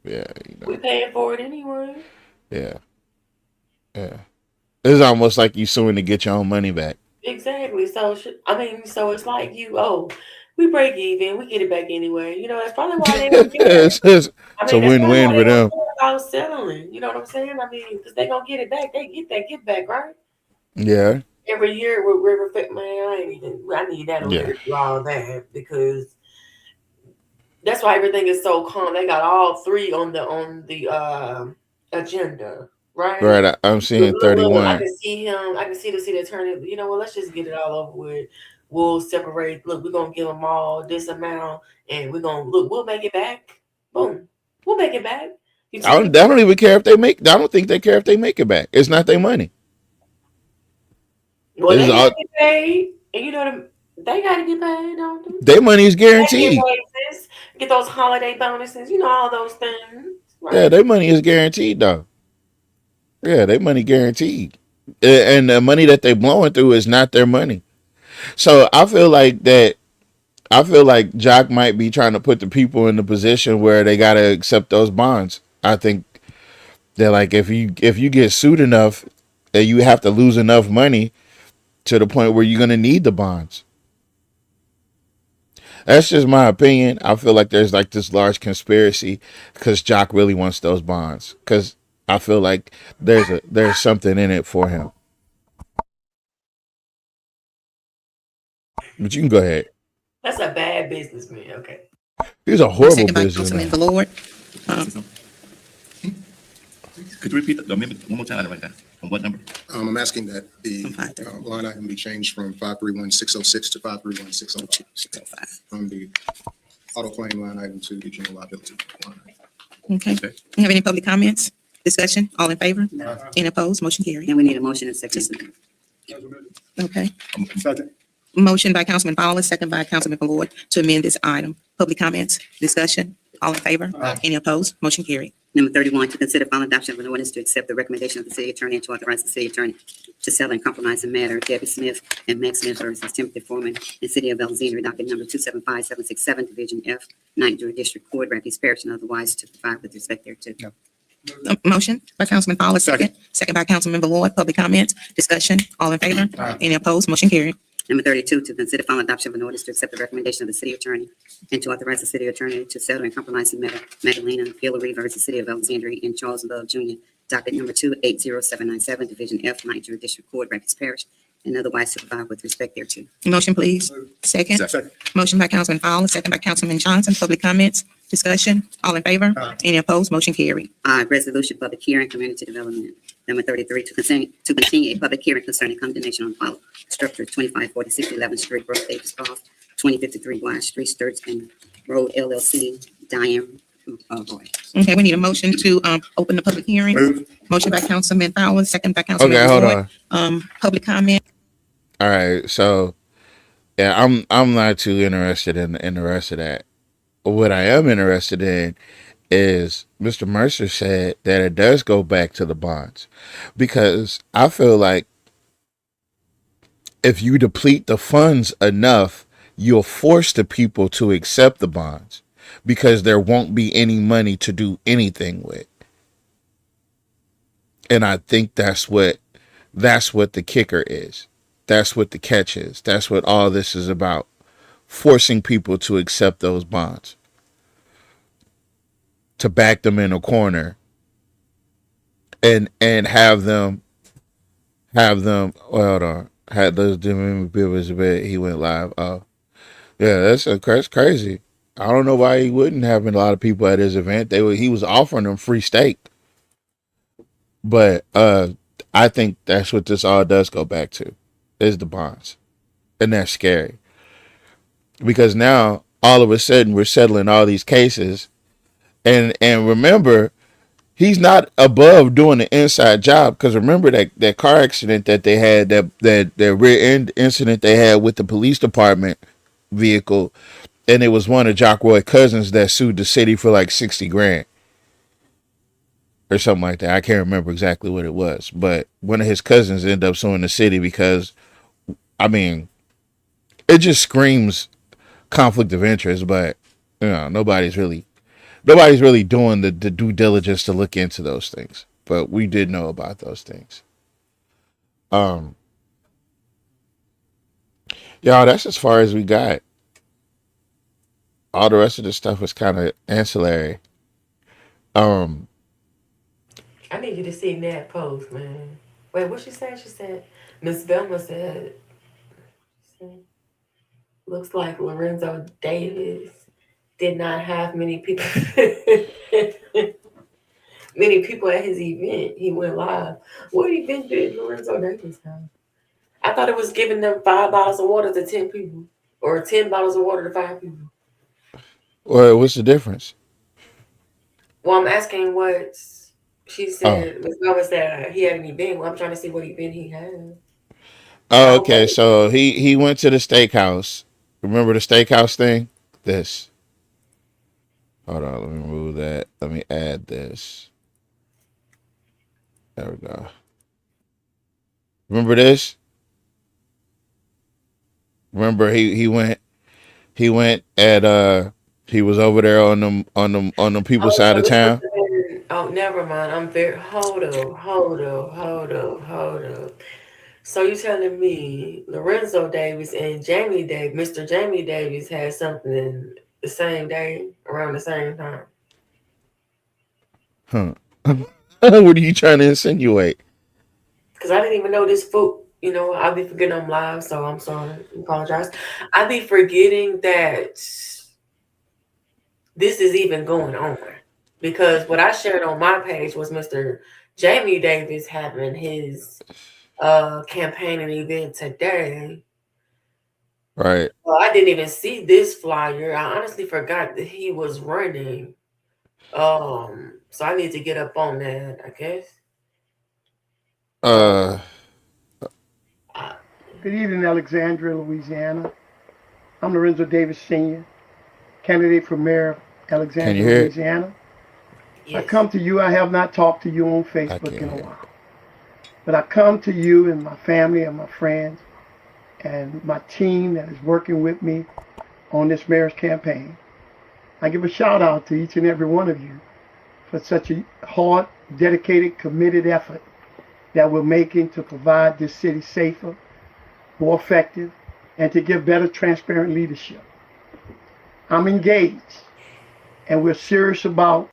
Yeah, We paying for it anyway. Yeah. It's almost like you suing to get your own money back. Exactly. So it's like we break even, we get it back anyway. You know, that's probably why they don't get it. It's a win-win for them. About settling, you know what I'm saying? I mean, because they gonna get it back. They get that get back, right? Yeah. Every year with River Fit, man, I need that to do all that because that's why everything is so calm. They got all three on the agenda, right? Right. I'm seeing 31. I can see him. I can see the city attorney. You know what? Let's just get it all over with. We'll separate. Look, we're gonna give them all this amount, and we're gonna look. We'll make it back. Boom. We'll make it back. I don't even care if they make. I don't think they care if they make it back. It's not their money. Well, they gotta get paid, and you know they gotta get paid, don't they? Their money is guaranteed. Get those holiday bonuses, you know, all those things. Right? Yeah, their money is guaranteed, though. Yeah, their money guaranteed, and the money that they blowing through is not their money. So I feel like Jock might be trying to put the people in the position where they gotta accept those bonds. I think that like if you get sued enough, that you have to lose enough money to the point where you're gonna need the bonds. That's just my opinion. I feel like there's like this large conspiracy because Jock really wants those bonds. Because I feel like there's something in it for him. But you can go ahead. That's a bad businessman. Okay. He's a horrible Second by businessman. Councilman Ballard. Could you repeat the amendment one more time right now? On what number? I'm asking that the line item be changed from 531-606 to 531-602. From the auto claim line item to the general liability line item. Okay. You have any public comments? Discussion? All in favor? Any opposed? Motion carried. And we need a motion and second. Okay. Second. Motion by Councilman Fowler, second by Councilman Ballard to amend this item. Public comments? Discussion? All in favor? Any opposed? Motion carried. Number 31, to consider final adoption of an ordinance to accept the recommendation of the city attorney and to authorize the city attorney to settle and compromise the matter Debbie Smith and Max Smith versus Timothy Foreman in City of Alexandria, docket number 275767, Division F, 9th District Court, Rapids Parish, and otherwise to provide with respect thereto. Motion by Councilman Fowler, second. Second by Councilman Ballard. Public comments? Discussion? All in favor? Any opposed? Motion carried. Number 32, to consider final adoption of an ordinance to accept the recommendation of the city attorney and to authorize the city attorney to settle and compromise the matter Magdalena Hillary versus City of Alexandria and Charles Love Jr., docket number 280797, Division F, 9th District Court, Rapids Parish, and otherwise to provide with respect thereto. Motion, please. Second. Second. Motion by Councilman Fowler, second by Councilman Johnson. Public comments? Discussion? All in favor? Any opposed? Motion carried. Resolution public hearing, community development. Number 33, to continue a public hearing concerning condemnation on follow structure 2546 11th Street, Brook Davis Golf, 2053 Wide Street, Sturts and Road LLC, Diane. Oh boy. Okay, we need a motion to open the public hearing. Move. Motion by Councilman Fowler, second by Councilman Okay, hold Ballard. on. Public comment. All right, so yeah, I'm not too interested in the rest of that. what I am interested in is Mr. Mercer said that it does go back to the bonds, because I feel like if you deplete the funds enough, you'll force the people to accept the bonds because there won't be any money to do anything with. And I think that's what the kicker is. That's what the catch is. That's what all this is about. Forcing people to accept those bonds. To back them in a corner and have them hold on. Had those was a bit he went live. Oh. Yeah, that's crazy. I don't know why he wouldn't have a lot of people at his event. He was offering them free steak. But I think that's what this all does go back to, is the bonds. And that's scary. Because now all of a sudden we're settling all these cases. And remember, he's not above doing the inside job, because remember that car accident that they had, that rear end incident they had with the police department vehicle, and it was one of Jock Roy's cousins that sued the city for like 60 grand or something like that. I can't remember exactly what it was, but one of his cousins ended up suing the city because, I mean, it just screams conflict of interest, but nobody's really doing the due diligence to look into those things. But we did know about those things. Y'all, that's as far as we got. All the rest of the stuff was kind of ancillary. I need you to see that post, man. Wait, what she said? She said, Miss Velma said, looks like Lorenzo Davis did not have many people at his event. He went live. What event did Lorenzo Davis have? I thought it was giving them 5 bottles of water to 10 people, or 10 bottles of water to 5 people. Well, what's the difference? Well, I'm asking what she said. Ms. Velma said he had an event. Well, I'm trying to see what event he had. Oh, okay. So he went to the steakhouse. Remember the steakhouse thing? This. Hold on, let me remove that. Let me add this. There we go. Remember this? Remember he went at he was over there on them people's side of town. Oh, never mind. Hold up. So you telling me Lorenzo Davis and Mr. Jamie Davis had something the same day around the same time? Huh. What are you trying to insinuate? Because I didn't even know this food. I'll be forgetting I'm live, so I'm sorry. I apologize. I'll be forgetting that this is even going on. Because what I shared on my page was Mr. Jamie Davis having his campaigning event today. Right. Well, I didn't even see this flyer. I honestly forgot that he was running. So I need to get up on that, I guess. Good evening, Alexandria, Louisiana. I'm Lorenzo Davis Sr., candidate for mayor of Alexandria, Louisiana. Yes. I come to you. I have not talked to you on Facebook in a while. But I come to you and my family and my friends and my team that is working with me on this mayor's campaign. I give a shout out to each and every one of you for such a hard, dedicated, committed effort that we're making to provide this city safer, more effective, and to give better, transparent leadership. I'm engaged, and we're serious about.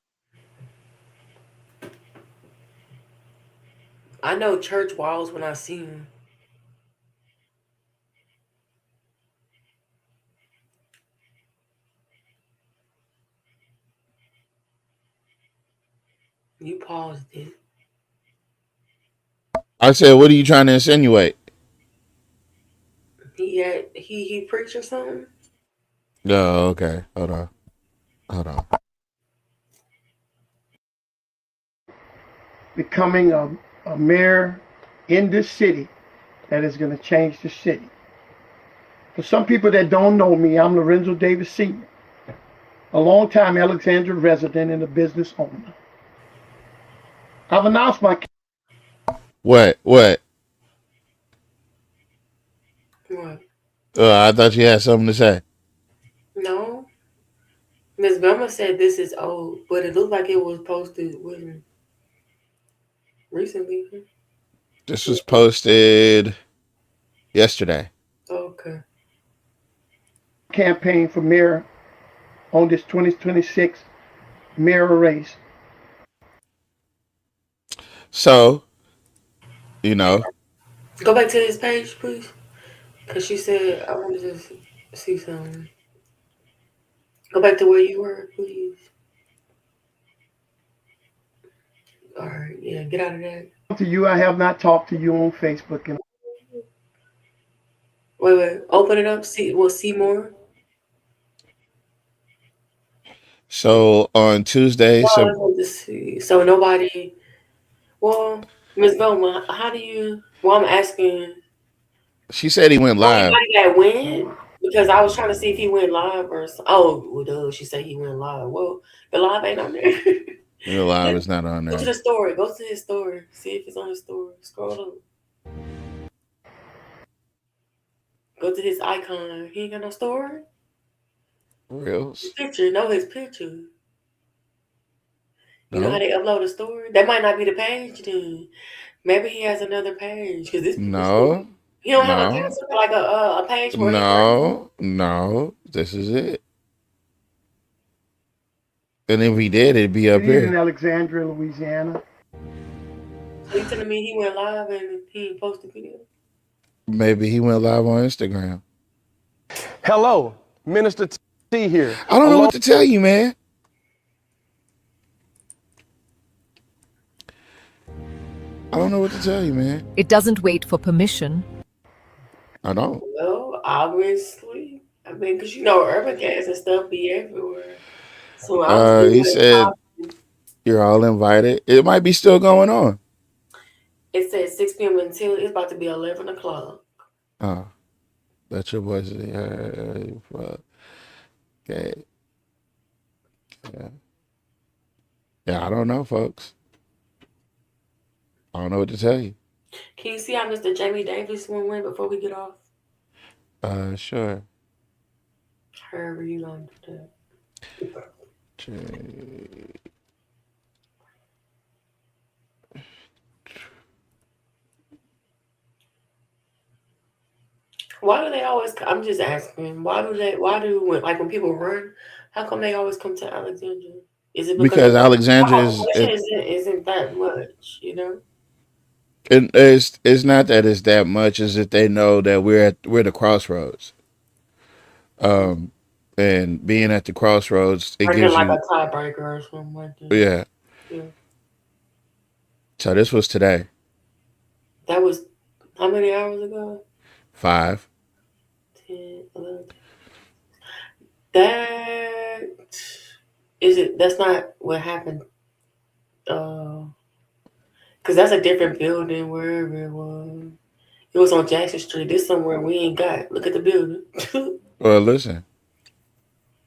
I know church walls when I see them. You paused it. I said, what are you trying to insinuate? He preached or something? Oh, okay. Hold on. Becoming a mayor in this city that is going to change the city. For some people that don't know me, I'm Lorenzo Davis Sr., a longtime Alexandria resident and a business owner. I've announced my What? What? I thought you had something to say. No. Miss Belma said this is old, but it looked like it was posted when recently. This was posted yesterday. Okay. campaign for mayor on this 2026 mayor race. So, you know, Go back to this page, please. Because she said, I wanted to see something. Go back to where you were, please. All right, yeah, get out of that. To you, I have not talked to you on Facebook. And Wait, open it up. We'll see more. so on Tuesday, Well, so let's go to see. So nobody. Well, Miss Velma, how do you? Well, I'm asking. she said he went live. Anybody that went? Because I was trying to see if he went live or. Oh, well, duh, she said he went live. Well, the live ain't on there. The live is not on Go to there. the story. Go to his story. See if it's on his story. Scroll up. Go to his icon. He ain't got no story. Reels. His picture. No, his picture. You know No. how they upload a story? That might not be the page then. Maybe he has another page because this. No. He don't have a No. password like a page where he. No. This is it. And if he did, it'd be up he's in here. Alexandria, Louisiana. So you telling me he went live and he ain't posted video? Maybe he went live on Instagram. Hello, Minister T here. I don't know what to tell you, man. I don't know what to tell you, man. It doesn't wait for permission. I don't. Well, obviously. I mean, because you know, urban gas and stuff be everywhere. So I'm He said you're all invited. It might be still going on. It says 6 p.m. until it's about to be 11 o'clock. Oh, that's your voice. Okay. Yeah, I don't know, folks. I don't know what to tell you. Can you see how Mr. Jamie Davis went before we get off? Sure. However you gonna do that. Why do they always? I'm just asking. Why do like when people run? How come they always come to Alexandria? Is it Because the Alexandria population isn't that much? You know. it's not that it's that much. Is that they know that we're the crossroads. And being at the crossroads, it gives like you a tiebreaker or something like that. yeah. Yeah. So this was today. That was how many hours ago? 5. 10, 11. That is it. That's not what happened. Because that's a different building wherever it was. It was on Jackson Street. This somewhere we ain't got. Look at the building. Well, listen.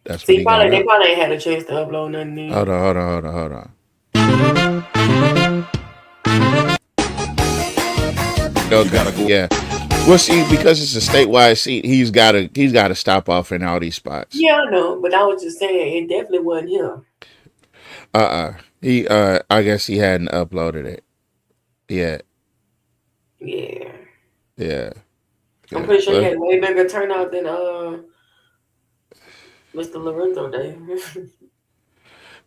That's See, what he got they up. probably ain't had a chance to upload nothing. Hold on. Okay. Yeah. Well, see, because it's a statewide seat, he's gotta stop off in all these spots. Yeah, I know, but I was just saying it definitely wasn't him. He I guess he hadn't uploaded it yet. Yeah. Yeah. I'm pretty sure he had way bigger turnout than Mr. Lorenzo Davis.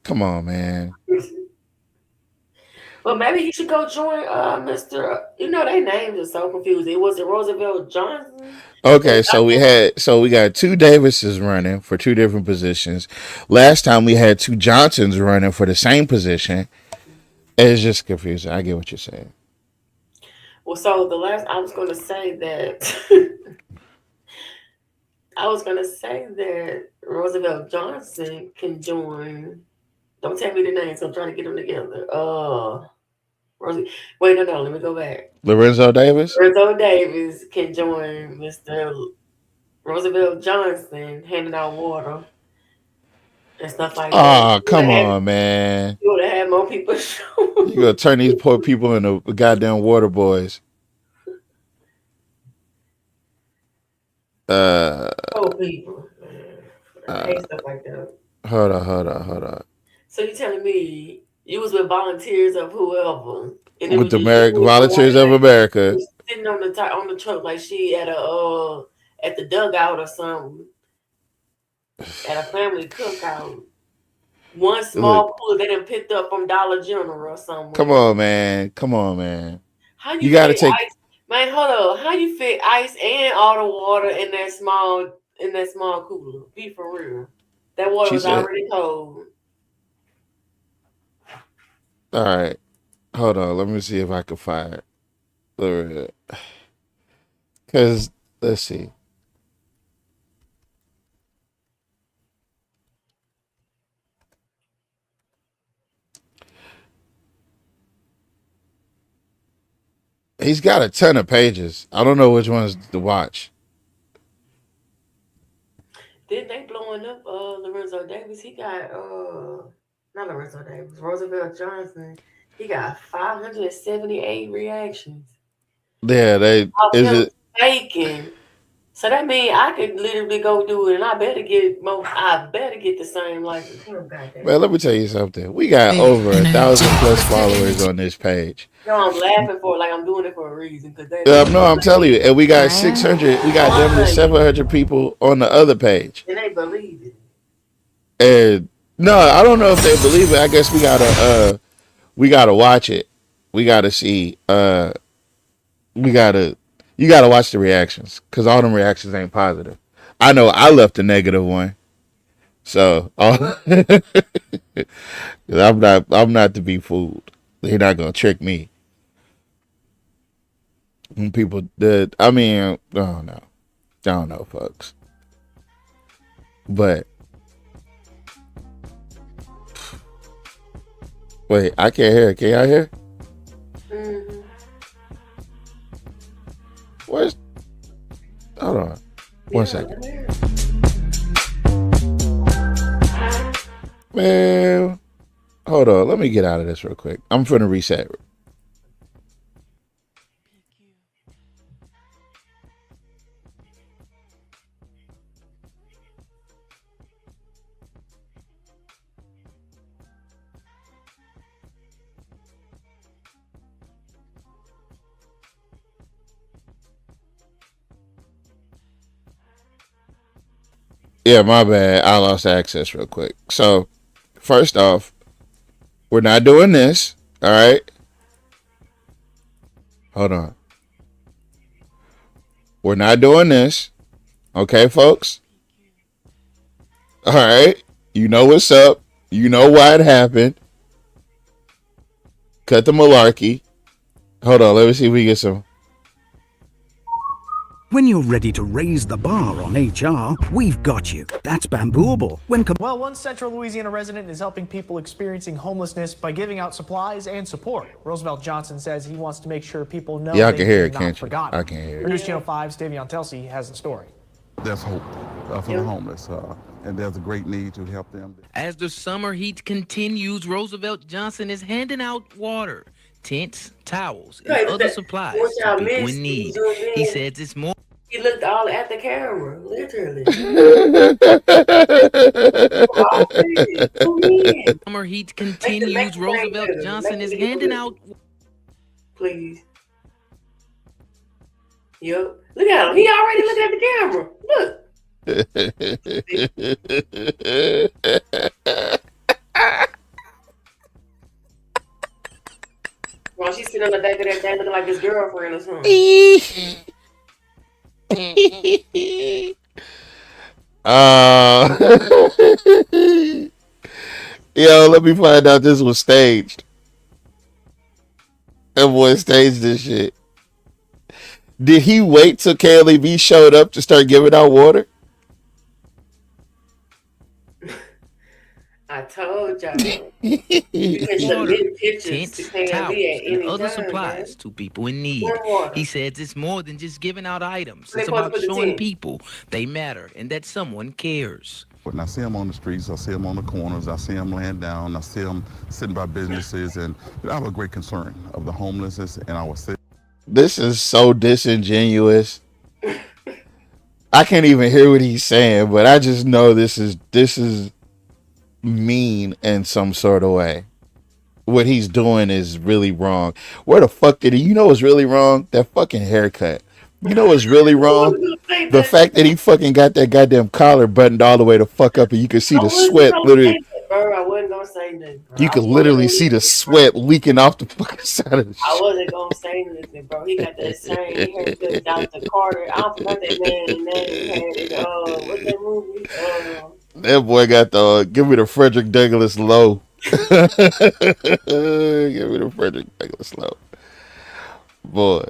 Come on, man. Well, maybe he should go join Mr. You know, their names are so confusing. Was it Roosevelt Johnson? Okay, so we got 2 Davises running for 2 different positions. Last time we had 2 Johnsons running for the same position. It's just confusing. I get what you're saying. Well, so I was going to say that Roosevelt Johnson can join. Don't tell me the names. I'm trying to get them together. Wait, no, let me go back. Lorenzo Davis? Lorenzo Davis can join Mr. Roosevelt Johnson handing out water. and stuff like that. Oh, come on, man. You would have had more people. You gonna turn these poor people into goddamn water boys. Poor people. I hate stuff like that. Hold on. So you telling me you was with volunteers of whoever, and it With was the just you and the Volunteers white of lady America. sitting on the truck like she at the dugout or something at a family cookout. One small Look, cooler they done picked up from Dollar General or somewhere. come on, man. How You you gotta fit take. ice? Man, hold up. How you fit ice and all the water in that small cooler? Be for real. That water She was said, already cold. "All right, hold on. Let me see if I can find it. Cause let's see. He's got a ton of pages. I don't know which ones to watch. Then they blowing up Lorenzo Davis. He got not Lorenzo Davis, Roosevelt Johnson. He got 578 reactions Yeah, they of is him it. faking. So that means I could literally go do it, and I better get the same like him. Goddamn. Man, let me tell you something. We got over 1,000 plus followers on this page. No, I'm laughing for it like I'm doing it for a reason. Cause No, I'm telling you, and we got 600. We got damn near 700 people on the other page. And they believe it. And no, I don't know if they believe it. I guess we gotta watch it. We gotta see. You gotta watch the reactions because all them reactions ain't positive. I know I left a negative one, so I'm not to be fooled. They're not gonna trick me. When people did, I don't know, folks. But wait, I can't hear. Can y'all hear? Mm-hmm. Where's? Hold on, one second. Man, hold on. Let me get out of this real quick. I'm finna reset. Yeah, my bad. I lost access real quick. So, first off, we're not doing this. All right. Hold on. We're not doing this. Okay, folks? All right. You know what's up. You know why it happened. Cut the malarkey. Hold on. Let me see if we get some. When you're ready to raise the bar on HR, we've got you. That's Bambooable. Well, one Central Louisiana resident is helping people experiencing homelessness by giving out supplies and support. Roosevelt Johnson says he wants to make sure people know Yeah, I they can hear are it, not can't you? forgotten. I can hear For News it. Channel 5's Davion Telsey has the story. There's hope for the homeless, and there's a great need to help them. As the summer heat continues, Roosevelt Johnson is handing out water, tents, towels, and other supplies to people in need. He says it's more. He looked all at the camera, literally. Summer heat continues. Roosevelt Johnson is handing out. Please. Yep. Look at him. He already looking at the camera. Look. Well, she's sitting on the back of that thing looking like his girlfriend or something. Yo, let me find out this was staged. That boy staged this shit. Did he wait till KLEB showed up to start giving out water? I told y'all. You can submit pictures to KLB at any Other time, supplies man. to people in need. He says it's more than just giving out items. They It's supposed about to put the showing tent. people they matter and that someone cares. And I see them on the streets, I see them on the corners, I see them laying down, I see them sitting by businesses, and I have a great concern of the homelessness in our city. This is so disingenuous. I can't even hear what he's saying, but I just know this is mean in some sort of way. What he's doing is really wrong. Where the fuck did he? You know what's really wrong? That fucking haircut. You know what's really wrong? The fact that he fucking got that goddamn collar buttoned all the way the fuck up, and you can see the sweat literally. Bro, I wasn't gonna say nothing, bro. You can literally see the sweat leaking off the fucking side of the I wasn't gonna say nothing, bro. He got that same haircut, Dr. Carter. I forgot that man's name. He had what's that movie? That boy got the give me the Frederick Douglass low. Give me the Frederick Douglass low. Boy.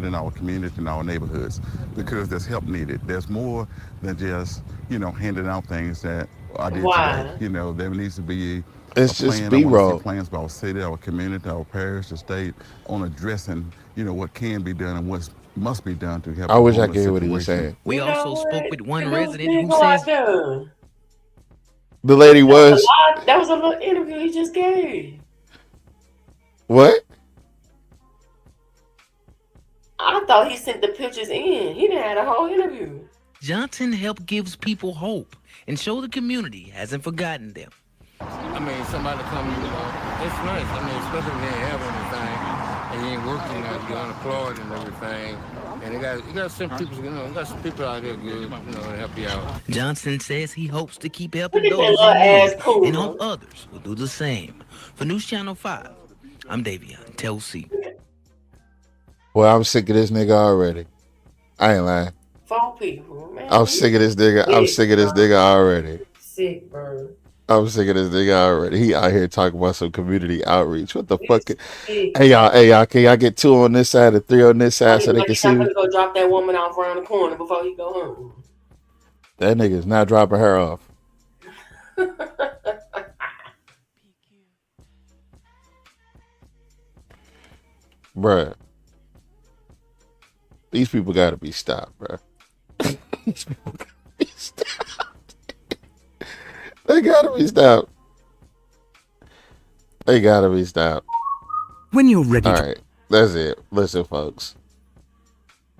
In our community, in our neighborhoods, because there's help needed. There's more than just, handing out things that I did today. There needs to be it's a just plan. B-roll. Plans by our city, our community, our parish, the state, on addressing, what can be done and what must be done to help. I wish I could hear what he was saying. We also spoke with one resident who says the lady was. That was a little interview he just gave. What? I thought he sent the pictures in. He done had a whole interview. Johnson help gives people hope and show the community hasn't forgotten them. I mean, somebody come, it's nice. I mean, especially if they ain't have anything and you ain't working, you're unemployed and everything. And you got some people, you got some people out there good, to help you out. Johnson says he hopes to keep helping those in need and hope others will do the same. For News Channel 5, I'm Davion. Tell C. Well, I'm sick of this nigga already. I ain't lying. 4 people, man. I'm sick of this nigga. I'm sick of this nigga already. Sick, bro. I'm sick of this nigga already. He out here talking about some community outreach. What the fuck? Hey y'all, can y'all get 2 on this side and 3 on this side so they can see me? He's go drop that woman off around the corner before he go home. That nigga's not dropping her off. Bruh. These people gotta be stopped, bruh. These people gotta be stopped. They gotta be stopped. They gotta be stopped. When you're ready. All right, that's it. Listen, folks.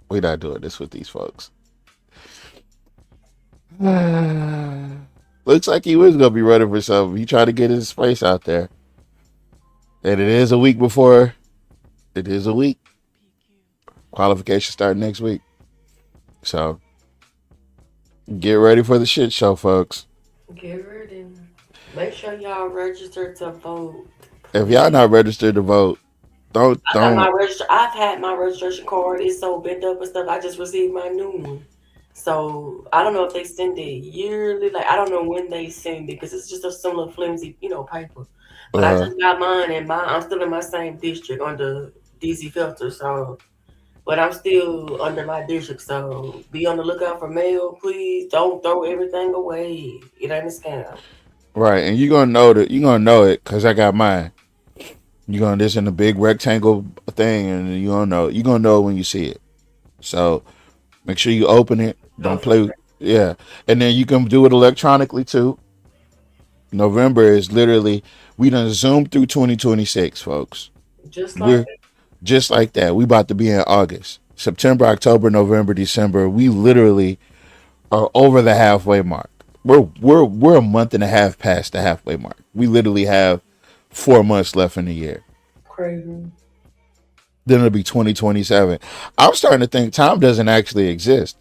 We're not doing this with these folks. Looks like he was gonna be running for something. He tried to get his face out there. And it is a week before. It is a week. Qualifications start next week. So get ready for the shit show, folks. Get ready. Make sure y'all register to vote. If y'all not registered to vote, don't. I've had my registration card. It's so bent up and stuff. I just received my new one. So I don't know if they send it yearly. Like I don't know when they send it because it's just a similar flimsy, paper. But I just got mine, and I'm still in my same district under DC Filter. So, but I'm still under my district. So be on the lookout for mail, please. Don't throw everything away. It ain't a scam. Right, and you're gonna know that. You're gonna know it because I got mine. You're gonna this in a big rectangle thing, and you're gonna know. You're gonna know when you see it. So make sure you open it. Don't play. Yeah, and then you can do it electronically too. November is literally we done zoomed through 2026, folks. Just like that. We about to be in August, September, October, November, December. We literally are over the halfway mark. We're a month and a half past the halfway mark. We literally have 4 months left in the year. Crazy. Then it'll be 2027. I'm starting to think time doesn't actually exist.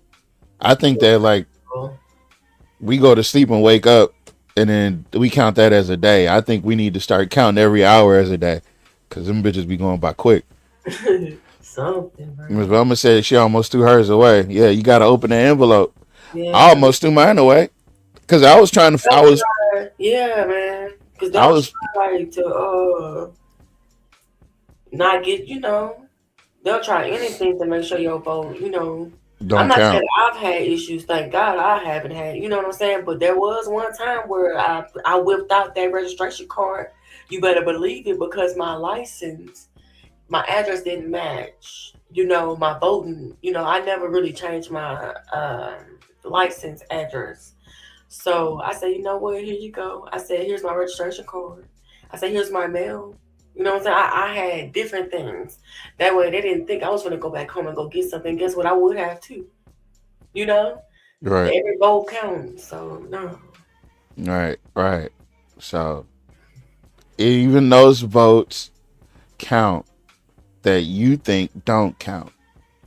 I think that like we go to sleep and wake up and then we count that as a day. I think we need to start counting every hour as a day because them bitches be going by quick. Something, right? Ms. Velma said she almost threw hers away. Yeah, you got to open the envelope. Yeah. I almost threw mine away because I was trying to. Yeah, man. Because try to not get, they'll try anything to make sure your vote, I'm not saying I've had issues. Thank God I haven't had, you know what I'm saying? But there was one time where I whipped out that registration card. You better believe it because my license, my address didn't match, my voting, I never really changed my license address. So I said, you know what? Here you go. I said, here's my registration card. I said, here's my mail. You know what I'm saying? I had different things. That way they didn't think I was going to go back home and go get something. Guess what? I would have too. You know? Right. Every vote counts. So, no. Right. So even those votes count that you think don't count.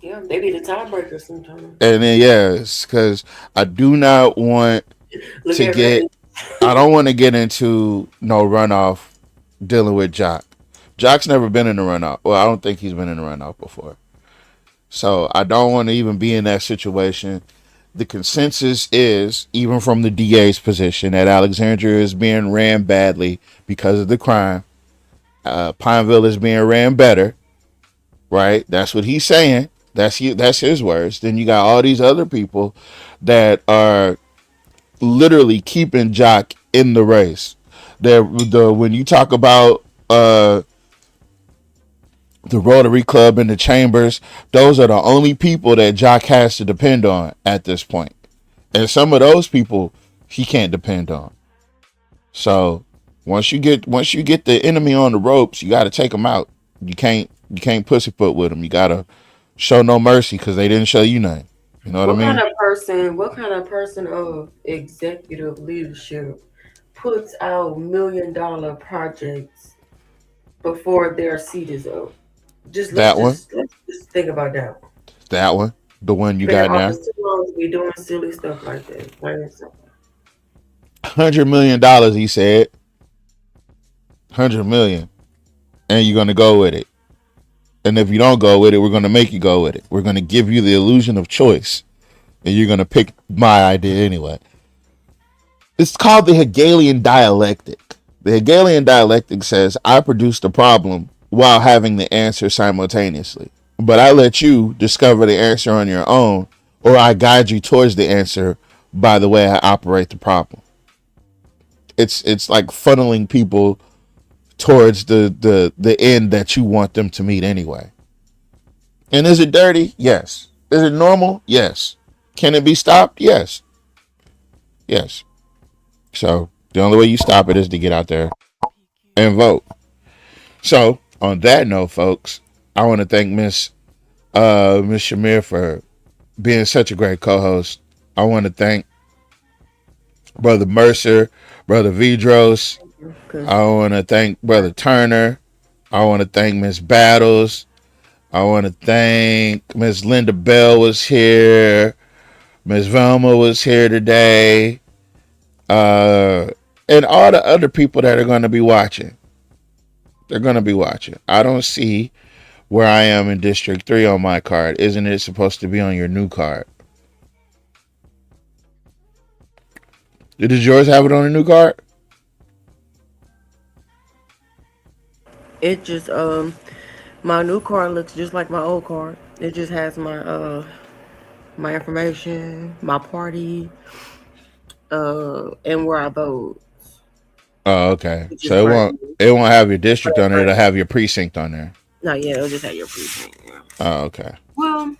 Yeah, they be the tiebreaker sometimes. And then because I do not want Look to at get Ray. I don't want to get into no runoff dealing with Jock. Jock's never been in a runoff. Well, I don't think he's been in a runoff before. So I don't want to even be in that situation. The consensus is, even from the DA's position, that Alexandria is being ran badly because of the crime. Pineville is being ran better, right? That's what he's saying. That's his words. Then you got all these other people that are literally keeping Jock in the race. When you talk about the Rotary Club and the Chambers, those are the only people that Jock has to depend on at this point. And some of those people he can't depend on. So once you get the enemy on the ropes, you got to take them out. You can't pussyfoot with them. You got to show no mercy because they didn't show you nothing. You know what I mean? What kind of person of executive leadership puts out $1 million projects before their seat is up? Let's just think about that one. That one. The one you Been in got now. office too long to be doing silly stuff like that. Plain and simple. $100 million, he said. 100 million. And you're going to go with it. And if you don't go with it, we're going to make you go with it. We're going to give you the illusion of choice. And you're going to pick my idea anyway. It's called the Hegelian dialectic. The Hegelian dialectic says, I produced a problem while having the answer simultaneously. But I let you discover the answer on your own, or I guide you towards the answer by the way I operate the problem. It's like funneling people towards the end that you want them to meet anyway. And is it dirty? Yes. Is it normal? Yes. Can it be stopped? Yes. Yes. So the only way you stop it is to get out there and vote. So on that note, folks, I want to thank Miss Shamir for being such a great co-host. I want to thank Brother Mercer, Brother Vidros. I want to thank Brother Turner. I want to thank Miss Battles. I want to thank Miss Linda Bell was here. Miss Velma was here today. And all the other people that are going to be watching. They're going to be watching. I don't see where I am in District 3 on my card. Isn't it supposed to be on your new card? Did yours have it on a new card? It just my new card looks just like my old card. It just has my my information, my party, and where I vote. Oh, okay. So it won't have your district on there. It'll have your precinct on there. No, yeah, it'll just have your precinct. Yeah. Oh, okay. Well,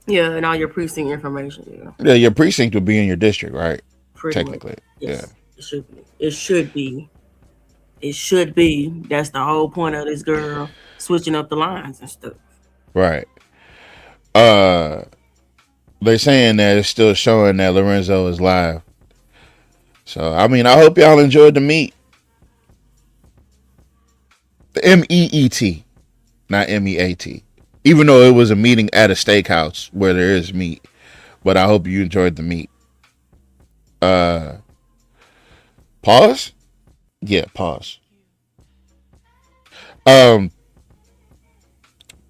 yeah, and all your precinct information. Yeah, your precinct will be in your district, right? Pretty Technically, much. Yes, yeah. It should be. It should be. It should be. That's the whole point of this girl switching up the lines and stuff. Right. They're saying that it's still showing that Lorenzo is live. So, I mean, I hope y'all enjoyed the meet. The MEET, not MEAT. Even though it was a meeting at a steakhouse where there is meat. But I hope you enjoyed the meet. Pause? Yeah, pause. At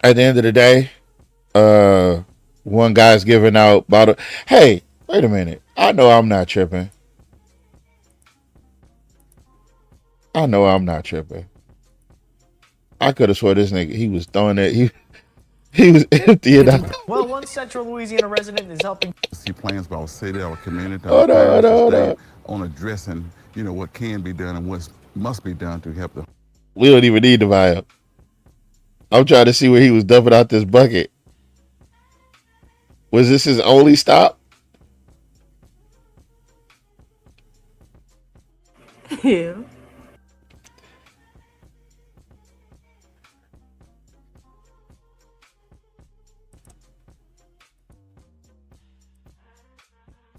the end of the day, one guy's giving out bottle. Hey, wait a minute. I know I'm not tripping. I could have swore this nigga, he was throwing it. He was emptying out. Well, one Central Louisiana resident is helping. See plans by our city, our community, Hold on. on addressing, what can be done and what must be done to help them. We don't even need the vibe. I'm trying to see where he was dumping out this bucket. Was this his only stop?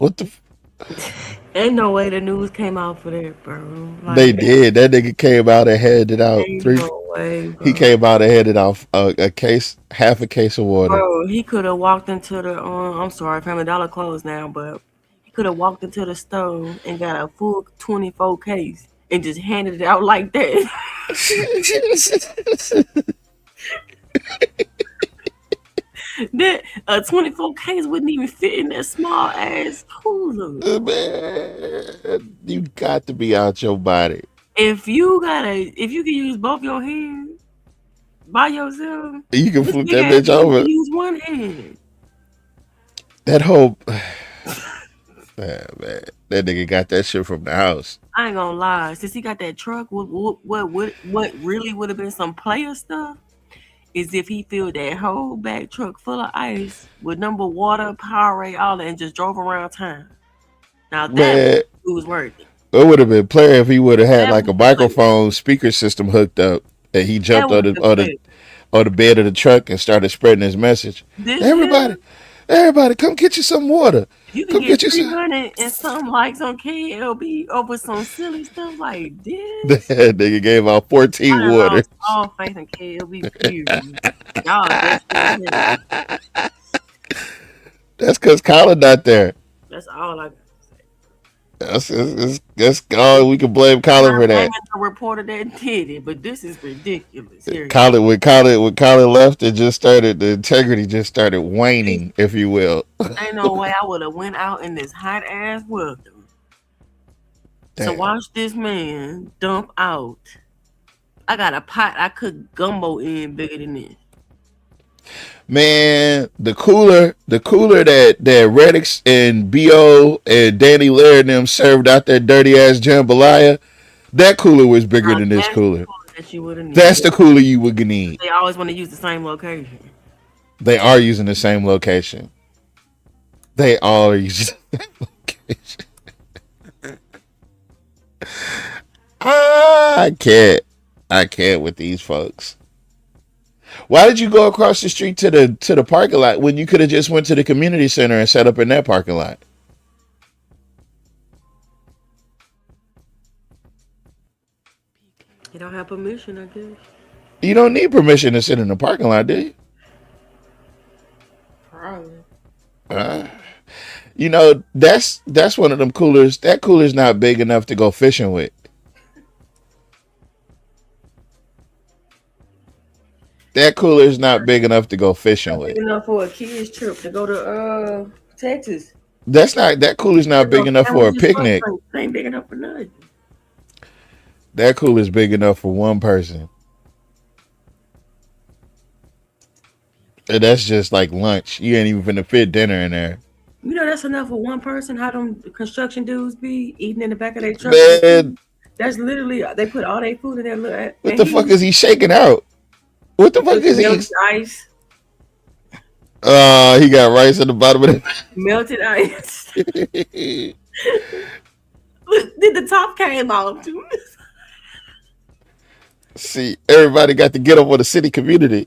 What the? Ain't no way the news came out for that, bro. They did. That nigga came out and handed out Ain't three. no way, bro. He came out and handed off a case, half a case of water. Bro, he could have walked into the I'm sorry, Family Dollar closed now, but he could have walked into the store and got a full 24 case and just handed it out like that. That 24 case wouldn't even fit in that small ass cooler. Man, you got to be out your body. If you can use both your hands by yourself, You can this flip big that ass bitch dude over. can use one hand. That whole man, that nigga got that shit from the house. I ain't gonna lie. Since he got that truck, what really would have been some player stuff is if he filled that whole back truck full of ice with number water, Powerade, all that, and just drove around town. Now Man, that was worth it. it would have been player if he would have had That like a was the player. microphone speaker system hooked up and he That jumped was the player. on the bed of the truck and started spreading his message. This Everybody, come get you some water. you can Come get get you some. 300 and some likes on KLB over some silly stuff like this. That nigga gave out 14 I done water. lost all faith in KLB, period. Y'all desperate. That's because Colin not there. That's all I got. That's all we can blame Colin for that. I'm a reporter that did it, but this is ridiculous. Here, When Colin left, the integrity just started waning, if you will. ain't no way I would have went out in this hot ass weather to Damn. watch this man dump out. I got a pot I cook gumbo in bigger than this. Man, the cooler that Reddix and BO and Danny Laird and them served out that dirty ass jambalaya, that cooler was bigger than this cooler. That's the cooler you would need. They always want to use the same location. They are using the same location. They all are using the same location. I can't with these folks. Why did you go across the street to the parking lot when you could have just went to the community center and set up in that parking lot? You don't have permission, I guess. You don't need permission to sit in the parking lot, do you? Probably. You know, that's one of them coolers. That cooler's not big enough to go fishing with. That cooler's not big enough to go fishing with. Big enough for a kids trip to go to Texas. That cooler's not big enough for a picnic. Ain't big enough for nothing. That cooler's big enough for one person. And that's just like lunch. You ain't even finna fit dinner in there. You know that's enough for one person. How them construction dudes be eating in the back of their truck? Man, that's literally they put all their food in there. Look, what the fuck is he shaking out? What the fuck is he? Ice. He got rice at the bottom of it. Melted ice. Look, did the top came off too? See, everybody got to get up on the city community,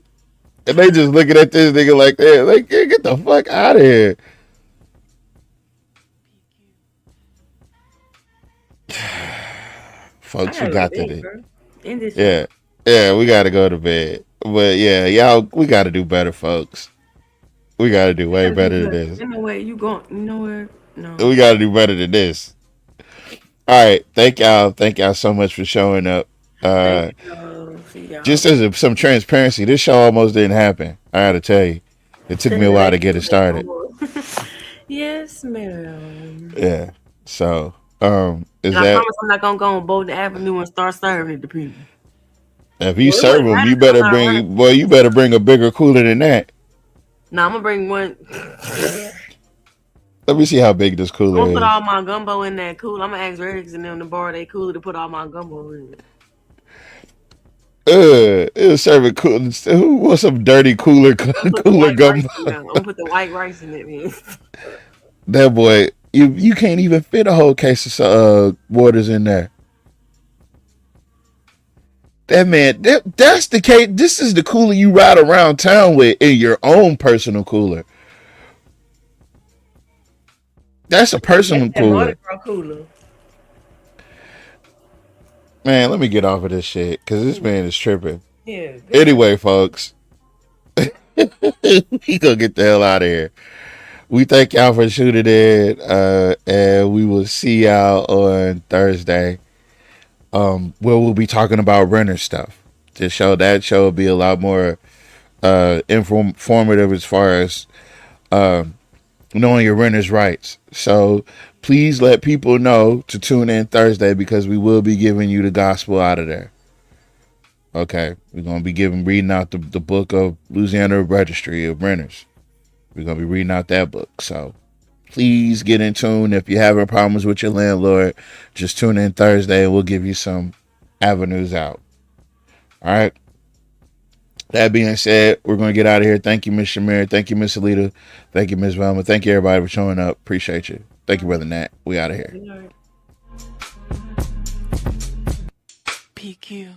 and they just looking at this nigga like that. Like, get the fuck out of here. Folks, we got to do. Yeah, we got to go to bed. But yeah, y'all, we got to do better, folks. We got to do way better than this. In the way you going, you know where? No. We got to do better than this. All right, thank y'all so much for showing up. Just as some transparency, this show almost didn't happen. I got to tell you, it took me a while to get it started. Yes, ma'am. Yeah. So, I promise I'm not gonna go on Bolden Avenue and start serving it to people. If you serve them, you better bring a bigger cooler than that. Nah, I'm gonna bring one. Let me see how big this cooler I'm gonna is. put all my gumbo in that cooler. I'm gonna ask Reddix and them to borrow their cooler to put all my gumbo in it. It was serving cool. Who wants some dirty cooler gumbo? I'm gonna put the white rice in it, man. That boy, you can't even fit a whole case of waters in there. That man, that's the case. This is the cooler you ride around town with in your own personal cooler. That's a personal That's that Mardi cooler. Gras cooler. Man, let me get off of this shit because this man is tripping. Yeah. Anyway, folks, we gonna get the hell out of here. We thank y'all for shooting in, and we will see y'all on Thursday. Where we'll be talking about renter stuff. That show will be a lot more informative as far as knowing your renter's rights. So please let people know to tune in Thursday because we will be giving you the gospel out of there. Okay, we're gonna be reading out the book of Louisiana Registry of Renters. We're gonna be reading out that book. So please get in tune. If you're having problems with your landlord, just tune in Thursday and we'll give you some avenues out. All right. That being said, we're going to get out of here. Thank you, Miss Shamir. Thank you, Miss Alita. Thank you, Miss Velma. Thank you, everybody, for showing up. Appreciate you. Thank you, Brother Nat. We out of here. PQ.